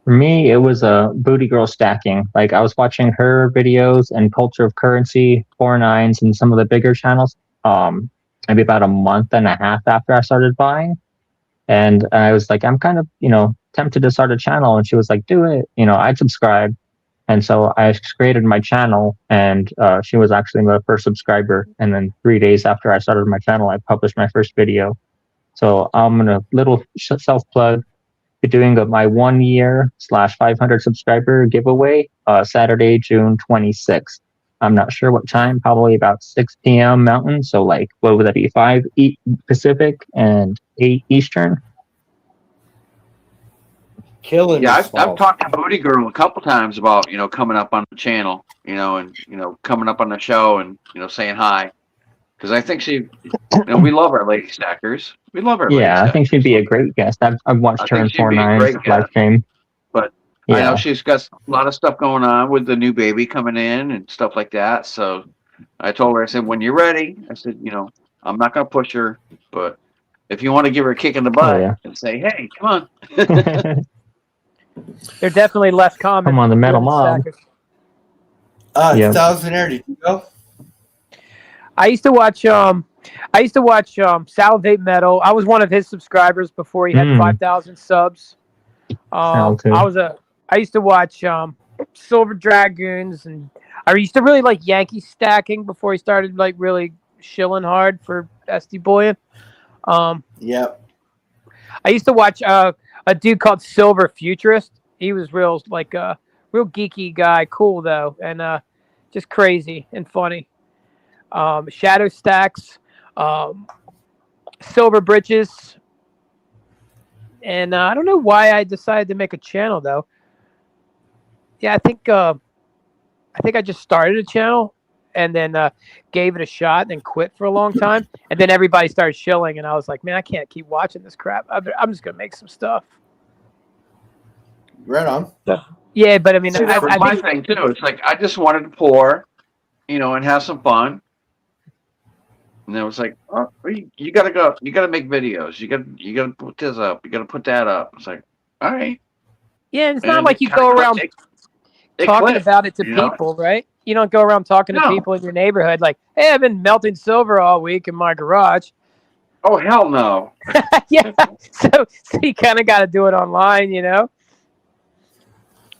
For me, it was a booty girl stacking. Like I was watching her videos and Culture of Currency, 4ix9ines, and some of the bigger channels. Maybe about a month and a half after I started buying, and I was like, I'm kind of tempted to start a channel, and she was like, do it. I'd subscribe, and so I created my channel, and she was actually my first subscriber. And then 3 days after I started my channel, I published my first video. So I'm gonna little self plug. Doing my 1 year /500 subscriber giveaway Saturday, June 26th. I'm not sure what time, probably about 6 p.m. Mountain. So like, what would that be? 5 Pacific and 8 Eastern. Killing. Yeah, this I've fall. talked to Booty Girl a couple times about coming up on the channel, and coming up on the show and saying hi, because I think she, we love our lady stackers. We love her. Yeah, I think she'd be a great guest. I've watched her in 4ix9ines live stream. But I know she's got a lot of stuff going on with the new baby coming in and stuff like that. So I told her, I said, when you're ready, I said, I'm not going to push her, but if you want to give her a kick in the butt and say, hey, come on. They're definitely less common. Come on, the metal mob. Thousandaire, did you go? I used to watch Salivate Metal. I was one of his subscribers before he had 5,000 subs. I used to watch Silver Dragoons, and I used to really like Yankee stacking before he started like really shilling hard for SD Boyan. Yep. I used to watch a dude called Silver Futurist. He was real geeky guy, cool though, and just crazy and funny. Shadow Stacks, Silver Britches, and I don't know why I decided to make a channel though. Yeah, I think I just started a channel and then gave it a shot and then quit for a long time, and then everybody started shilling, and I was like, man, I can't keep watching this crap. I'm just gonna make some stuff. Right on. Yeah, but I mean, See, that was my thing too. It's like I just wanted to pour, and have some fun. And it was like, oh, you gotta go. You gotta make videos. You gotta put this up. You gotta put that up. It's like, all right. Yeah, it's not like you go around talking about it to people, right? You don't go around talking to people in your neighborhood like, hey, I've been melting silver all week in my garage. Oh, hell no. Yeah, so you kind of got to do it online,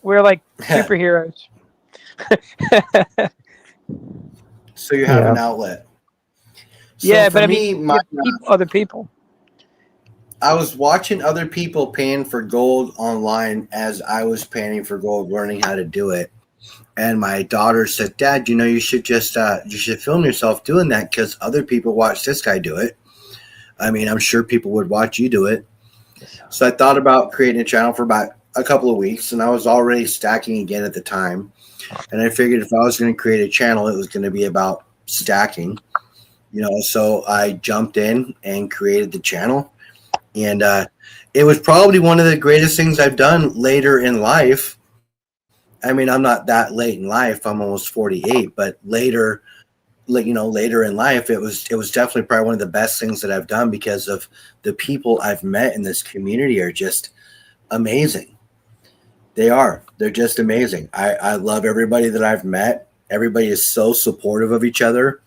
We're like superheroes. So you have an outlet. So yeah, for but me, I mean, other people. I was watching other people paying for gold online as I was paying for gold, learning how to do it. And my daughter said, Dad, you should just you should film yourself doing that because other people watch this guy do it. I mean, I'm sure people would watch you do it. So I thought about creating a channel for about a couple of weeks, and I was already stacking again at the time. And I figured if I was going to create a channel, it was going to be about stacking, So I jumped in and created the channel. And it was probably one of the greatest things I've done later in life. I mean, I'm not that late in life. I'm almost 48, but later in life, it was definitely probably one of the best things that I've done because of the people I've met in this community are just amazing. They are. They're just amazing. I love everybody that I've met. Everybody is so supportive of each other.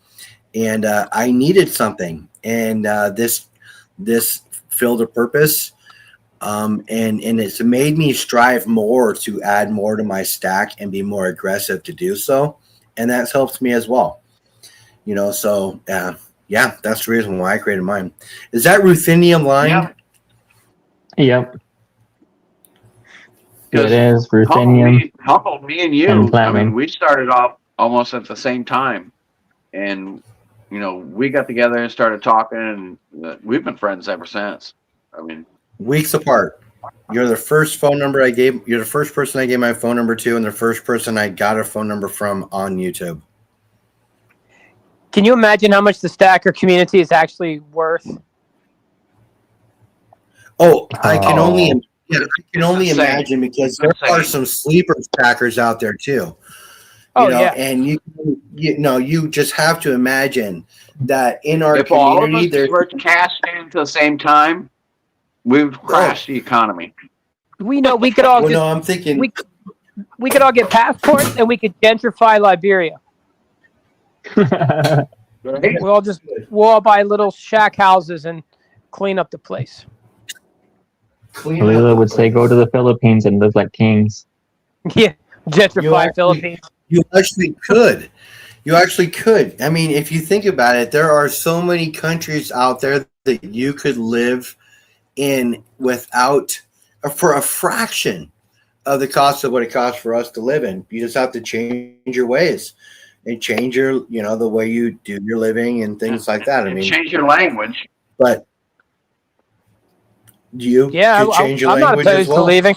And I needed something. and this filled a purpose. And it's made me strive more to add more to my stack and be more aggressive to do so, and that's helped me as well. So yeah, that's the reason why I created mine. Is that ruthenium line? Yeah. Yep. It Because is ruthenium. Humble, me and you. and I platinum. mean, we started off almost at the same time, and we got together and started talking, and we've been friends ever since. I mean, Weeks apart. You're the first phone number I gave. You're the first person I gave my phone number to, and the first person I got a phone number from on YouTube. Can you imagine how much the stacker community is actually worth? Oh, I can only Oh. I can only Insane. imagine, because there are some sleeper stackers out there too. Oh, yeah. And you just have to imagine that in our if all of community us there's were cashed in at the same time, we've crashed the economy. We know we could all well, just, no, I'm thinking we could all get passports and we could gentrify Liberia. Right? We'll all buy little shack houses and clean up the place. clean Lila up would the say, place. go to the Philippines and live like kings. Yeah, gentrify You actually- Philippines. You actually could. You actually could. I mean, if you think about it, there are so many countries out there that you could live in without, for a fraction of the cost of what it costs for us to live in. You just have to change your ways and change your, the way you do your living and things like that. I And mean, change your language. but you Yeah, could change your I'm not language as opposed well. to leaving.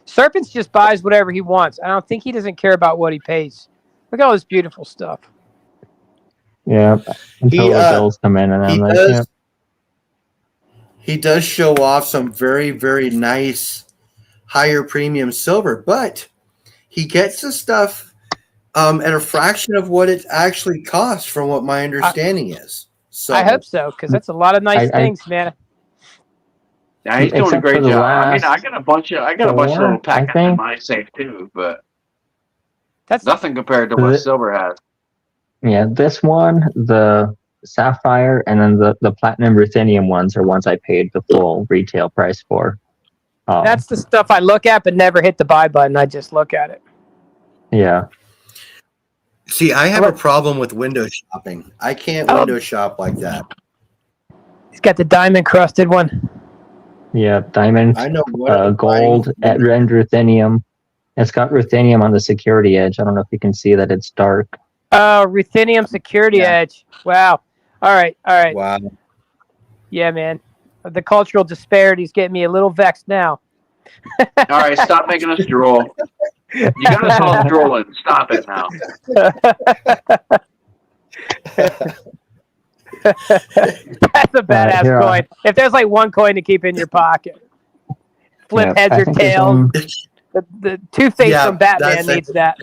Serpents just buys whatever he wants. I don't think he doesn't care about what he pays. Look at all this beautiful stuff. Yeah. Until He, the bills come in, and He I'm like, does. yeah. He does show off some very, very nice higher premium silver, but he gets the stuff at a fraction of what it actually costs, from what my understanding is. So I hope so, because that's a lot of nice I- things, man. Yeah, he's doing a Except great for the job. I mean, last I got a bunch of little four, I packets in think. my safe too, but That's nothing compared to what The- silver has. Yeah, this one, the sapphire, and then the platinum ruthenium ones are ones I paid the full retail price for. that's the stuff I look at but never hit the buy button. I just look at it. Yeah. see, I have a problem with window shopping. I can't Oh. window shop like that. He's got the diamond crusted one. Yeah, diamond, I know what I'm gold, buying. and ruthenium. It's got ruthenium on the security edge. I don't know if you can see that it's dark. Oh, ruthenium security Yeah. edge. Wow. All right. Wow. Yeah, man. The cultural disparities get me a little vexed now. All right, stop making us drool. You got us all drooling. Stop it now. That's a badass here, coin. If there's like one coin to keep in your pocket, flip Yeah, heads I or think there's, tails. The Two-Face Yeah, from Batman that's needs that.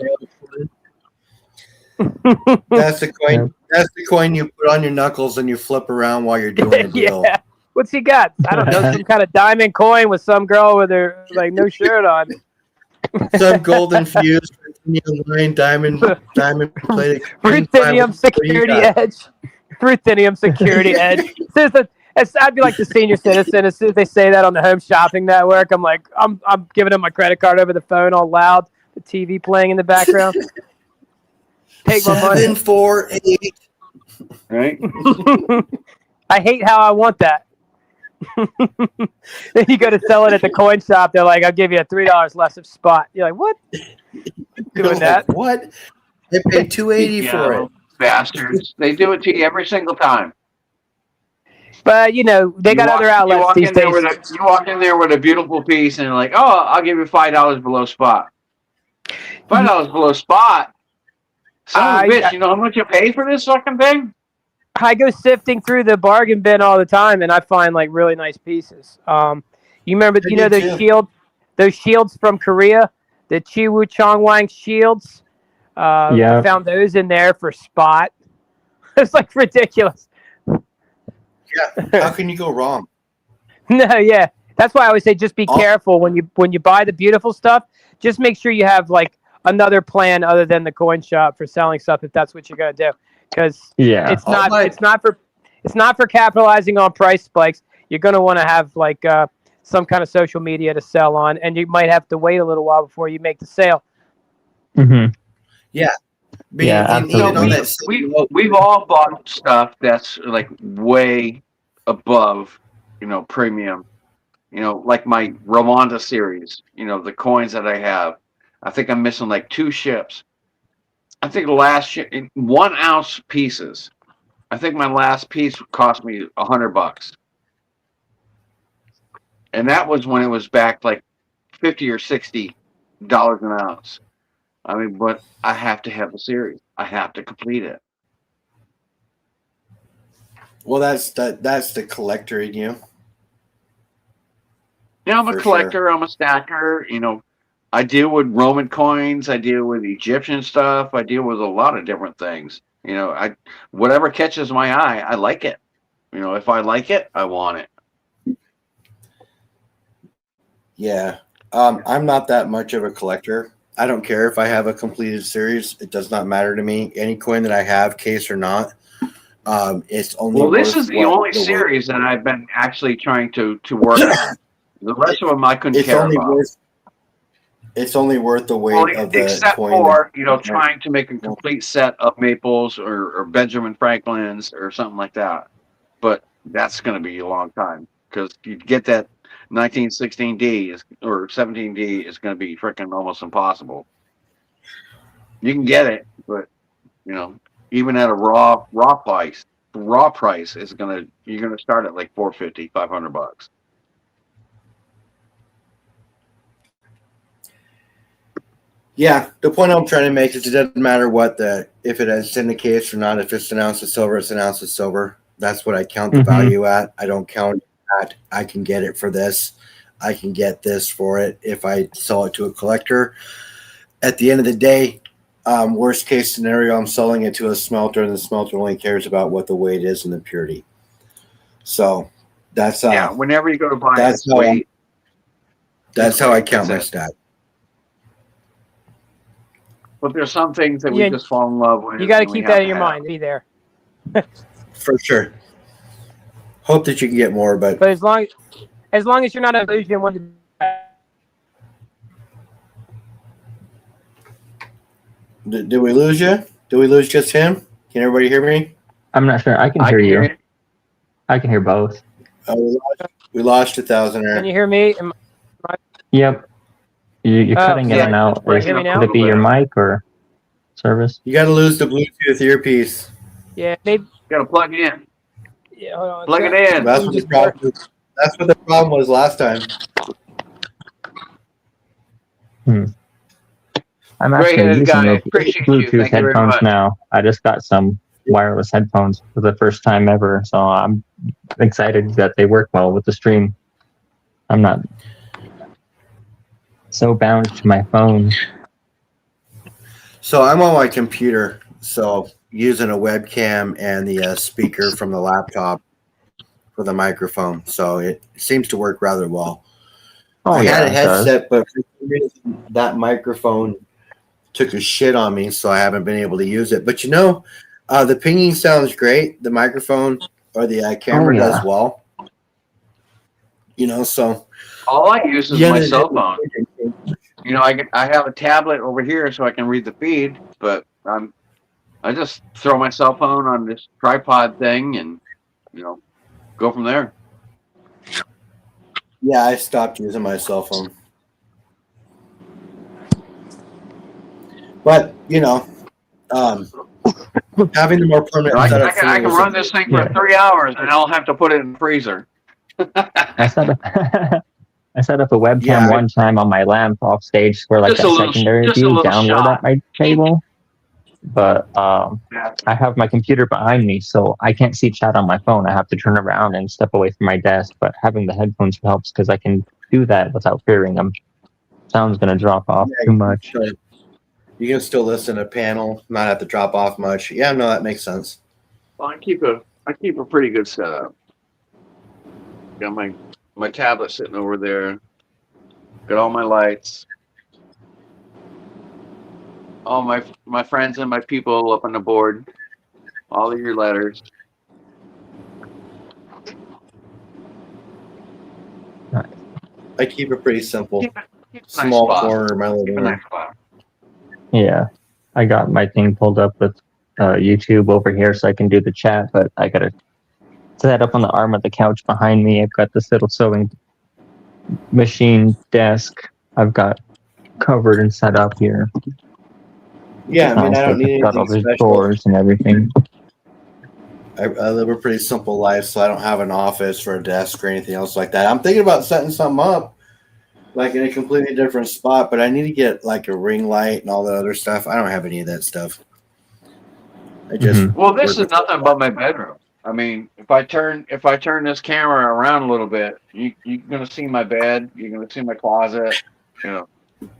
That's the coin. Yeah. That's the coin you put on your knuckles and you flip around while you're doing the deal. Yeah. What's he got? I don't know. Some kind of diamond coin with some girl with her like no shirt on. Some golden fused line diamond plated. Ruthenium security edge. Ruthenium security edge. I'd be like the senior citizen. As soon as they say that on the Home Shopping Network, I'm like, I'm giving them my credit card over the phone all loud. The TV playing in the background. Take my money. 748. Right? I hate how I want that. Then you go to sell it at the coin shop. They're like, I'll give you $3 less of spot. You're like, what? Doing that? What? I paid $280 for it. Bastards. They do it to you every single time. But, they got other outlets these days. You walk in there with a beautiful piece and you're like, oh, I'll give you $5 below spot. $5 below spot? Son of a bitch, you know how much you pay for this fucking thing? I go sifting through the bargain bin all the time, and I find like really nice pieces. You remember, I do too. those shields from Korea, the Chiwu Chongwang shields. Yeah. I found those in there for spot. It's like ridiculous. Yeah. How can you go wrong? No, yeah, that's why I always say just be careful when you buy the beautiful stuff. Just make sure you have like another plan other than the coin shop for selling stuff if that's what you're gonna do, because yeah. it's not It's not for capitalizing on price spikes. You're going to want to have like some kind of social media to sell on, and you might have to wait a little while before you make the sale. Mm-hmm. Yeah, Yeah, You know, even on absolutely. that same note, we've all bought stuff that's like way above, you know, premium. You know, like my Rwanda series. You know, the coins that I have. I think I'm missing like 2 ships. I think the last ship, 1 ounce pieces. I think my last piece cost me $100, and that was when it was back like $50 or $60 an ounce. I mean, but I have to have the series. I have to complete it. well, that's the collector in you. Yeah, I'm a For collector. I'm a stacker. You know, I deal with Roman coins. I deal with Egyptian stuff. I deal with a lot of different things. You know, whatever catches my eye, I like it. You know, if I like it, I want it. Yeah. I'm not that much of a collector. I don't care if I have a completed series. It does not matter to me. Any coin that I have, case or not, it's only Well, this worth is the only the weight. series that I've been actually trying to work on. The rest of them I couldn't It's care only about. worth the weight Well, of the except coin. for, you know, trying to make a complete set of Maples or Benjamin Franklin's or something like that. But that's going to be a long time because you get that 1916D or 17D is going to be freaking almost impossible. You can get it, but you know, even at a raw price is you're gonna start at like $450, $500. Yeah, the point I'm trying to make is it doesn't matter if it has syndicates or not. If it's an ounce of silver, it's an ounce of silver. That's what I count the Mhm. value at. I don't count that I can get it for this. I can get this for it if I sell it to a collector. At the end of the day, worst case scenario, I'm selling it to a smelter, and the smelter only cares about what the weight is and the purity. So that's Yeah, whenever you go to buy it, that's it's how weight. that's how I count my That's it. stack. But there's some things that Yeah, we just fall in love with. You got to and we keep have that in your have. mind. Be there. For sure. Hope that you can get more, but But as long as you're not an illusion when did we lose you? Did we lose just him? Can everybody hear me? I'm not sure. I can I hear can you. hear you. I can hear both. We lost 1,000 can there. you hear me? Yep. You're cutting in yeah, and out. just breaking up a Could it be little your bit. mic or service? You got to lose the Bluetooth earpiece. Yeah, maybe. Got to plug it in. Yeah, hold on. Plug it in. That's what the problem was last time. I'm Great actually headed using guy. those Appreciate you. Bluetooth Thank you very headphones much. now. I just got some wireless headphones for the first time ever, so I'm excited that they work well with the stream. I'm not so bound to my phone. So I'm on my computer, so using a webcam and the speaker from the laptop for the microphone. So it seems to work rather well. I had a it does. headset, but for some reason that microphone took a shit on me, so I haven't been able to use it. But you know, the pinging sounds great. The microphone or the camera does well. You know, so All I use is Yeah, my they- cell phone. You know, I have a tablet over here so I can read the feed, but I just throw my cell phone on this tripod thing and, you know, go from there. yeah, I stopped using my cell phone. But you know, having the more permanent I setup can was run this thing for 3 hours and I'll have to put it in the freezer. I set up I set up a webcam Yeah, one time on my lamp off stage for like Just that a little- secondary just a view little downward shot. at my table. But Yeah. I have my computer behind me, so I can't see chat on my phone. I have to turn around and step away from my desk. But having the headphones helps because I can do that without hearing them. Sound's gonna drop off Yeah, too much. So you can still listen to panel, not have to drop off much. Yeah, no, that makes sense. Well, I keep a pretty good setup. Got my tablet sitting over there. Got all my lights. All my friends and my people up on the board. All of your letters. I keep it pretty simple. Keep a nice Small spot. corner of my living Keep a room. nice spot. Yeah, I got my thing pulled up with YouTube over here so I can do the chat, but I gotta set up on the arm of the couch behind me. I've got this little sewing machine desk I've got covered and set up here. Yeah, I mean, I don't need got all anything the special. doors and everything. I live a pretty simple life, so I don't have an office or a desk or anything else like that. I'm thinking about setting something up, like in a completely different spot, but I need to get like a ring light and all that other stuff. I don't have any of that stuff. I just Mhm. Well, this is nothing but my bedroom. I mean, if I turn this camera around a little bit, you're gonna see my bed. You're gonna see my closet. You know. This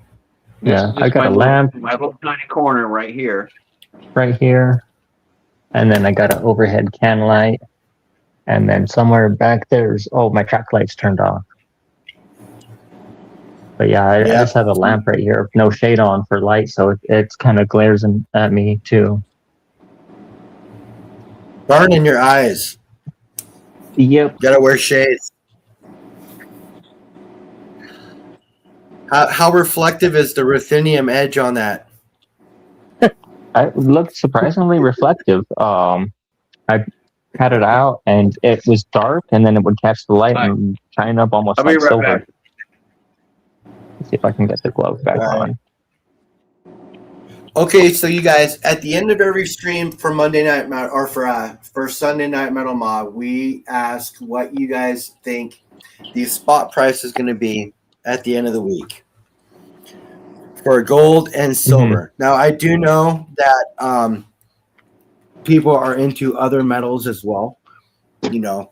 Yeah, is just I got a lamp my little tiny corner right here. right here, and then I got an overhead can light, and then somewhere back there's my track light's turned off. But yeah, I just have a lamp right here, no shade on for light, so it's kind of glares at me too. burn in your eyes. Yep. Gotta wear shades. How reflective is the ruthenium edge on that? It looked surprisingly reflective. I had it out and it was dark, and then it would catch the light and shine up almost I'll be like right silver. back. Let's see if I can get the glove back on. Okay, so you guys, at the end of every stream for Monday Night Metal, or for Sunday Night Metal Mob, we ask what you guys think the spot price is going to be at the end of the week for gold and silver. Now, I do know that people are into other metals as well, you know,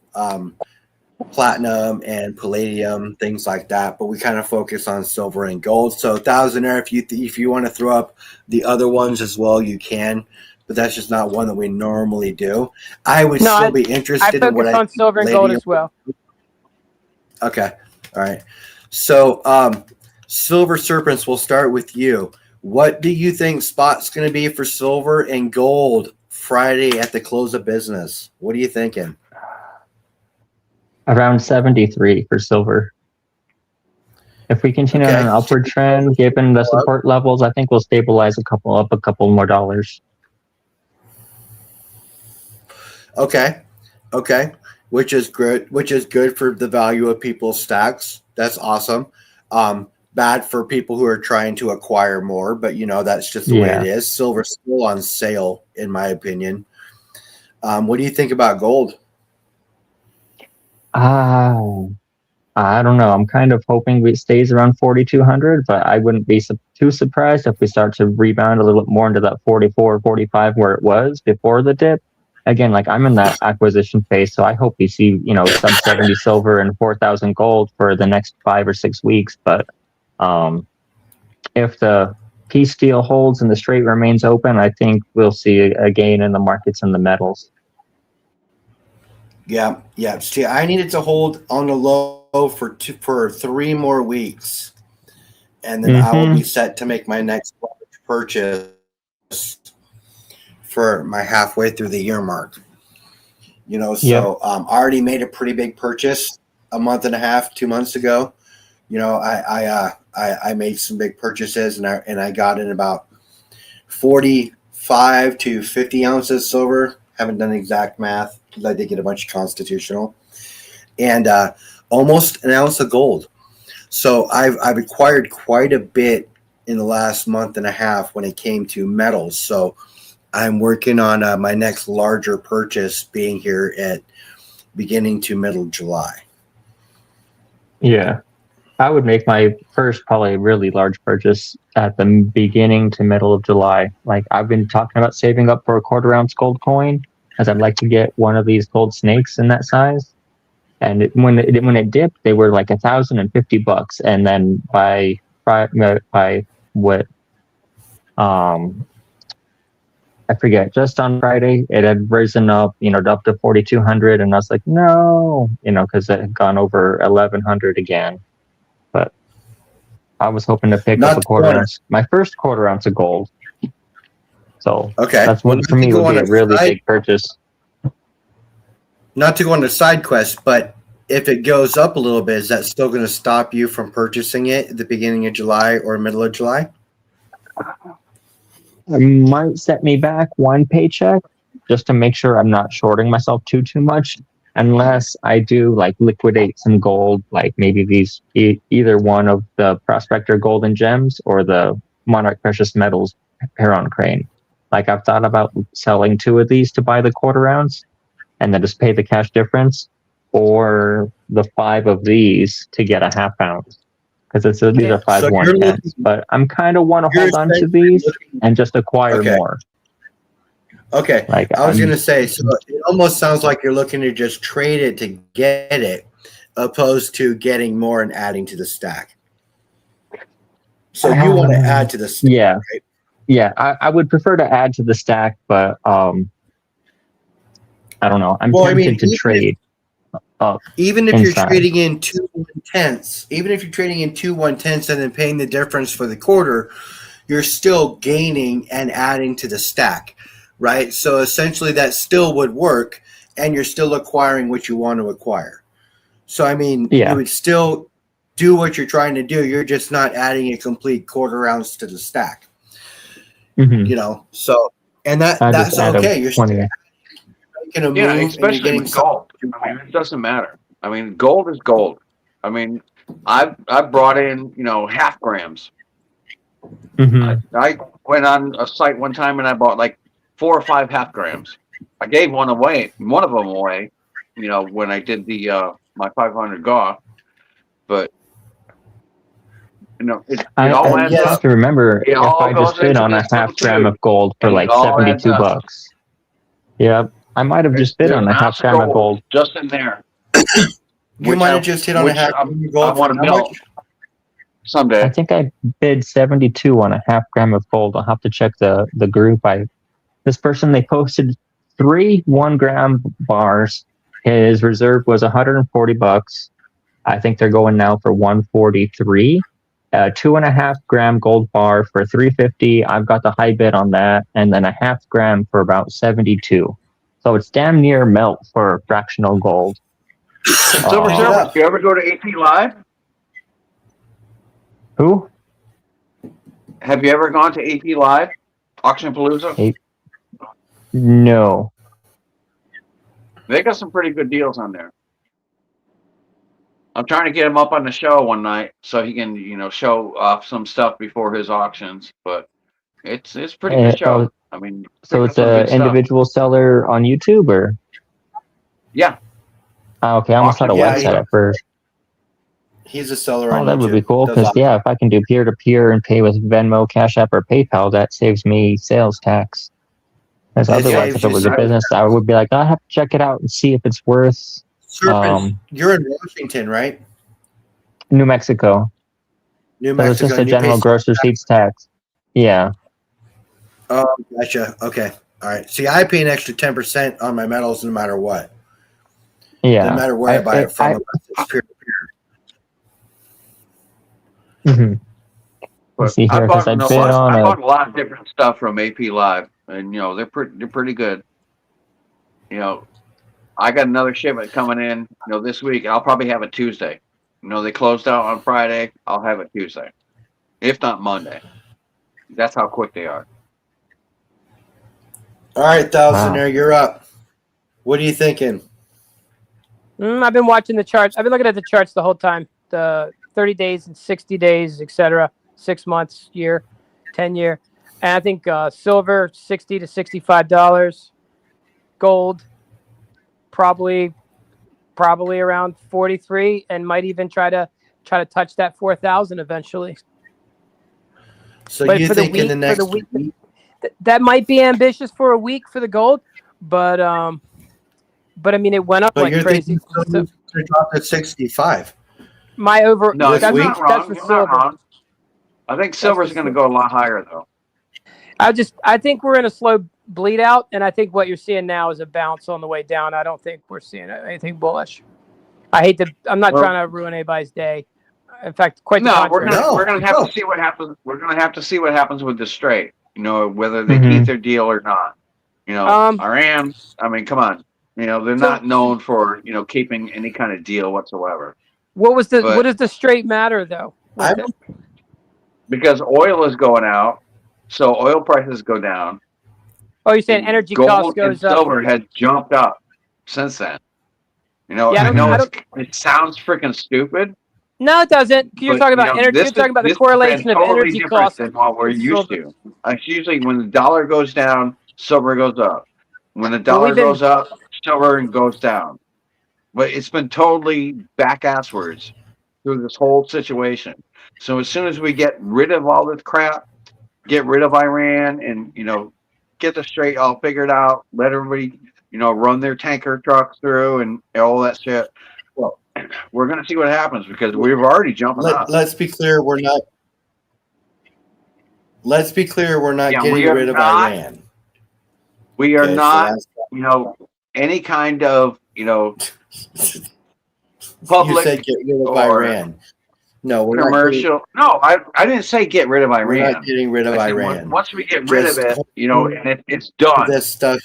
platinum and palladium, things like that, but we kind of focus on silver and gold. So Thousandaire, if you want to throw up the other ones as well, you can, but that's just not one that we normally do. I would still be interested I in what focus on silver and gold as well. Okay, all right. So Silver Serpents, we'll start with you. What do you think spot's going to be for silver and gold Friday at the close of business? What are you thinking? Around 73 for silver. If we continue on an upward trend, given the support levels, I think we'll stabilize a couple more dollars. Okay. Which is good for the value of people's stacks. That's awesome. Bad for people who are trying to acquire more, but you know, that's just the way it is. Silver's still on sale, in my opinion. What do you think about gold? I don't know. I'm kind of hoping it stays around 4,200, but I wouldn't be too surprised if we start to rebound a little bit more into that 44, 45 where it was before the dip. Again, like I'm in that acquisition phase, so I hope we see, you know, sub 70 silver and 4,000 gold for the next 5 or 6 weeks. But if the peace deal holds and the strait remains open, I think we'll see a gain in the markets and the metals. Yeah. See, I needed to hold on the low for 3 more weeks, and then I will be set to make my next purchase for my halfway through the year mark. You know, so I already made a pretty big purchase a month and a half, 2 months ago. You know, I made some big purchases, and I got in about 45 to 50 ounces silver. Haven't done exact math because I did get a bunch of constitutional, and almost an ounce of gold. So I've acquired quite a bit in the last month and a half when it came to metals. So I'm working on my next larger purchase being here at beginning to middle July. Yeah. I would make my first probably really large purchase at the beginning to middle of July. Like I've been talking about saving up for a 1/4 ounce gold coin, as I'd like to get one of these gold snakes in that size. And when it dipped, they were like $1,050, and then by what I forget, just on Friday it had risen up, you know, up to 4,200, and I was like, no, you know, because it had gone over 1,100 again. But I was hoping to pick up a 1/4 ounce, my first 1/4 ounce of gold. So that's what for me would be a really big purchase. Not to go on a side quest, but if it goes up a little bit, is that still going to stop you from purchasing it at the beginning of July or middle of July? It might set me back one paycheck just to make sure I'm not shorting myself too much, unless I do like liquidate some gold, like maybe these either one of the Prospector Gold and Gems or the Monarch Precious Metals Heron Crane. Like I've thought about selling 2 of these to buy the quarter ounce and then just pay the cash difference, or the 5 of these to get a half ounce. Because these are 5 So 1/10s, but I'm kind of want to hold on to these and just acquire Okay. more. Okay. Like I was going to say, so it almost sounds like you're looking to just trade it to get it, opposed to getting more and adding to the stack. So you want to add to the stack, yeah, right? yeah. I would prefer to add to the stack, but I don't know. I'm tempted to trade up. Even if inside. you're trading in 2 1/10ths, even if you're trading in 2 1/10ths and then paying the difference for the quarter, you're still gaining and adding to the stack, right? So essentially that still would work, and you're still acquiring what you want to acquire. So, I mean, Yeah. you would still do what you're trying to do. You're just not adding a complete quarter ounce to the stack, Mhm. you know? So, and I that's just add a okay. You're still 20. making a move Yeah, and you're especially getting with gold. I mean, it doesn't matter. I mean, gold is gold. I mean, I brought in, half grams. Mhm. I went on a site one time and I bought like 4 or 5 half grams. I gave one of them away, when I did the my 500 GAW. But it all I adds have up. to remember It if all I just goes bid into on a this half thing, gram too. of gold for And it like all adds $72 up. bucks. Yep, I might have just bid There's on an a half ounce gram of gold. just in there. You might have just hit on a half I gold. want to How melt much? someday. I think I bid 72 on a half gram of gold. I'll have to check the group. This person, they posted 3 1-gram bars. His reserve was $140. I think they're going now for 143. 2.5 gram gold bar for 350. I've got the high bid on that, and then a half gram for about 72. So it's damn near melt for fractional gold. Silver, do you ever go to AP Live? Who? Have you ever gone to AP Live? Auction Palooza? No. They got some pretty good deals on there. I'm trying to get him up on the show one night so he can, show off some stuff before his auctions. But it's pretty good show. I mean, so it's an individual seller on YouTube, or? Yeah. Okay, I almost had a website at first. He's a seller Oh, on that YouTube. would be cool, because if I can do peer-to-peer and pay with Venmo, Cash App, or PayPal, that saves me sales tax. Because otherwise, if it was a business, I would be like, I have to check it out and see if it's worth. You're in Washington, right? New Mexico. New So it's Mexico. just a general gross receipts tax. Yeah. Oh, gotcha. Okay. All right. See, I pay an extra 10% on my metals no matter what. Yeah. No matter where I buy it from, unless it's peer-to-peer. Mm-hmm. But see here, I bought, I bought a lot of different stuff from AP Live, and they're pretty good. I got another shipment coming in, this week. I'll probably have it Tuesday. They closed out on Friday. I'll have it Tuesday, if not Monday. That's how quick they are. All right, Thousandaire, you're up. What are you thinking? I've been watching the charts. I've been looking at the charts the whole time. The 30 days and 60 days, etc. 6 months, year, 10-year. And I think silver, $60 to $65. Gold, probably around 43, and might even try to touch that 4,000 eventually. So you think in the next week? That might be ambitious for a week for the gold, but I mean it went up like crazy. But you're thinking to drop to 65. My over no, that's not wrong. That's silver. Not wrong. I think silver's going to go a lot higher though. I think we're in a slow bleed out, and I think what you're seeing now is a bounce on the way down. I don't think we're seeing anything bullish. I'm not trying to ruin anybody's day. In fact, quite the contrary. We're gonna have to see what happens. We're gonna have to see what happens with the straight. Whether they keep their deal or not. Iran. I mean, come on. You know, they're So- not known for, you know, keeping any kind of deal whatsoever. What was the But- what does the straight matter though? with I'm- it? Because oil is going out, so oil prices go down. Oh, you're saying and energy gold cost and goes up. silver has jumped up since then. You know, Yeah, I know I it sounds freaking stupid. No, it doesn't. You're but, talking you about know, energy. this You're talking is- about the this has been correlation of totally energy different costs. than what we're with used silver. to. Like usually, when the dollar goes down, silver goes up. When the dollar we've been- goes up, silver goes down. But it's been totally back-asswards through this whole situation. So as soon as we get rid of all this crap, get rid of Iran, and you know, get the straight all figured out, let everybody, you know, run their tanker trucks through and all that shit. Well, we're gonna see what happens because we've already jumping up. Let's be clear, we're not. Let's be clear, we're not Yeah, we getting are rid of not- Iran. We are Okay, so not, that's- you know, any kind of, you know, you public said get rid of or Iran. No, we're commercial. No, I didn't say get rid of not getting, we're Iran. not getting rid of I said Iran. once we get rid of Just it, you know, and it's done. This stuff.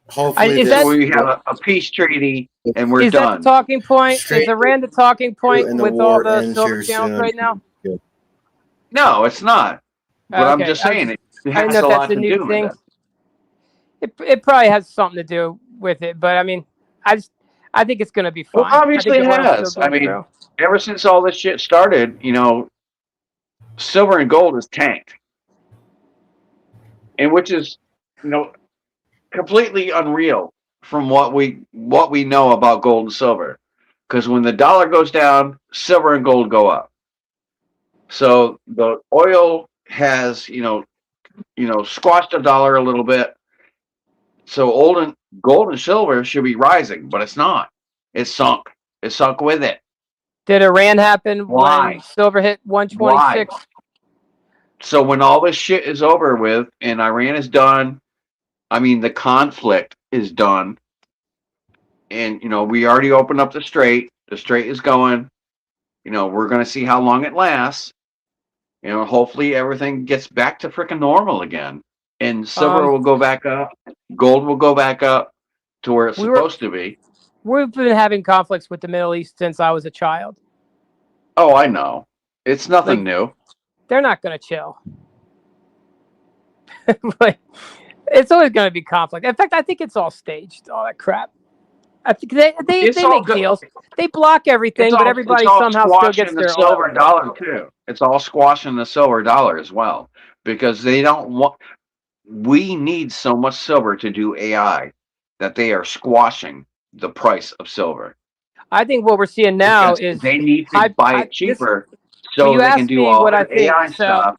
Hopefully, is this that- So we have a peace treaty and we're Is that done. the talking point? Straight Is Iran the talking point and the with all war the ends silver here channels soon. right now? No, it's not. But I'm Okay, just I was saying just- it I has know a if lot that's a to new do thing. with it. It probably has something to do with it, but I mean, I think it's going to be Well, fine. obviously I think it the oil's has. still I going mean, through. Ever since all this shit started, you know, silver and gold is tanked. And which is, you know, completely unreal from what we know about gold and silver. Because when the dollar goes down, silver and gold go up. So the oil has, you know, squashed the dollar a little bit. So gold and silver should be rising, but it's not. It's sunk. It's sunk with it. Did Iran happen Why? when silver hit 126? So when all this shit is over with and Iran is done, I mean the conflict is done. And you know, we already opened up the strait. The strait is going. You know, we're gonna see how long it lasts. You know, hopefully everything gets back to freaking normal again. And silver will go back up, gold will go back up to where it's supposed to be. We've been having conflicts with the Middle East since I was a child. Oh, I know. It's nothing new. They're not going to chill. Like, it's always going to be conflict. In fact, I think it's all staged, all that crap. I think they It's all make good. deals. They block everything, but everybody it's all somehow still squashing gets the their silver oil. dollar too. It's all squashing the silver dollar as well because they don't want. We need so much silver to do AI that they are squashing the price of silver. I think what we're seeing now Because is they need to buy it cheaper so you they can asked do me all what I their think, AI so- stuff.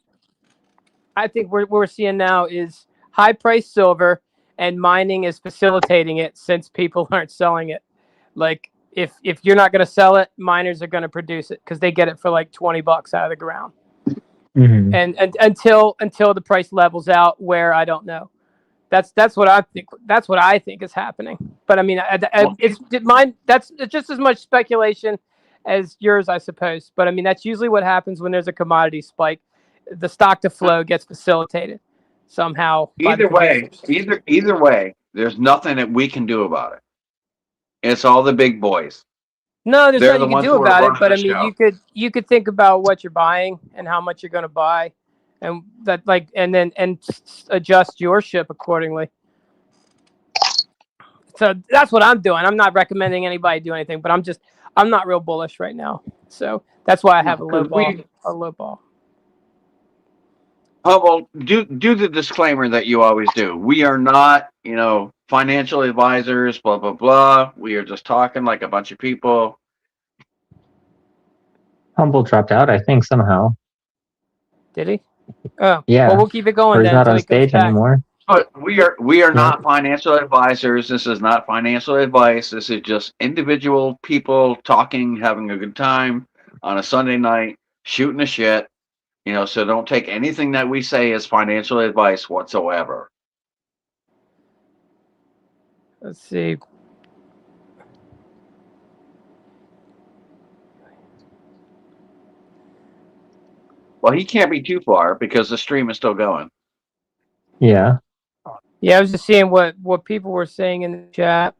I think what we're seeing now is high price silver, and mining is facilitating it since people aren't selling it. Like if you're not going to sell it, miners are going to produce it because they get it for like $20 out of the ground. Mhm. And until the price levels out, where I don't know. That's what I think. That's what I think is happening. But I mean, it's mine. It's just as much speculation as yours, I suppose. But I mean, that's usually what happens when there's a commodity spike. The stock to flow gets facilitated somehow. by the producers. Either way, there's nothing that we can do about it. It's all the big boys. No, there's They're nothing the you can ones do who are about it. running But I the mean, show. you could think about what you're buying and how much you're going to buy, and that and then adjust your ship accordingly. So that's what I'm doing. I'm not recommending anybody do anything, but I'm not real bullish right now. So that's why I have a low ball. Oh, well, do the disclaimer that you always do. We are not, you know, financial advisors, blah, blah, blah. We are just talking like a bunch of people. Humble dropped out, I think, somehow. Did he? Oh, Yeah. Well, we'll keep it Or going he's then not until on he comes stage back. anymore. But we are not financial advisors. This is not financial advice. This is just individual people talking, having a good time on a Sunday night, shooting the shit. You know, so don't take anything that we say as financial advice whatsoever. Let's see. Well, he can't be too far because the stream is still going. Yeah. Yeah, I was just seeing what people were saying in the chat.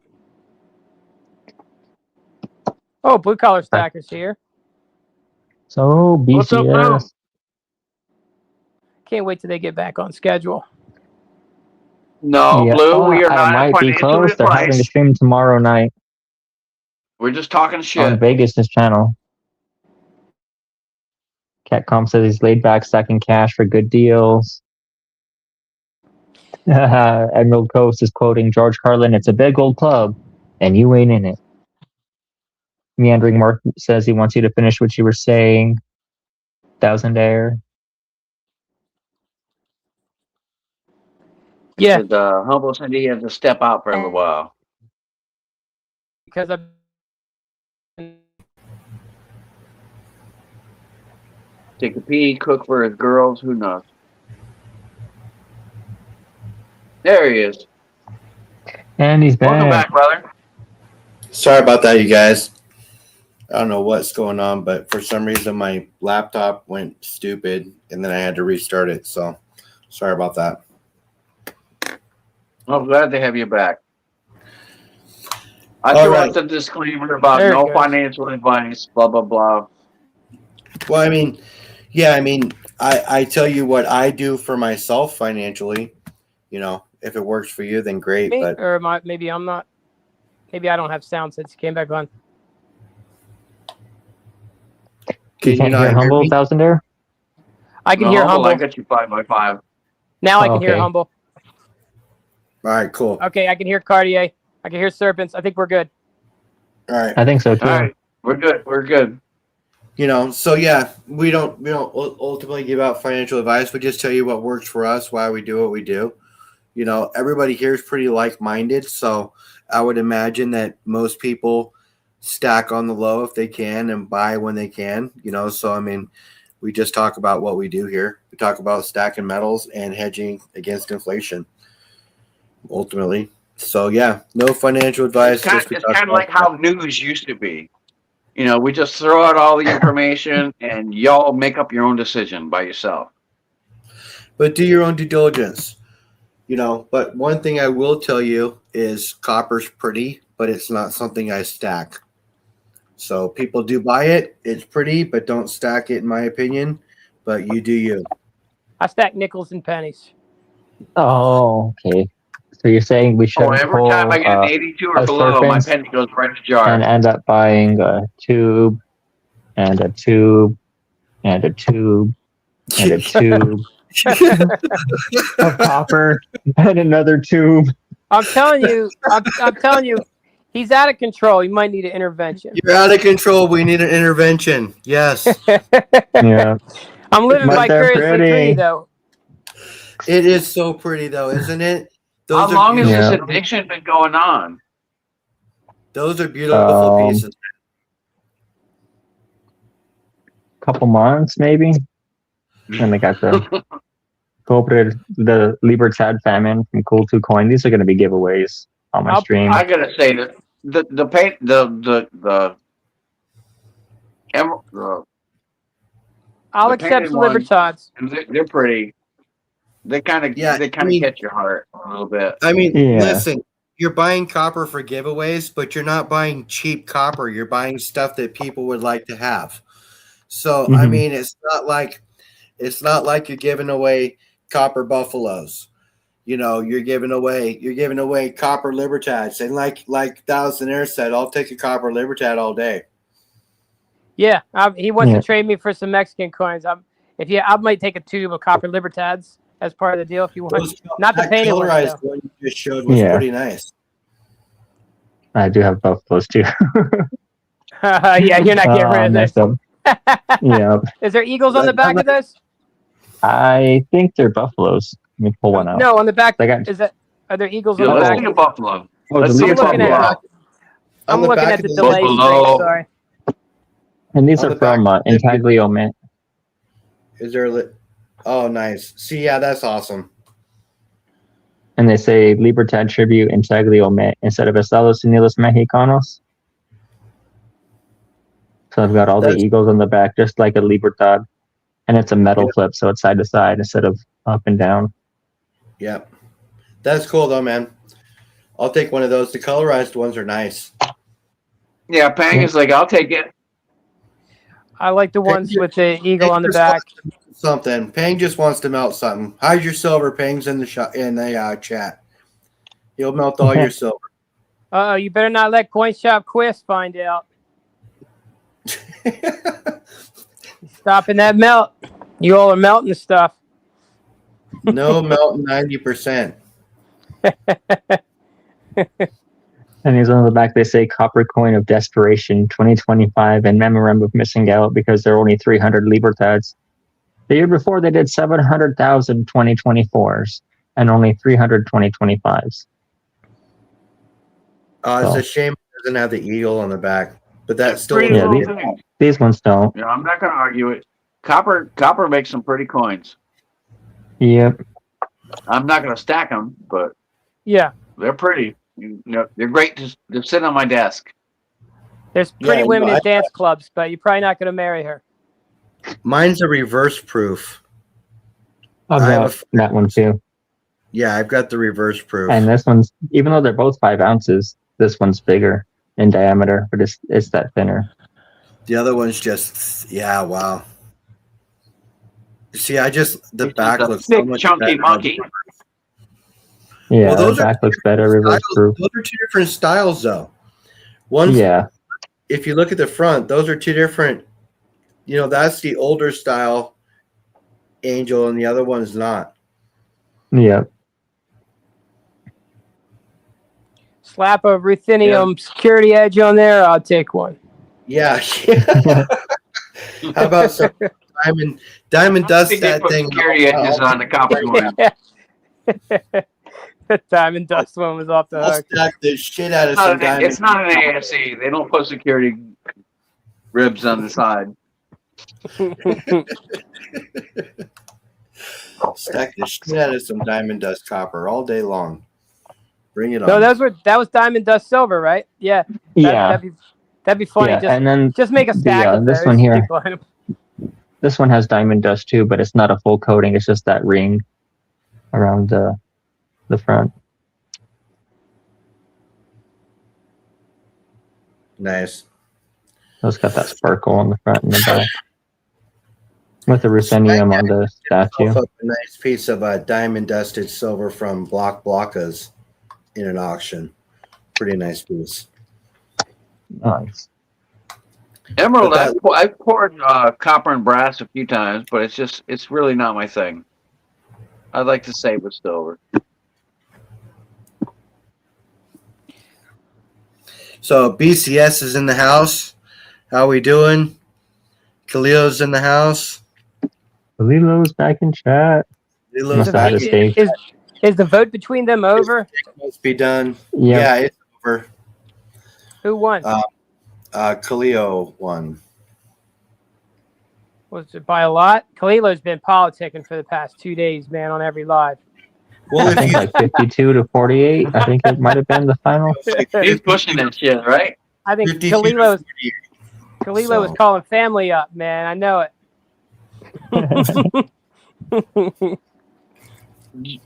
Oh, Blue Collar Stacker's here. So What's up, Blue? BCS. Can't wait till they get back on schedule. No, Yeah, Blue, we are I not might be financial close. They're having a advice. stream tomorrow night We're just talking on shit. Vegas' channel. Catcom says he's laid back stacking cash for good deals. Emerald Coast is quoting George Carlin, "It's a big old club, and you ain't in it." Meandering Mark says he wants you to finish what you were saying. Thousand Air. Yeah, Said, Humble said he had to step out for a little while. because I've Take a pee, cook for his girls, who knows? There he is. And he's Welcome back. back, brother. Sorry about that, you guys. I don't know what's going on, but for some reason my laptop went stupid and then I had to restart it. So sorry about that. I'm glad to have you back. I All threw right. out the disclaimer about There it no goes. financial advice, blah, blah, blah. Well, I mean, yeah, I mean, I tell you what I do for myself financially. You know, if it works for you, then great. me, But or maybe I'm not. Maybe I don't have sound since you came back on. You can you can't not hear hear Humble, me? Thousand Air? I can No, hear Humble. I got you 5x5. Now I can hear Okay. Humble. All right, cool. Okay, I can hear Cartier. I can hear Serpents. I think we're good. All right. I think so too. All right. We're good. We're good. You know, so yeah, we don't ultimately give out financial advice. We just tell you what works for us, why we do what we do. You know, everybody here is pretty like-minded, so I would imagine that most people stack on the low if they can and buy when they can. You know, so I mean, we just talk about what we do here. We talk about stacking metals and hedging against inflation. Ultimately, so yeah, no financial advice. It's we kind talk of about like how news used to be. You know, we just throw out all the information and y'all make up your own decision by yourself. But do your own due diligence. You know, but one thing I will tell you is copper's pretty, but it's not something I stack. So people do buy it. It's pretty, but don't stack it, in my opinion. But you do you. I stack nickels and pennies. Oh, okay. So you're saying we Oh, shouldn't every pull time I get an 82 or a below, my Serpents penny goes right in the jar. and end up buying a tube and a tube and a tube and a tube of copper and another tube. I'm telling you, I'm telling you, he's out of control. You might need an intervention. You're out of control. We need an intervention. Yes. Yeah. I'm living But they're vicariously through pretty. you, though. It is so pretty, though, isn't it? How Those are long has beautiful. this addiction been going on? Those are beautiful pieces. Couple months maybe. And they got the the Libertad famine from Cool 2 Coin. These are going to be giveaways on my stream. I gotta say that the paint the I'll The accept painted the ones. Libertads. they're pretty. They kind of Yeah, they kind I of mean- catch your heart a little bit. I mean, Yeah. listen, you're buying copper for giveaways, but you're not buying cheap copper. You're buying stuff that people would like to have. So, I Mhm. mean, it's not like you're giving away copper buffaloes. You know, you're giving away copper Libertads. And like Thousand Air said, I'll take a copper Libertad all day. Yeah, he wants Yeah. to trade me for some Mexican coins. I might take a tube of copper Libertads as part of the deal if you want. Not the That painted ones, colorized though. one you just showed was Yeah. pretty nice. I do have both those too. Yeah, you're not getting rid of messed this. up. Yeah. Is there eagles on the back of this? I think they're buffaloes. Let me pull one out. No, on the back. They got Are there eagles Yeah, on the let's back? see a buffalo. oh, Let's the see a I'm looking at- buffalo. I'm On the looking back at of the those- delay Buffalo. streak. Sorry. and these on are the back from of the- Intaglio Mint. Is there Oh, nice. See, yeah, that's awesome. And they say Libertad Tribute Intaglio Mint instead of Estados Unidos Mexicanos. So I've got all the That's- eagles on the back, just like a Libertad. And it's a metal Yeah. flip, so it's side to side instead of up and down. Yep. That's cool though, man. I'll take one of those. The colorized ones are nice. Yeah, Pang is like, I'll take it. I like the ones with the eagle on the back. Something. Pang just wants to melt something. Hide your silver. Pang's in the chat. He'll melt all your silver. You better not let Coin Shop Quest find out. Stopping that melt. You all are melting stuff. No melting 90%. And these on the back, they say Copper Coin of Desperation 2025 in memorandum of missing out because there are only 300 Libertads. The year before, they did 700,000 2024s and only 300 2025s. It's a shame it doesn't have the eagle on the back, but that's still Pretty Yeah, little thing. These ones don't. Yeah, I'm not going to argue it. Copper makes some pretty coins. Yep. I'm not going to stack them, but Yeah. they're pretty. They're great to sit on my desk. There's pretty Yeah, women I- in dance clubs, but you're probably not going to marry her. Mine's a reverse proof. I've I have got that one too. Yeah, I've got the reverse proof. And this one's, even though they're both 5 ounces, this one's bigger in diameter, but it's that thinner. The other one's just, wow. See, the It's back just a looks so thick, much chunky better. monkey. Yeah, Well, those the are back looks better, reverse proof. Those are two different styles, though. One's, Yeah, if you look at the front, those are two different. That's the older style angel, and the other one's not. yeah. Slap a ruthenium security edge on there. I'll take one. Yeah. How about some diamond I dust think they that put thing? security edges on the copper coin. The diamond dust one was off the I'll hook. stack the shit out of some diamond. It's not an AFC. They don't put security ribs on the side. Stack the shit out of some diamond dust copper all day long. Bring it on. No, that was diamond dust silver, right? Yeah. Yeah, That'd be funny. yeah. And then Just make a stack of this those. one here. Keep buying 'em. this one has diamond dust too, but it's not a full coating. It's just that ring around the front. Nice. So it's got that sparkle on the front and the back. With the ruthenium on the statue. Also a nice piece of diamond dusted silver from Blockas in an auction. Pretty nice piece. Nice. Emerald, But I've poured copper and brass a few times, but it's really not my thing. I'd like to save with silver. So BCS is in the house. How we doing? Khalil's in the house. Lilo's back in chat. Khalil's Must have had a stake. Is the vote between them over? must be done. Yeah. Yeah, it's over. Who won? Khalil won. Was it by a lot? Kalilo's been politicking for the past 2 days, man, on every live. Well, I if think you like 52 to 48. I think it might have been the final. He's pushing that shit, right? I think 52 to Kalilo 48. was calling family up, man. I know it.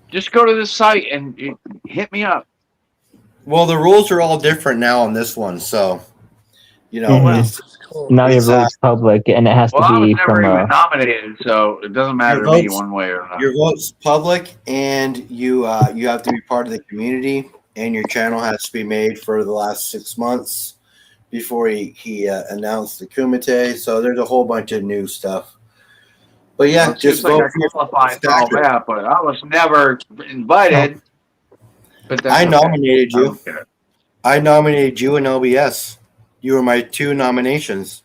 Just go to this site and hit me up. Well, the rules are all different now on this one, so Mhm. it's, Now your It's, vote's public, and it has Well, I to was be never from even a. nominated, so it doesn't matter to Your me vote's- one way or another. your vote's public, and you have to be part of the community, and your channel has to be made for the last 6 months before he announced the Kumite. So there's a whole bunch of new stuff. But yeah, Well, it just seems like vote I for your qualify for all stacker. that, but I was never invited. But that's I okay. nominated I you. don't care. I nominated you in LBS. You were my 2 nominations.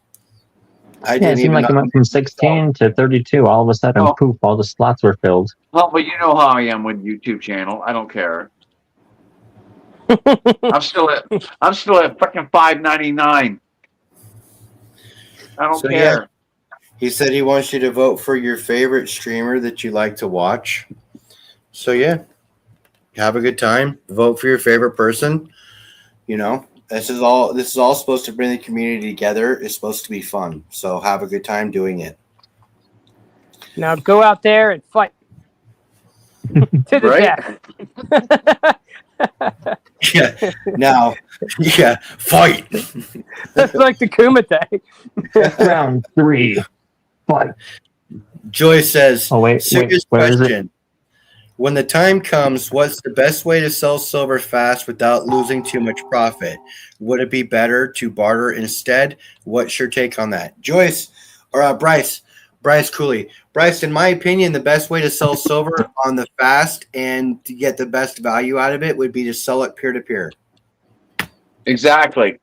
I Yeah, it didn't seemed even like it went from 16 to 32. All of a sudden, No. poof, all the slots were filled. Well, but you know how I am with YouTube channel. I don't care. I'm still at fucking $5.99. I don't So, care. He said he wants you to vote for your favorite streamer that you like to watch. So yeah, have a good time. Vote for your favorite person. This is all supposed to bring the community together. It's supposed to be fun. So have a good time doing it. Now go out there and fight to the Right? death. Yeah. Now, yeah, fight. That's like the Kumite. Round 3. Fight. Joy says, Oh, wait, serious where is it? question. When the time comes, what's the best way to sell silver fast without losing too much profit? Would it be better to barter instead? What's your take on that? Joyce, or Bryce Cooley. Bryce, in my opinion, the best way to sell silver on the fast and to get the best value out of it would be to sell it peer-to-peer. Exactly.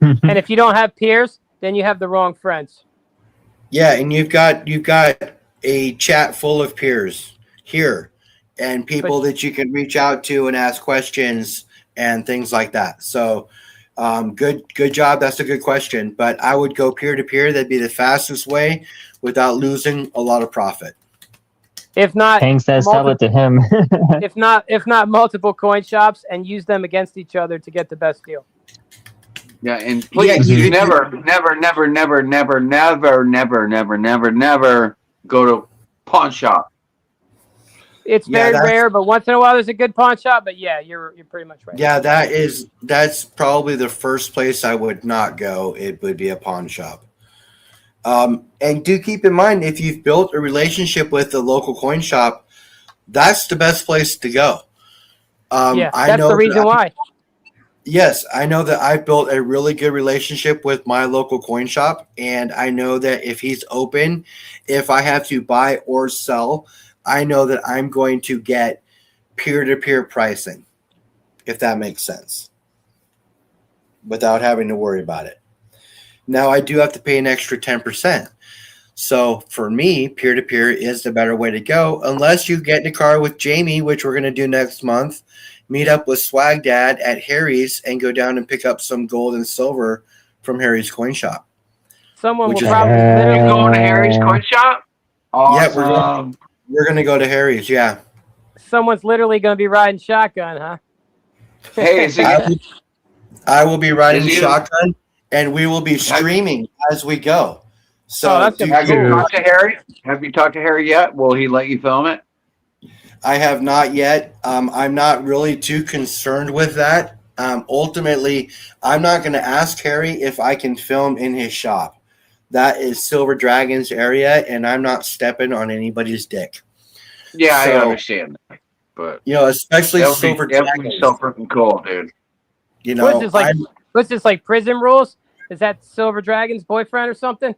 And if you don't have peers, then you have the wrong friends. Yeah, and you've got a chat full of peers here and people that you can reach out to and ask questions and things like that. So good job. That's a good question. But I would go peer-to-peer. That'd be the fastest way without losing a lot of profit. If not, Hank says sell it to him. if not multiple coin shops and use them against each other to get the best deal. Yeah, and please, Yeah, you never go to pawn shop. It's Yeah, very that's- rare, but once in a while there's a good pawn shop. But yeah, you're pretty much right. Yeah, that's probably the first place I would not go. It would be a pawn shop. And do keep in mind, if you've built a relationship with the local coin shop, that's the best place to go. Yeah, I that's know the reason that why. Yes, I know that I've built a really good relationship with my local coin shop, and I know that if he's open, if I have to buy or sell, I know that I'm going to get peer-to-peer pricing, if that makes sense, without having to worry about it. Now, I do have to pay an extra 10%. So for me, peer-to-peer is the better way to go, unless you get in a car with Jamie, which we're going to do next month, meet up with Swag Dad at Harry's and go down and pick up some gold and silver from Harry's coin shop. Someone Which will is- probably You literally. going to Harry's coin shop? Yeah, we're Awesome. We're going to go to Harry's, yeah. Someone's literally going to be riding shotgun, huh? Hey, is it, I will be riding Is he- shotgun, and we will be streaming as we go. So Oh, that's have you Cool. talked to Harry? Have you talked to Harry yet? Will he let you film it? I have not yet. I'm not really too concerned with that. Ultimately, I'm not going to ask Harry if I can film in his shop. That is Silver Dragon's area, and I'm not stepping on anybody's dick. Yeah, I So- understand that. But You know, especially that would Silver be, that would be Dragons. so freaking cool, dude. You What's know, this like? I'm- What's this like? Prison rules? Is that Silver Dragon's boyfriend or something?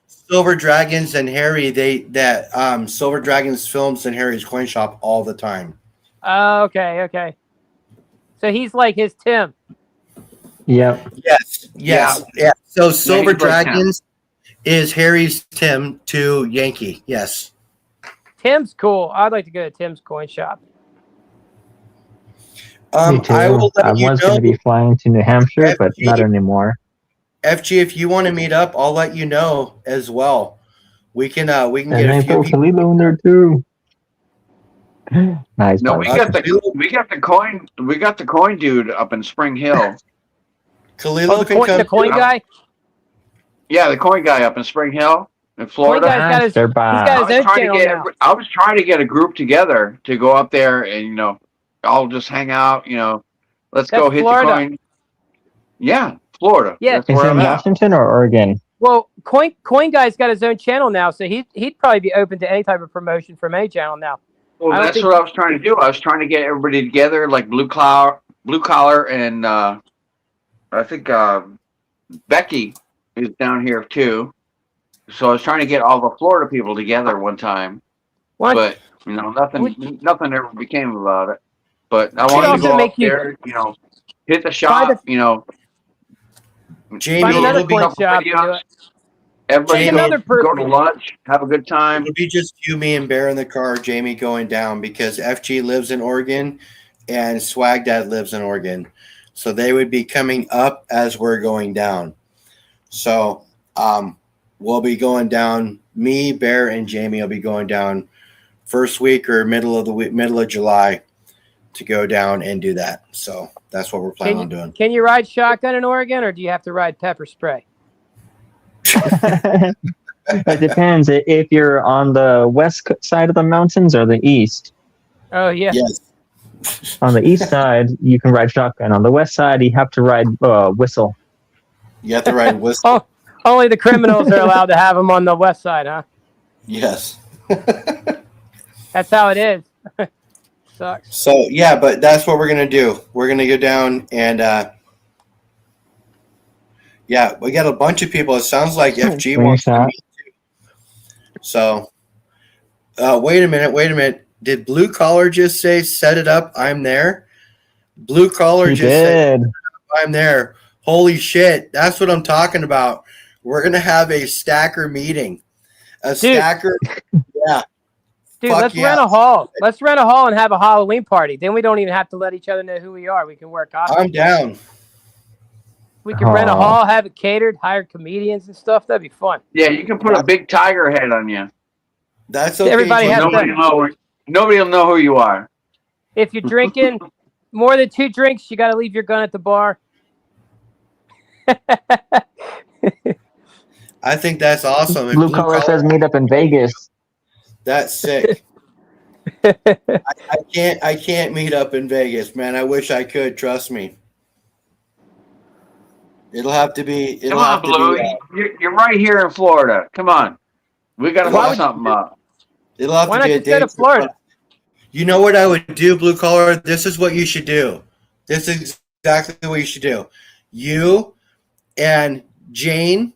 Silver Dragons and Harry, Silver Dragons films in Harry's coin shop all the time. Oh, okay. So he's like his Tim. Yep. Yes. Yeah. So Silver he's like Dragons is Harry's Tim to Yankee. Yes. Tim's cool. I'd like to go to Tim's coin shop. Me too. I will I let you was going know. to be flying to New Hampshire, but FG. not anymore. FG, if you want to meet up, I'll let you know as well. We can get And a I few throw people. Kalilo in there too. Nice. No, buddy. we got the coin dude up in Spring Hill. Khalilo Oh, can come. the coin too. guy. Yeah, the coin guy up in Spring Hill in Coin Florida. guy's got his. Master He's Bob. got his own channel now. I was trying to get a group together to go up there and I'll just hang out. Let's go That's hit Florida. the coin. Yeah, Florida. Yeah. That's Is where it I'm in at. Washington or Oregon? Well, coin guy's got his own channel now, so he'd probably be open to any type of promotion from any channel now. I Well, don't that's think- what I was trying to do. I was trying to get everybody together, like blue collar, and I think Becky is down here too. So I was trying to get all the Florida people together one time, What? but nothing ever became about it. But I Could wanted to also go make up you- there, hit the shop, Jamie, Find another it'll be, coin shop. to do it. everybody Jamie, go, another go to person. lunch, have a good time. it'll be just you, me, and Bear in the car. Jamie going down because FG lives in Oregon, and Swag Dad lives in Oregon, so they would be coming up as we're going down. So we'll be going down. Me, Bear, and Jamie will be going down first week or middle of July to go down and do that. So that's what we're planning on doing. Can you ride shotgun in Oregon, or do you have to ride pepper spray? It depends if you're on the west side of the mountains or the east. Oh yeah. Yes. On the east side, you can ride shotgun. On the west side, you have to ride whistle. You have to ride whistle. Oh, only the criminals are allowed to have them on the west side, huh? Yes. That's how it is. Sucks. So yeah, but that's what we're gonna do. We're gonna go down and yeah, we got a bunch of people. It sounds like FG wants to meet too. So wait a minute. Did Blue Collar just say set it up? I'm there. Blue Collar He just said did. I'm there. Holy shit. That's what I'm talking about. We're gonna have a stacker meeting. Stacker. Yeah. Dude, Fuck let's yeah. rent a hall. Let's rent a hall and have a Halloween party. Then we don't even have to let each other know who we are. We can wear costumes. I'm down. We can rent a Aw. hall, have it catered, hire comedians and stuff. That'd be fun. Yeah, you can put a big tiger head on you. That's okay. Everybody has Jamie. Nobody will know who you are. If you're drinking more than 2 drinks, you got to leave your gun at the bar. I think that's awesome. And Blue Collar says meet up in Vegas. That's sick. I can't meet up in Vegas, man. I wish I could. Trust me. It'll have to be. Come on, Blue. You're right here in Florida. Come on. We got to Why hook would something up. It'll have Why to not be a just go to date. Florida? You know what I would do, Blue Collar? This is what you should do. This is exactly what you should do. You and Jane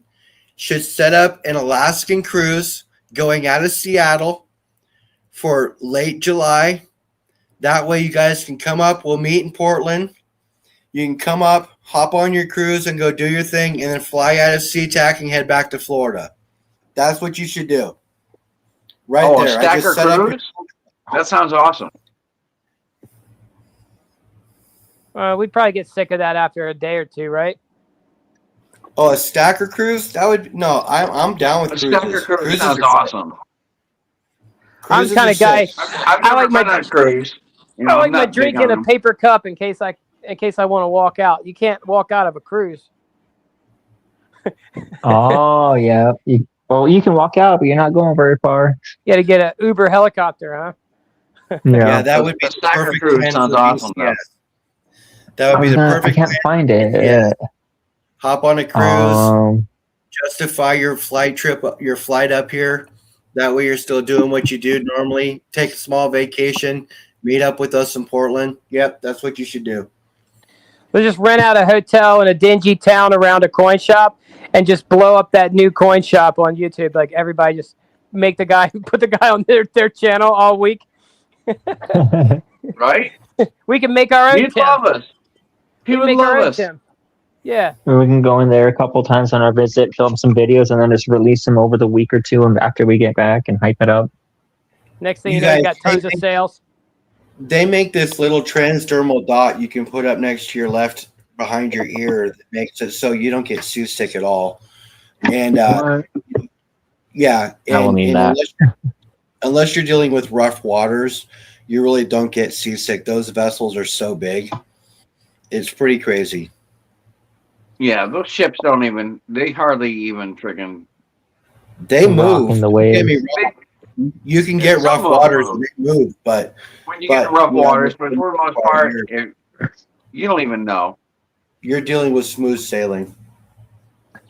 should set up an Alaskan cruise going out of Seattle for late July. That way you guys can come up. We'll meet in Portland. You can come up, hop on your cruise, and go do your thing, and then fly out of SeaTac and head back to Florida. That's what you should do. Right Oh, a there. I stacker just set up cruise? That sounds awesome. We'd probably get sick of that after a day or two, right? a stacker cruise? That would no. I'm down with A cruises. stacker cruise Cruises sounds are awesome. I'm the Cruises kind are of guy. sick. I've never like been my- on a cruise. You know, I like I'm my not drink big in on a them. paper cup in case I want to walk out. You can't walk out of a cruise. Oh yeah. You can walk out, but you're not going very far. You got to get an Uber helicopter, huh? Yeah, that would be A the stacker perfect cruise plan sounds for awesome, BCS. That would be the I perfect can't plan. find it. Yeah. Hop on a cruise, Um, justify your flight trip, your flight up here. That way you're still doing what you do normally. Take a small vacation, meet up with us in Portland. Yep, that's what you should do. We'll just rent out a hotel in a dingy town around a coin shop and just blow up that new coin shop on YouTube. Like everybody just put the guy on their channel all week. Right? We can make our own He'd Tim. love us. He We can would make our love own us. Tim. Yeah. we can go in there a couple times on our visit, film some videos, and then just release them over the week or two, and after we get back and hype it up. Next thing You you know, you got guys- tons of sales. They make this little transdermal dot you can put up next to your left behind your ear that makes it so you don't get seasick at all. And yeah, I will need that. Unless you're dealing with rough waters, you really don't get seasick. Those vessels are so big. It's pretty crazy. Yeah, those ships they hardly even freaking. They Rocking move. the Don't waves. get me wrong. You can get Some rough of them waters move. and they move, but When you get in rough yeah, waters, but for the most part, you're- you don't even know. you're dealing with smooth sailing.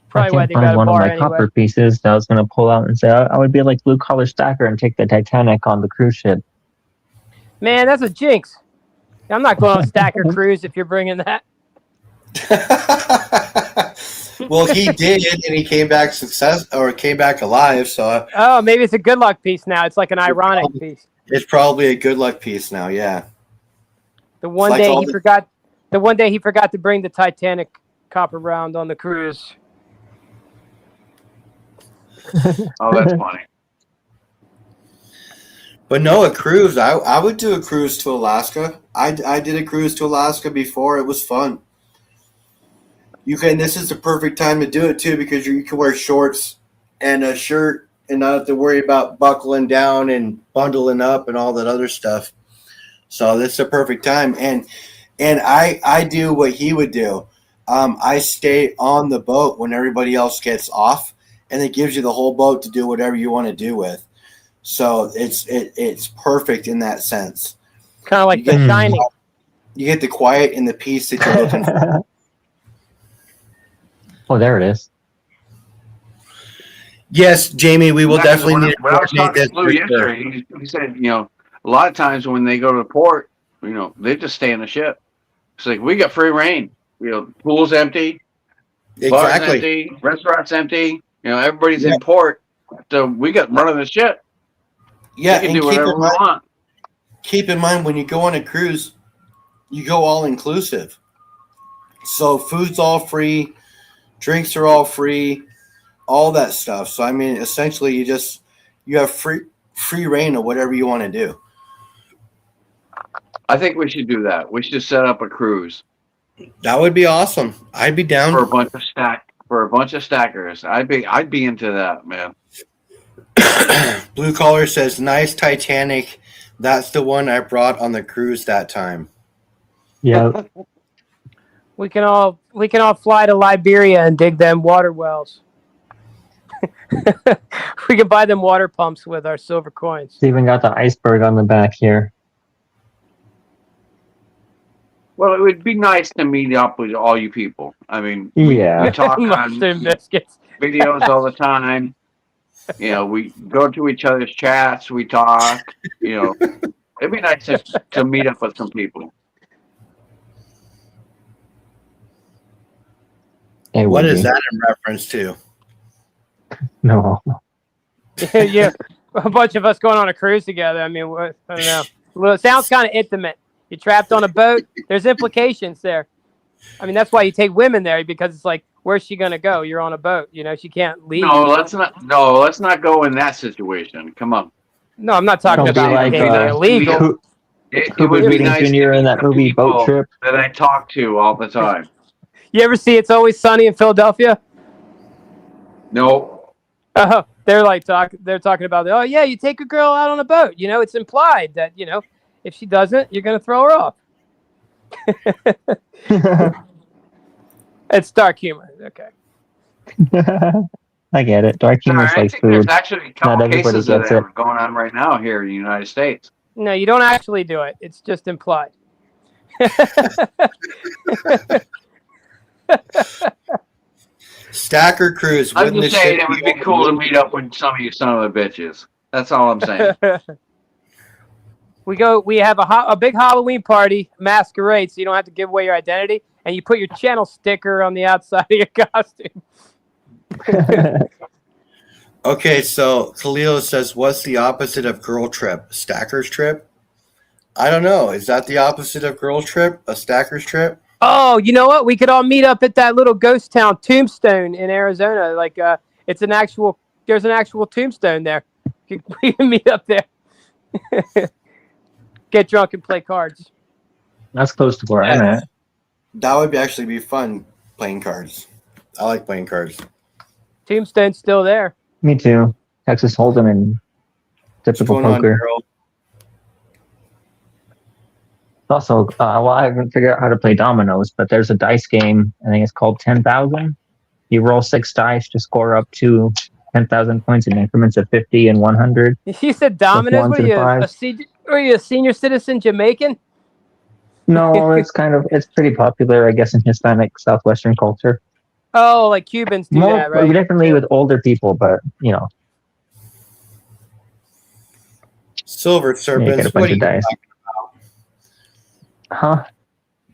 Probably I why can't they got find a one of bar my anyway. copper pieces that I was going to pull out and say I would be like blue collar stacker and take the Titanic on the cruise ship. Man, that's a jinx. I'm not going on a stacker cruise if you're bringing that. Well, he did, and he came back came back alive. So Oh, maybe it's a good luck piece now. It's like an ironic piece. it's probably a good luck piece now. Yeah. The one like day all he the- forgot. The one day he forgot to bring the Titanic copper round on the cruise. Oh, that's funny. But no, a cruise. I would do a cruise to Alaska. I did a cruise to Alaska before. It was fun. This is the perfect time to do it too because you can wear shorts and a shirt and not have to worry about buckling down and bundling up and all that other stuff. So this is a perfect time. And I do what he would do. I stay on the boat when everybody else gets off, and it gives you the whole boat to do whatever you want to do with. So it's perfect in that sense. Kind of like The get- Shining. You get the quiet and the peace that you're looking for. Oh, there it is. Yes, Jamie, we will Yeah, definitely when, need to when I was coordinate talking this to Lou for sure. yesterday, he said, a lot of times when they go to the port, they just stay in the ship. It's like, we got free reign. Pool's empty, bar's Exactly. empty, restaurant's empty. Everybody's Yeah. in port, so we got running the ship. Yeah, we can and do whatever we want. keep in mind when you go on a cruise, you go all inclusive. So food's all free, drinks are all free, all that stuff. So I mean, essentially, you have free reign of whatever you want to do. I think we should do that. We should set up a cruise That would be awesome. I'd be for a down. bunch of stackers. I'd be into that, man. Blue Collar says, "Nice Titanic. That's the one I brought on the cruise that time." Yeah. We can all fly to Liberia and dig them water wells. We can buy them water pumps with our silver coins. It's even got the iceberg on the back here. Well, it would be nice to meet up with all you people. I mean, Yeah. we talk on Mushroom biscuits. videos all the time. We go to each other's chats. We talk. It'd be nice to meet up with some people. It What would is be. that in reference to? No. Yeah, a bunch of us going on a cruise together. I mean, I don't know. Well, it sounds kind of intimate. You're trapped on a boat. There's implications there. I mean, that's why you take women there, because it's like, where's she gonna go? You're on a boat. She can't leave. No, let's not go in that situation. Come on. No, I'm not talking Don't be about like, anything illegal. Who, It Cuba would be Gooding nice Jr. to in meet that some movie Boat people Trip. that I talk to all the time. You ever see It's Always Sunny in Philadelphia? No, They're talking about, oh yeah, you take a girl out on a boat. It's implied that if she doesn't, you're gonna throw her off. It's dark humor. Okay. I get it. Dark humor's I like think there's food. actually a couple Not everybody cases of gets that it. going on right now here in the United States. No, you don't actually do it. It's just implied. Stacker cruise. I'm wouldn't just the saying ship it would be be cool to meet up with some of you son of the bitches. That's all I'm saying. We have a big Halloween party masquerade, so you don't have to give away your identity, and you put your channel sticker on the outside of your costume. Okay, so Khalil says, "What's the opposite of girl trip? Stacker's trip?" I don't know. Is that the opposite of girl trip? A stacker's trip? Oh, you know what? We could all meet up at that little ghost town, Tombstone, in Arizona. There's an actual tombstone there. We can meet up there. Get drunk and play cards. That's close to where I'm at. That would actually be fun playing cards. I like playing cards. Tombstone's still there. Me too. Texas Hold'em and What's typical going on, poker. girl? Also, I haven't figured out how to play dominoes, but there's a dice game. I think it's called 10,000. You roll 6 dice to score up to 10,000 points in increments of 50 and 100. You said dominoes. ones What are and you? fives. Are you a senior citizen Jamaican? No, it's pretty popular, I guess, in Hispanic Southwestern culture. Oh, like Cubans do that, right? Definitely with older people, but Silver you get Serpents. a What bunch do of you dice. Huh?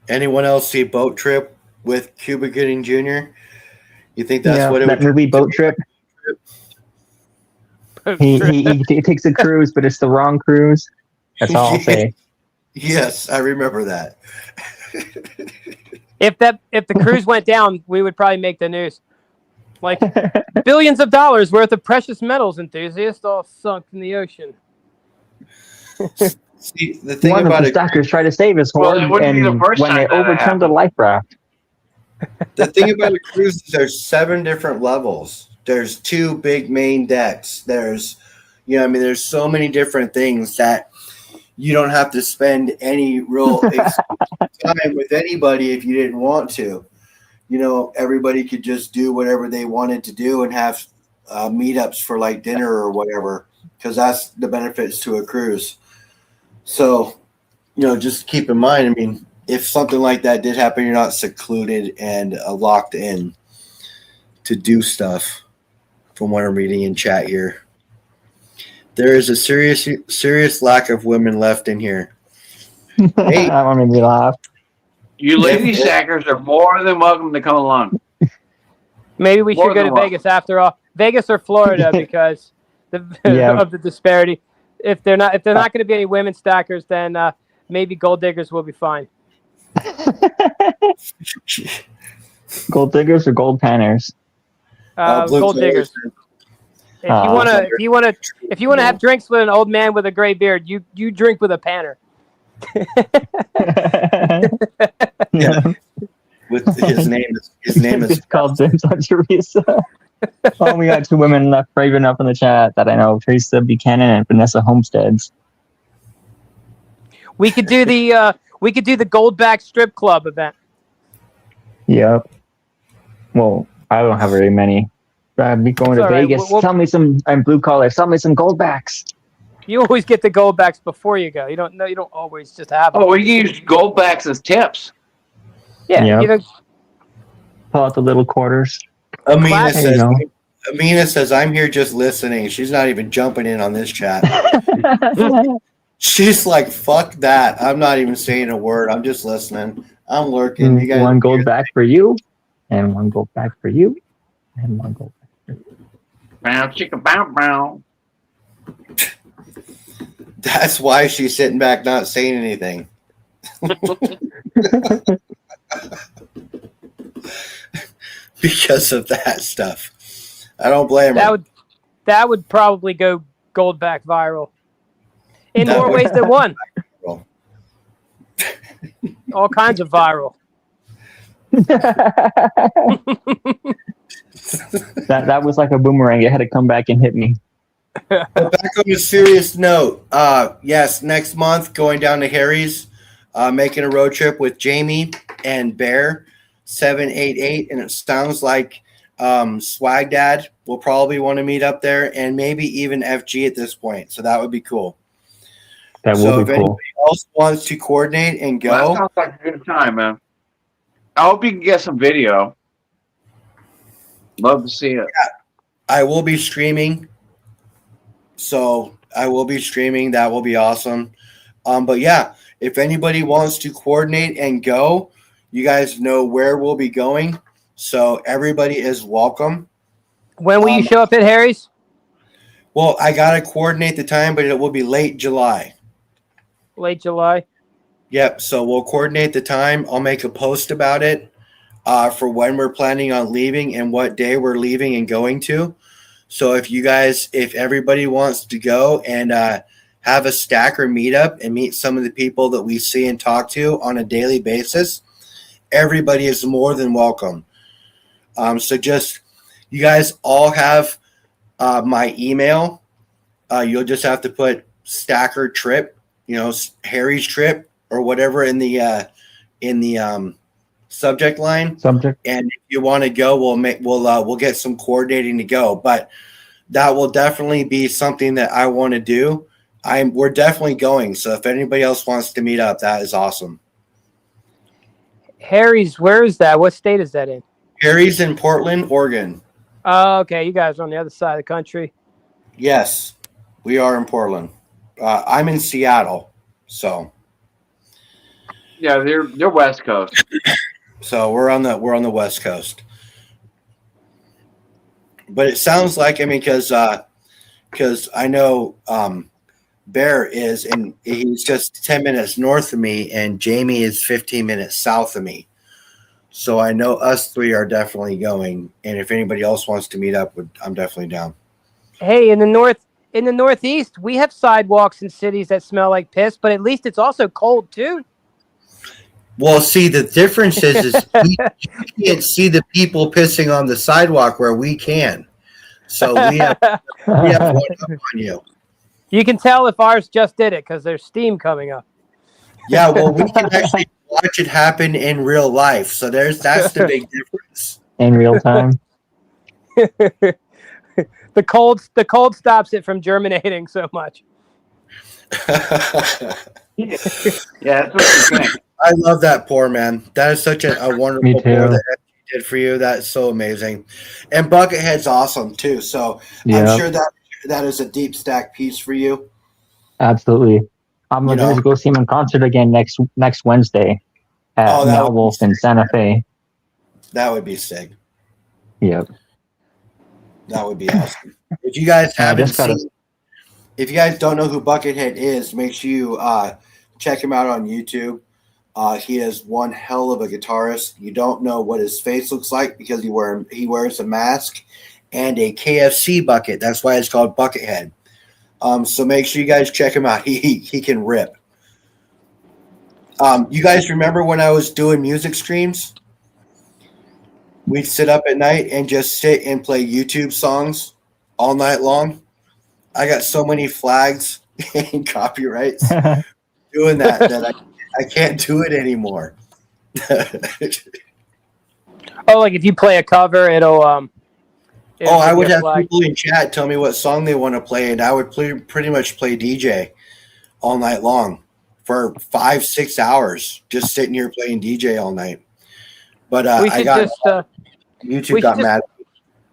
Anyone else see Boat Trip with Cuba Gooding Jr.? You think that's what it that would movie Boat Trip? He takes a cruise, but it's the wrong cruise. That's all I'll say. Yes, I remember that. If the cruise went down, we would probably make the news. Like billions of dollars worth of precious metals enthusiasts all sunk in the ocean. See, the thing One of about the it, stackers tried to save his Well, hoard, it wouldn't be the and first when time they that overturned the happened. life raft, the thing about a cruise is there's 7 different levels. There's 2 big main decks. There's so many different things that you don't have to spend any real time with anybody if you didn't want to. Everybody could just do whatever they wanted to do and have meetups for like dinner or whatever, because that's the benefits to a cruise. So just keep in mind. I mean, if something like that did happen, you're not secluded and locked in to do stuff. From what I'm reading in chat here, there is a serious lack of women left in here. Hey. That one made me laugh. You lady sackers are more than welcome to come along. Maybe we More should go than to welcome. Vegas after all. Vegas or Florida because Yeah. of the disparity. If they're not going to be any women stackers, then maybe gold diggers will be fine. Gold diggers or gold panners? Blue Gold colors. diggers. If you want to have drinks with an old man with a gray beard, you drink with a panner. Yeah. With his name is It's called James on Teresa. Oh, we got two women left brave enough in the chat that I know: Teresa Buchanan and Vanessa Homesteads. We could do the Goldback Strip Club event. Yep. Well, I don't have very many. I'd be going It's to all right. Vegas. We'll- Tell me some. I'm blue collar. Tell me some goldbacks. You always get the Goldbacks before you go. You don't always just have them. Oh, we can use goldbacks as tips. Yeah, Yeah. you know, Pull out the little quarters. Amina There you says. go. Amina says, "I'm here just listening." She's not even jumping in on this chat. She's like, "Fuck that! I'm not even saying a word. I'm just listening. I'm lurking." You guys, One gold back for you, and one gold back for you, and one gold back for you. Bow, chicka, bow, bow. That's why she's sitting back, not saying anything. Because of that stuff. I don't blame her. that would probably go Goldback viral in That more would- ways than one. Viral. All kinds of viral. that was like a boomerang. It had to come back and hit me. But back on a serious note, yes, next month going down to Harry's, making a road trip with Jamie and Bear 788, and it sounds like Swag Dad will probably want to meet up there, and maybe even FG at this point. So that would be cool. That So will if be cool. anybody else wants to coordinate and Well, that go, sounds like a good time, man. I hope you can get some video. Love to see it. I will be streaming. So I will be streaming. That will be awesome. But yeah, if anybody wants to coordinate and go, you guys know where we'll be going. So everybody is welcome. When will you show up at Harry's? Well, I got to coordinate the time, but it will be late July. Late July. Yep. So we'll coordinate the time. I'll make a post about it for when we're planning on leaving and what day we're leaving and going to. So if everybody wants to go and have a stacker meetup and meet some of the people that we see and talk to on a daily basis, everybody is more than welcome. So just, you guys all have my email. You'll just have to put stacker trip, Harry's trip or whatever in the subject line. Subject. And if you want to go, we'll get some coordinating to go. But that will definitely be something that I want to do. We're definitely going. So if anybody else wants to meet up, that is awesome. Harry's, where is that? What state is that in? Harry's in Portland, Oregon. Oh, okay. You guys are on the other side of the country. Yes, we are in Portland. I'm in Seattle, so Yeah, they're West Coast. we're on the West Coast. But it sounds like, because I know Bear is he's just 10 minutes north of me, and Jamie is 15 minutes south of me. So I know us three are definitely going, and if anybody else wants to meet up, I'm definitely down. Hey, in the Northeast, we have sidewalks in cities that smell like piss, but at least it's also cold too. Well, see, the difference is you can't see the people pissing on the sidewalk where we can. So we have one up on you. You can tell if ours just did it because there's steam coming up. Yeah, well, we can actually watch it happen in real life. So that's the big difference. In real time. The cold stops it from germinating so much. Yeah, that's what you think. I love that pour, man. That is such a wonderful Me pour too. that FG did for you. That's so amazing. And Buckethead's awesome too. So Yeah, I'm sure that is a deep stack piece for you. absolutely. I'm You going know. to go see him in concert again next Wednesday at Oh, that Meow would be Wolf in sick. Santa Fe. That would be sick. Yep. That would be awesome. If you guys I haven't just gotta. seen, if you guys don't know who Buckethead is, make sure you check him out on YouTube. He is one hell of a guitarist. You don't know what his face looks like because he wears a mask and a KFC bucket. That's why it's called Buckethead. So make sure you guys check him out. He can rip. You guys remember when I was doing music streams? We'd sit up at night and just sit and play YouTube songs all night long. I got so many flags and copyrights doing that I can't do it anymore. Oh, like if you play a cover, it'll I would give you a have flag. people in chat tell me what song they want to play, and I would pretty much play DJ all night long for 5-6 hours, just sitting here playing DJ all night. But We I should got just YouTube got mad.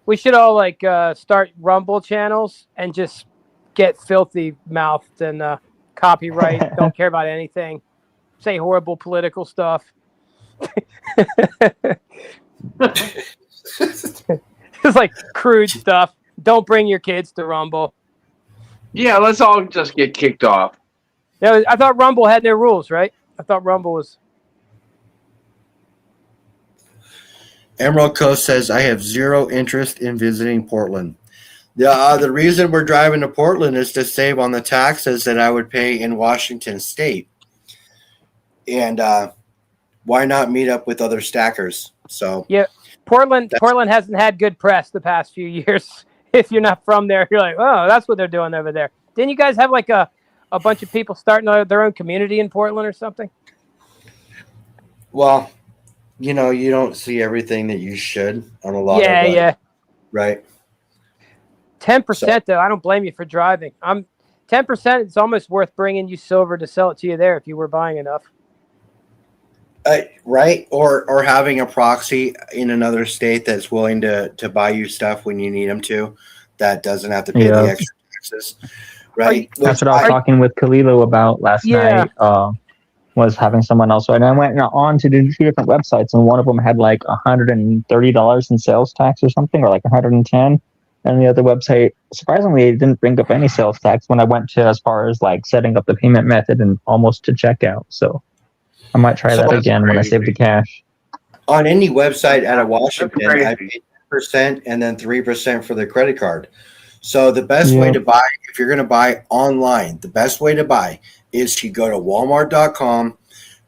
we should all like start Rumble channels and just get filthy mouthed and copyright. Don't care about anything. Say horrible political stuff. It's like crude stuff. Don't bring your kids to Rumble. Yeah, let's all just get kicked off. I thought Rumble had their rules, right? I thought Rumble was. Emerald Coast says, I have zero interest in visiting Portland. The reason we're driving to Portland is to save on the taxes that I would pay in Washington State. And why not meet up with other stackers? So Yeah, Portland hasn't had good press the past few years. If you're not from there, you're like, oh, that's what they're doing over there. Didn't you guys have like a bunch of people starting their own community in Portland or something? well, you don't see everything that you should on a lot of Yeah. right. 10% though, I don't blame you for driving. 10%. It's almost worth bringing you silver to sell it to you there if you were buying enough. Right, or having a proxy in another state that's willing to buy you stuff when you need them to, that doesn't have to pay the extra taxes, right? That's what I was talking with Kalilo about last night. Was having someone else. And I went on to do 2 different websites, and one of them had like $130 in sales tax or something, or like 110. And the other website, surprisingly, it didn't bring up any sales tax when I went to as far as like setting up the payment method and almost to checkout. So I might try that again when I save the cash. On any website out of Washington, crazy. I pay 10% and then 3% for the credit card. So the best way to buy, if you're going to buy online, the best way to buy is to go to Walmart.com,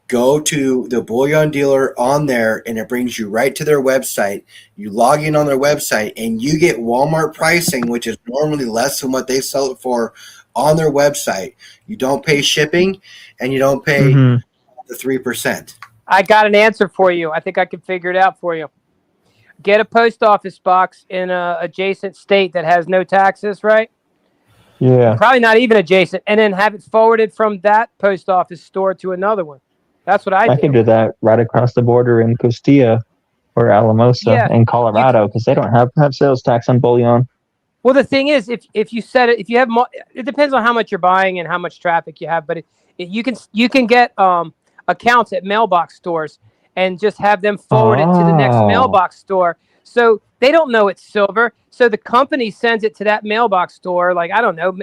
go to the bullion dealer on there, and it brings you right to their website. You log in on their website, and you get Walmart pricing, which is normally less than what they sell it for on their website. You don't pay shipping, and you don't pay the 3%. I got an answer for you. I think I can figure it out for you. Get a post office box in a adjacent state that has no taxes, right? Yeah. Probably not even adjacent, and then have it forwarded from that post office store to another one. That's what I I do. can do that right across the border in Costilla or Alamosa in Colorado because they don't have sales tax on bullion. Well, the thing is, if you set it, if you have, it depends on how much you're buying and how much traffic you have. But you can get accounts at mailbox stores and just have them forward it to the next mailbox store. So they don't know it's silver. So the company sends it to that mailbox store, like I don't know,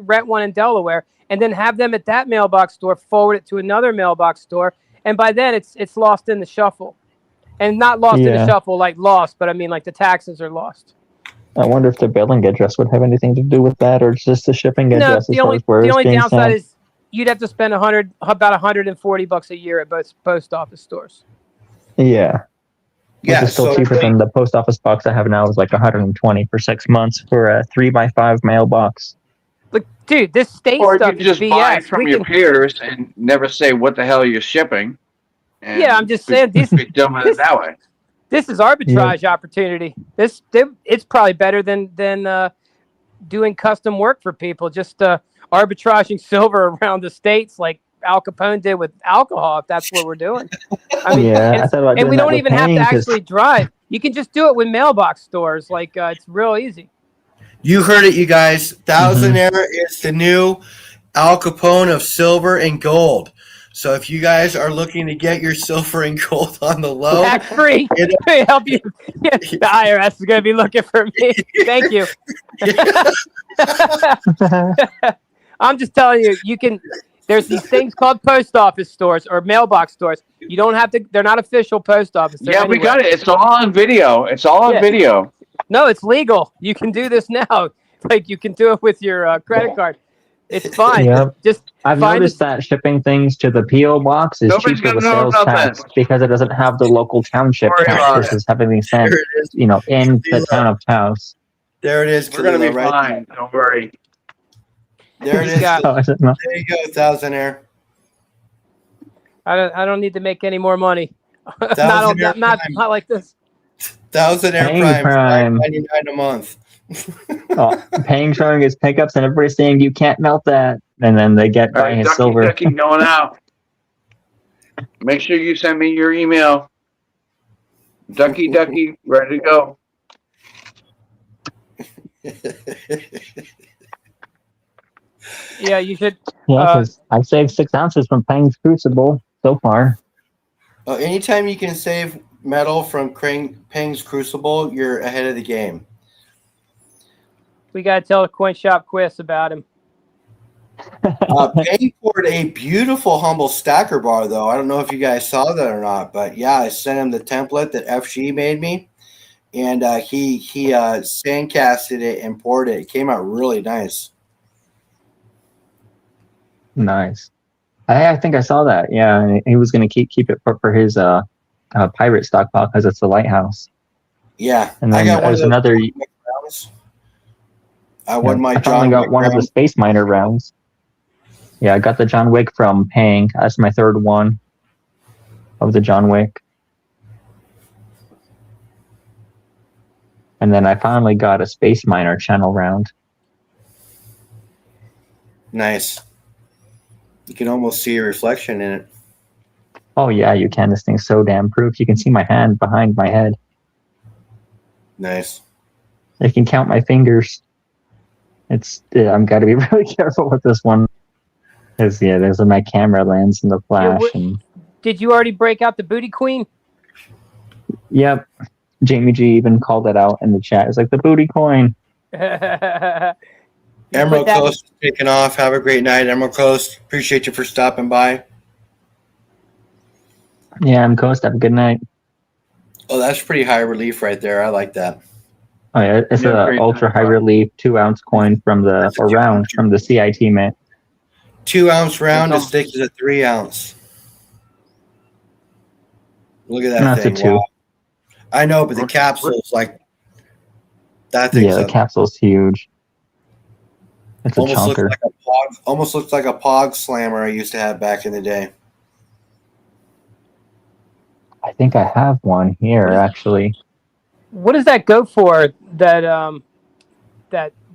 rent one in Delaware, and then have them at that mailbox store forward it to another mailbox store. And by then it's lost in the shuffle, and not lost in the shuffle like lost, but I mean like the taxes are lost. I wonder if the billing address would have anything to do with that, or it's just the shipping address. No, the only downside is you'd have to spend about $140 a year at both post office stores. Yeah. Yeah, Which is still so cheaper than the post office box I have now is like $120 for 6 months for a 3x5 mailbox. Look, dude, this state Or stuff you is just buy it BS. from your peers and never say what the hell you're shipping. And Yeah, I'm just saying be done with it that way. This is arbitrage opportunity. It's probably better than doing custom work for people. Just arbitraging silver around the states like Al Capone did with alcohol. If that's what we're doing, I mean, Yeah, I thought about and doing we that don't with even have to paying 'cause- actually drive. You can just do it with mailbox stores. Like it's real easy. You heard it, you guys. Thousandaire is the new Al Capone of silver and gold. So if you guys are looking to get your silver and gold on the low, Tax free. Help you. Yeah, the IRS is going to be looking for me. Thank you. I'm just telling you, you can. There's these things called post office stores or mailbox stores. You don't have to. They're not official post office. They're Yeah, we anywhere. got it. It's all on video. It's all on Yeah. video. No, it's legal. You can do this now. Like you can do it with your credit card. It's fine. Yep. Just I've find noticed that shipping things to the PO box is Nobody's cheaper gonna with know sales nothing. tax because it doesn't have the local township Worry tax about versus having things sent, there it is. in the town of Taos. There it is. We're gonna be Kalila, right fine. Don't worry. there it He's is. got- So I don't know. There you go, Thousandaire. I don't need to make any more money. Thousandaire not Prime. like this. Thousandaire Paying Prime. Prime. $5.99 a month. Paying showing his pickups and everybody's saying you can't melt that, and then they get All buying right, his silver. Ducky going out. Make sure you send me your email. Ducky, ready to go. Yeah, you should. Yeah, 'cause I've saved 6 ounces from Pang's Crucible so far. Anytime you can save metal from Pang's Crucible, you're ahead of the game. We got to tell the coin shop quiz about him. Pang poured a beautiful humble stacker bar, though. I don't know if you guys saw that or not, but yeah, I sent him the template that FG made me, and he sandcasted it and poured it. It came out really nice. Nice. I think I saw that. Yeah, and he was going to keep it for his pirate stockpile because it's the lighthouse. Yeah, And I then got one of there's those another. rounds. I won my I finally John got Wick one of the round. Space Miner rounds. Yeah, I got the John Wick from Pang. That's my third one of the John Wick. And then I finally got a Space Miner channel round. Nice. You can almost see your reflection in it. Oh yeah, you can. This thing's so damn proof. You can see my hand behind my head. Nice. I can count my fingers. I'm got to be really careful with this one. Because there's my camera lens and the flash. And Did you already break out the booty queen? yep, Jamie G even called it out in the chat. It's like the booty coin. Emerald Put that- Coast is taking off. Have a great night, Emerald Coast. Appreciate you for stopping by. Yeah, I'm Coast. Have a good night. Oh, that's pretty high relief right there. I like that. Oh yeah, it's Yeah, a great ultra high time. relief 2-ounce coin from the round from the CIT mint. 2-ounce round That's as thick as a 3-ounce. Look at that That's a thing. 2. Wow. I know, but the capsule's like that thing's Yeah, the capsule's huge. It's a almost looks chunker. like a pog. Almost looks like a pog slammer I used to have back in the day. I think I have one here actually. What does that go for? That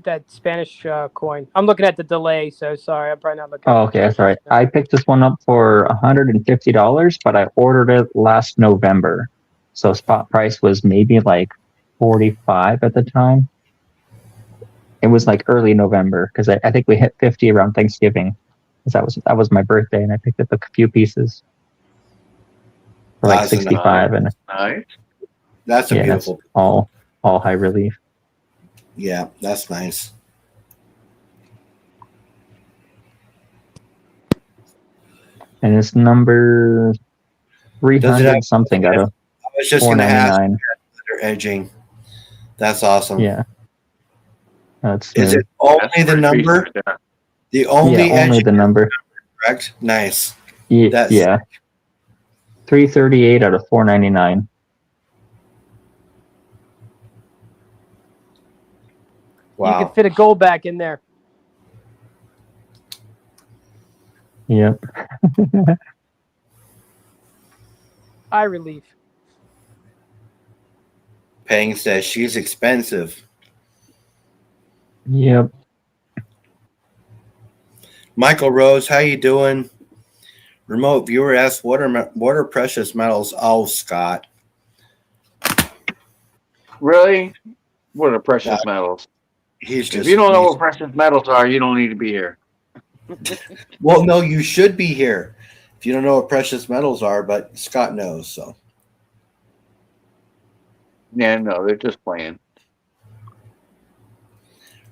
that Spanish coin. I'm looking at the delay, so sorry. I'm probably not looking. Oh, okay, that's all right. I picked this one up for $150, but I ordered it last November. So spot price was maybe like 45 at the time. It was like early November because I think we hit 50 around Thanksgiving. 'Cause that was my birthday, and I picked up a few pieces for like That's 65, and Nice. That's a yeah, that's beautiful. all high relief. Yeah, that's nice. And it's number Does it 300 have- something out of I was just going to ask 499. their edging. That's awesome. Yeah. That's Is smooth. it only That's the pretty number? feature there. The only yeah, only edging, the number. correct? Nice. Yeah, That's- yeah. 338 out of 499. You Wow. can fit a gold back in there. Yep. Eye relief. Pang says she's expensive. Yep. Michael Rose, how you doing? Remote viewer asks, what are precious metals? Oh, Scott. Really? What are precious metals? He's just. If you don't know what precious metals are, you don't need to be here. Well, no, you should be here if you don't know what precious metals are, but Scott knows, so. Yeah, no, they're just playing.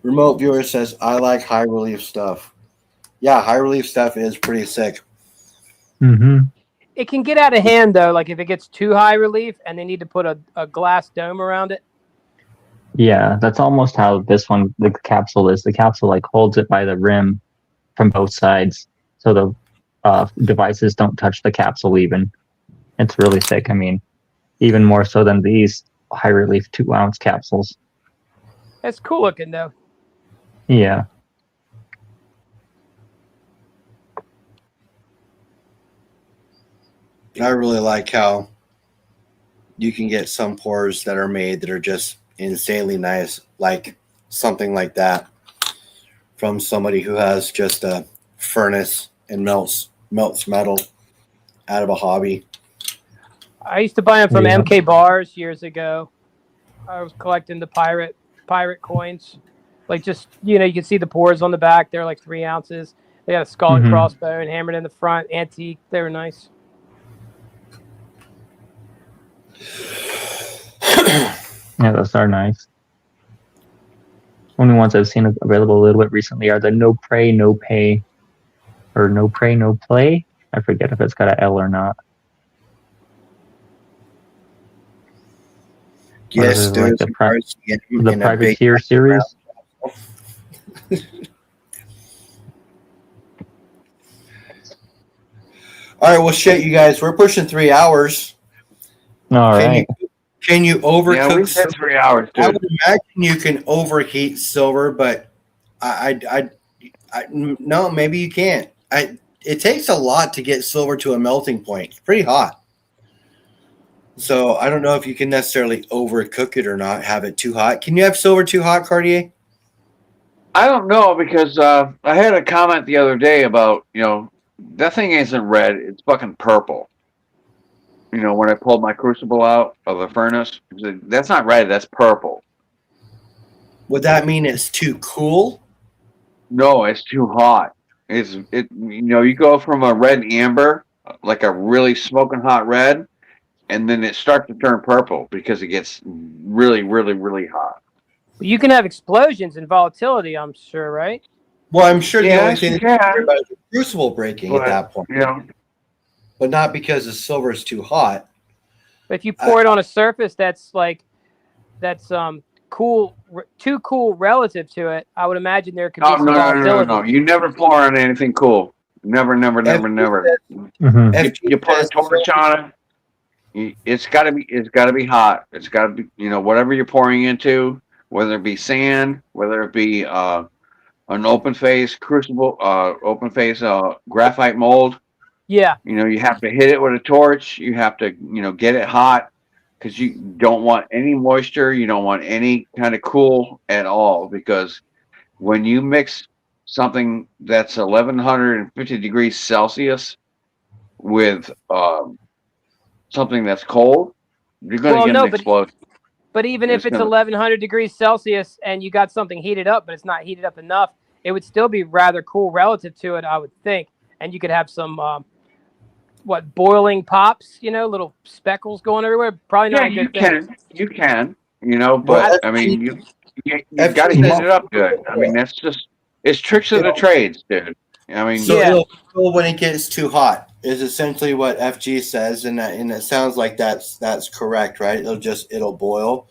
Remote viewer says, I like high relief stuff. Yeah, high relief stuff is pretty sick. Mm-hmm. It can get out of hand though, like if it gets too high relief and they need to put a glass dome around it. Yeah, that's almost how this one, the capsule is. The capsule like holds it by the rim from both sides, so the devices don't touch the capsule even. It's really thick. I mean, even more so than these high relief 2-ounce capsules. It's cool looking though. Yeah. I really like how you can get some pours that are made that are just insanely nice, like something like that from somebody who has just a furnace and melts metal out of a hobby. I used to buy them from Yeah. MK Bars years ago. I was collecting the pirate coins. Like just, you can see the pores on the back. They're like 3 ounces. They got a skull and Mhm. crossbone hammered in the front. Antique. They were nice. Yeah, those are nice. Only ones I've seen available a little bit recently are the No Pray, No Pay, or No Pray, No Play. I forget if it's got an L or not. Yes, Or there's like the the Privateer series. All right, well, shit, you guys, we're pushing 3 hours. All right. Can you overcook? Yeah, we said 3 hours, I dude. would imagine you can overheat silver, but I no, maybe you can't. It takes a lot to get silver to a melting point. It's pretty hot. So I don't know if you can necessarily overcook it or not, have it too hot. Can you have silver too hot, Cartier? I don't know because I had a comment the other day about, that thing isn't red, it's fucking purple. When I pulled my crucible out of the furnace, that's not red, that's purple. Would that mean it's too cool? No, it's too hot. You go from a red amber, like a really smoking hot red, and then it starts to turn purple because it gets really, really, really hot. You can have explosions and volatility, I'm sure, right? Well, I'm sure the only Yes, thing you that you can. care about is the crucible breaking at that point. But not because the silver is too hot. But if you pour it on a surface that's cool, too cool relative to it, I would imagine there could be some volatility. No. You never pour on anything cool. Never. Mhm. You put a torch on it. It's got to be hot. It's got to be, whatever you're pouring into, whether it be sand, whether it be an open face crucible, open face graphite mold. Yeah. You have to hit it with a torch. You have to, get it hot because you don't want any moisture. You don't want any kind of cool at all, because when you mix something that's 1150 degrees Celsius with something that's cold, you're going to get an explosion. But even if it's 1100 degrees Celsius and you got something heated up, but it's not heated up enough, it would still be rather cool relative to it, I would think. And you could have some, boiling pops, little speckles going everywhere. Probably not a good thing. You can, but I mean, you got to heat it up good. I mean, it's tricks of the trades, dude. I mean, so it'll cool when it gets too hot is essentially what FG says, and it sounds like that's correct, right? It'll boil,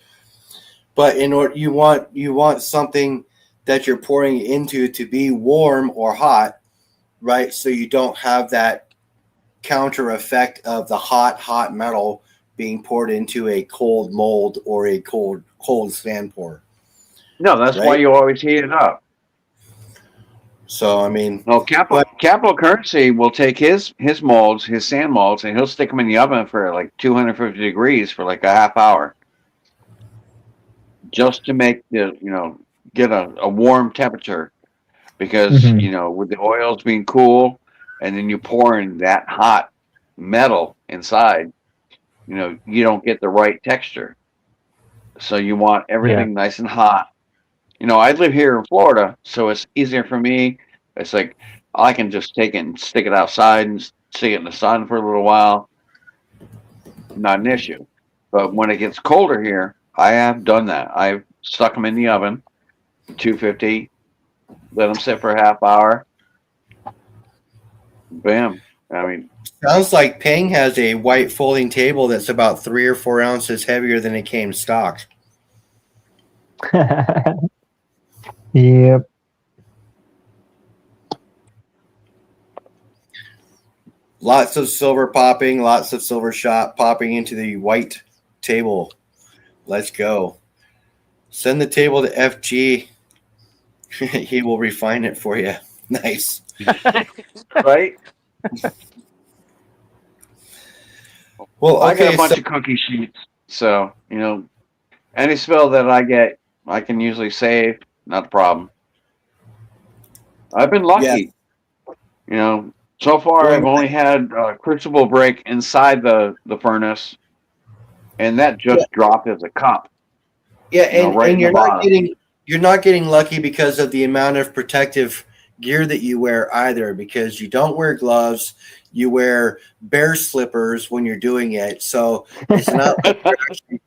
but in order you want something that you're pouring into to be warm or hot, right? So you don't have that counter effect of the hot metal being poured into a cold mold or a cold sand pour. No, that's why you always heat it up. So I mean, Capital Currency will take his molds, his sand molds, and he'll stick them in the oven for like 250 degrees for like a half hour, just to make get a warm temperature. because Mhm. you know, with the oils being cool, and then you pour in that hot metal inside, you know, you don't get the right texture. So you want everything nice and hot. You know, I live here in Florida, so it's easier for me. It's like I can just take it and stick it outside and stick it in the sun for a little while. Not an issue. But when it gets colder here, I have done that. I've stuck them in the oven, 250, let them sit for a half hour. Bam. I mean, Sounds like Ping has a white folding table that's about 3 or 4 ounces heavier than it came stock. Yep. Lots of silver popping, lots of silver shot popping into the white table. Let's go. Send the table to FG. He will refine it for you. Nice. right? Well, I got okay. a bunch So, of cookie sheets, so you know, any spill that I get, I can usually save. Not a problem. I've been lucky. You know, so far I've only had a crucible break inside the furnace, and that just dropped as a cup. yeah, You know, right in and the bottom. you're not getting lucky because of the amount of protective gear that you wear either, because you don't wear gloves, you wear bear slippers when you're doing it. So it's not like you're actually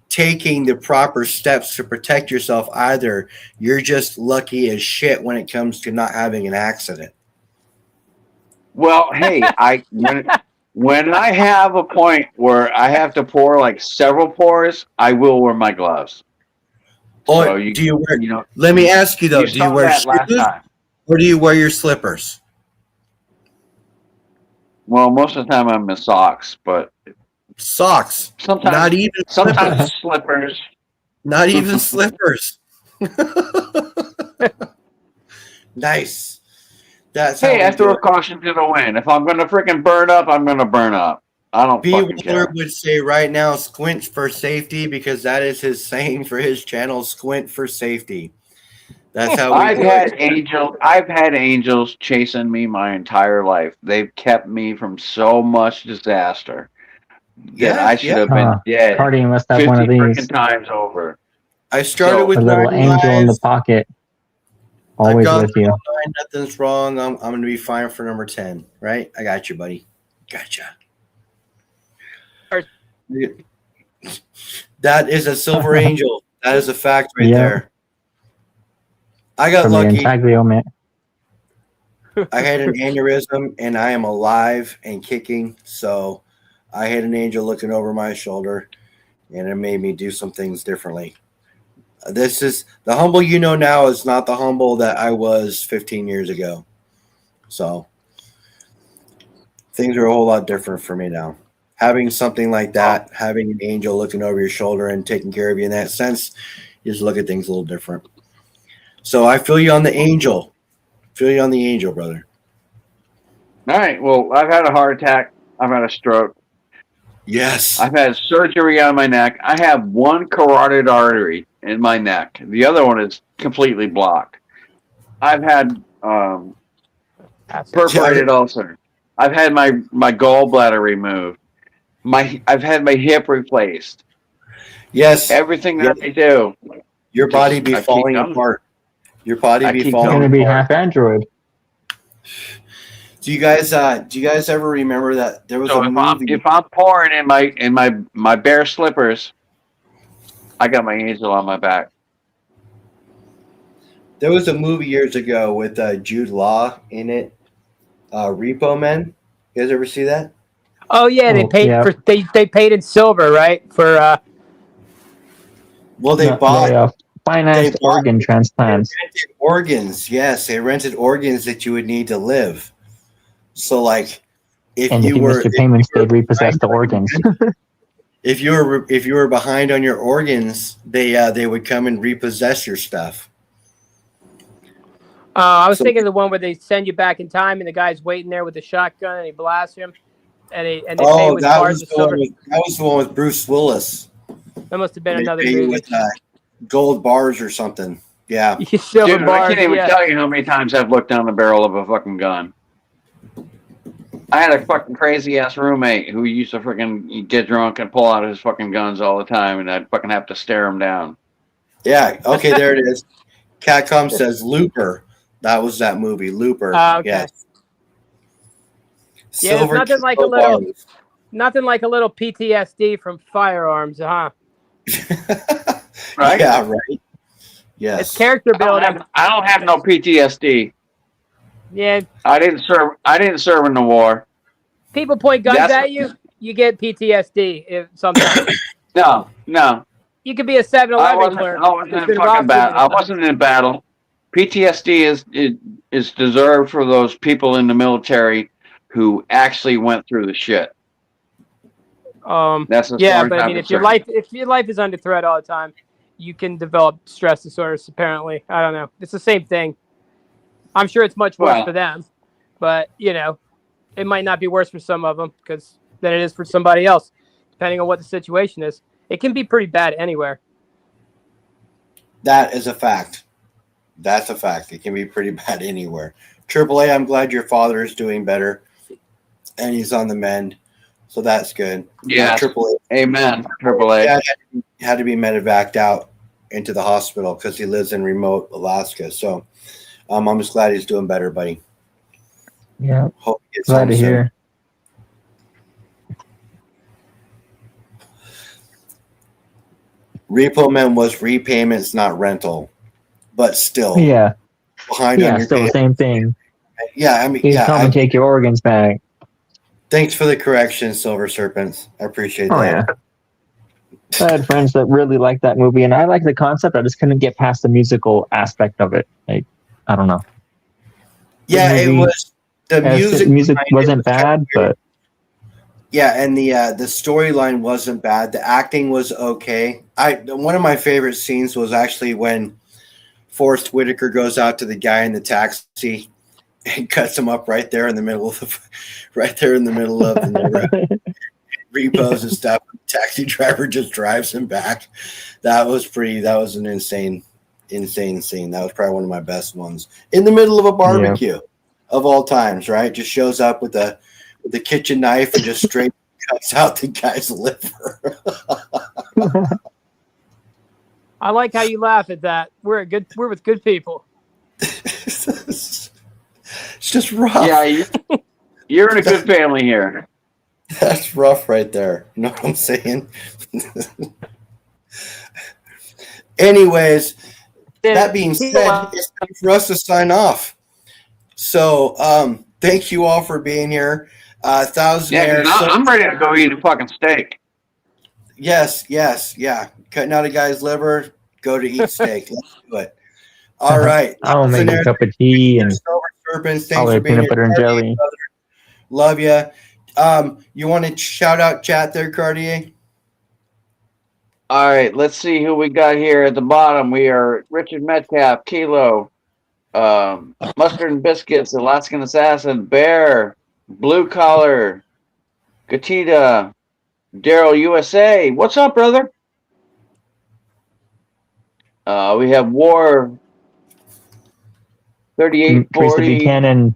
taking the proper steps to protect yourself either. You're just lucky as shit when it comes to not having an accident. Well, hey, when I have a point where I have to pour like several pours, I will wear my gloves. Oh, So do you wear? you know, Let me ask you though. you Do you saw wear that last shoes time. or do you wear your slippers? Well, most of the time I'm in socks, but Socks. sometimes Not even sometimes slippers. slippers. Not even slippers. Nice. That's how Hey, I we throw do a it. caution to the wind. If I'm gonna freaking burn up, I'm gonna burn up. I don't B. fucking Waller care. would say right now, squint for safety, because that is his saying for his channel, squint for safety. That's how we I've do had it. I've had angels chasing me my entire life. They've kept me from so much disaster that I should have been dead Cardi must have 50 one of these. freaking times over. I started So, with A little 9 angel in the lives. pocket. I've Always gone with through you. all 9. Nothing's wrong. I'm going to be fine for number 10, right? I got you, buddy. Gotcha. That is a silver angel. That is a fact right Yeah. there. I got From the lucky. Intaglio, man. I had an aneurysm and I am alive and kicking. So I had an angel looking over my shoulder and it made me do some things differently. This is the humble you know now is not the humble that I was 15 years ago. So things are a whole lot different for me now. Having something like that, having an angel looking over your shoulder and taking care of you in that sense, you just look at things a little different. So I feel you on the angel. Feel you on the angel, brother. all right. Well, I've had a heart attack. I've had a stroke. Yes. I've had surgery on my neck. I have one carotid artery in my neck. The other one is completely blocked. I've had perforated ulcer. I've had my gallbladder removed. I've had my hip replaced. Yes. Everything that I do. Your body be I keep falling going. apart. Your body I be keep You're falling gonna be apart. half android. Do you guys ever remember that there was So a movie? if I'm pouring in my bare slippers, I got my angel on my back. There was a movie years ago with Jude Law in it, Repo Men. You guys ever see that? Oh yeah, they Oh, paid yeah. for they paid in silver, right? For Well, they financed bought- organ transplants. rented organs. Yes, they rented organs that you would need to live. So, like, if And you if you were missed your payments, they'd repossess the organs. if you were behind on your organs, they would come and repossess your stuff. I was So- thinking of the one where they send you back in time and the guy's waiting there with the shotgun and he blasts him, and they pay Oh, with that bars was of silver. that was the one with Bruce Willis. That must have been They another pay you movie. with gold bars or something. Yeah. Silver Dude, I bars, can't even yeah. tell you how many times I've looked down the barrel of a fucking gun. I had a fucking crazy ass roommate who used to fucking get drunk and pull out his fucking guns all the time, and I'd fucking have to stare him down. Yeah. Okay, there it is. Catcom says Looper. That was that movie, Looper. Okay. Yes. Yeah, there's nothing like a kilo little- bars. Nothing like a little PTSD from firearms, huh? Right? Yeah, right. Yes. It's character building. I don't have no PTSD. Yeah, I didn't serve in the war. people point guns That's- at you, you get PTSD if sometimes. No. You could be a I 7-Eleven wasn't, clerk. I wasn't who's in been fucking robbed battle. I too many wasn't in battle. PTSD is deserved for those people in the military who actually went through the shit. times. That's as Yeah, far as but I I'm mean, if your life is under threat all the time, you can develop stress disorders. Apparently, I don't know. It's the same thing. I'm sure it's much worse Well- for them, but it might not be worse for some of them than it is for somebody else, depending on what the situation is. It can be pretty bad anywhere. That is a fact. That's a fact. It can be pretty bad anywhere. AAA, I'm glad your father is doing better and he's on the mend. So that's good. Yeah. AAA. Amen. AAA. Dad had to be medevaced out into the hospital because he lives in remote Alaska. So I'm just glad he's doing better, buddy. Yeah, Hope he gets glad home to soon. hear. Repo Man was repayments, not rental, but still Yeah, behind on yeah, your still the pay. same thing. Yeah, I mean, Please yeah. come and take your organs back. Thanks for the correction, Silver Serpents. I appreciate Oh that. yeah. I had friends that really liked that movie, and I like the concept. I just couldn't get past the musical aspect of it. Like, I don't know. Yeah, The it movie was the music. music behind it wasn't was kinda bad, weird. but Yeah, and the storyline wasn't bad. The acting was okay. One of my favorite scenes was actually when Forrest Whitaker goes out to the guy in the taxi and cuts him up right there in the middle of the road. Repos and stuff. The taxi driver just drives him back. That was an insane scene. That was probably one of my best ones. In the middle of a barbecue of all times, right? Just shows up with the kitchen knife and just straight cuts out the guy's liver. I like how you laugh at that. We're with good people. It's just rough. Yeah, you're in a good family here. That's rough right there. You know what I'm saying? Anyways, that being said, it's time for us to sign off. So, thank you all for being here. Thousandaire. Yeah, I'm ready to go eat a fucking steak. Yes, yeah. Cutting out a guy's liver, go to eat steak. Let's do it. All right. I'll make a Thousandaire, cup of tea and Silver Serpents, I'll thanks for have being peanut here. butter and Cartier, jelly. brother. Love you. You want to shout out chat there, Cartier? All right, let's see who we got here at the bottom. We are Richard Metcalf, Kilo, Mustard and Biscuits, Alaskan Assassin, Bear, Blue Collar, Gatita, Daryl USA. What's up, brother? We have War Teresa 3840. Buchanan,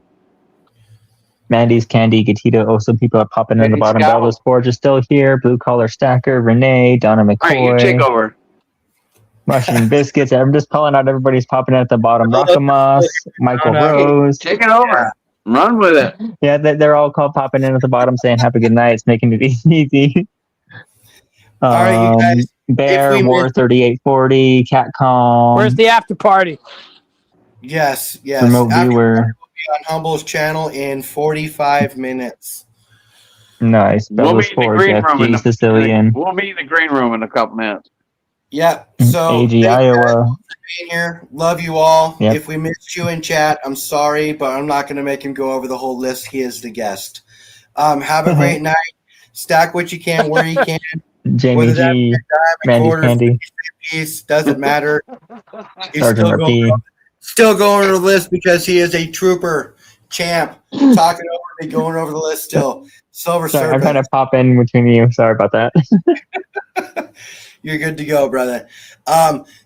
Mandy's Candy, Gatita. Oh, some people are popping in the Hey, bottom. Scout. Belvis Forge is still here. Blue Collar Stacker, Renee, Donna All right, you take McCoy, over. Mushroom Biscuits. I'm just calling out everybody's popping in at the bottom. Rockamoss, Michael No, no. Rose. Take it over. Run with it. Yeah, they're all called popping in at the bottom saying have a good night. It's making it easy. All right, you guys, Bear, if we War missed- 3840, Catcom, Where's the after party? Yes. remote After viewer. on Humble's channel in 45 minutes. Nice. We'll Belvis meet in the Forge, green room. FG Sicilian, We'll meet in the green room in a couple minutes. Yep. So AG thank you guys Iowa. for being here. Love you all. Yep. If we missed you in chat, I'm sorry, but I'm not going to make him go over the whole list. He is the guest. Have a great night. Stack what you can where you can. Jamie Whether that G, be a Mandy quarter, Candy, piece, doesn't matter. He's Sergeant RP. still going to the list because he is a trooper champ. Talking over me, going over the list still. Silver Sorry, I'm Serpent. trying to pop in between you. Sorry about that. You're good to go, brother.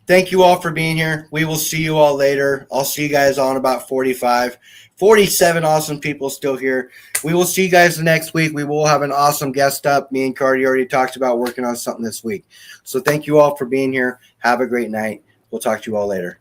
Thank you all for being here. We will see you all later. I'll see you guys on about 45. 47 awesome people still here. We will see you guys the next week. We will have an awesome guest up. Me and Cardi already talked about working on something this week. So thank you all for being here. Have a great night. We'll talk to you all later.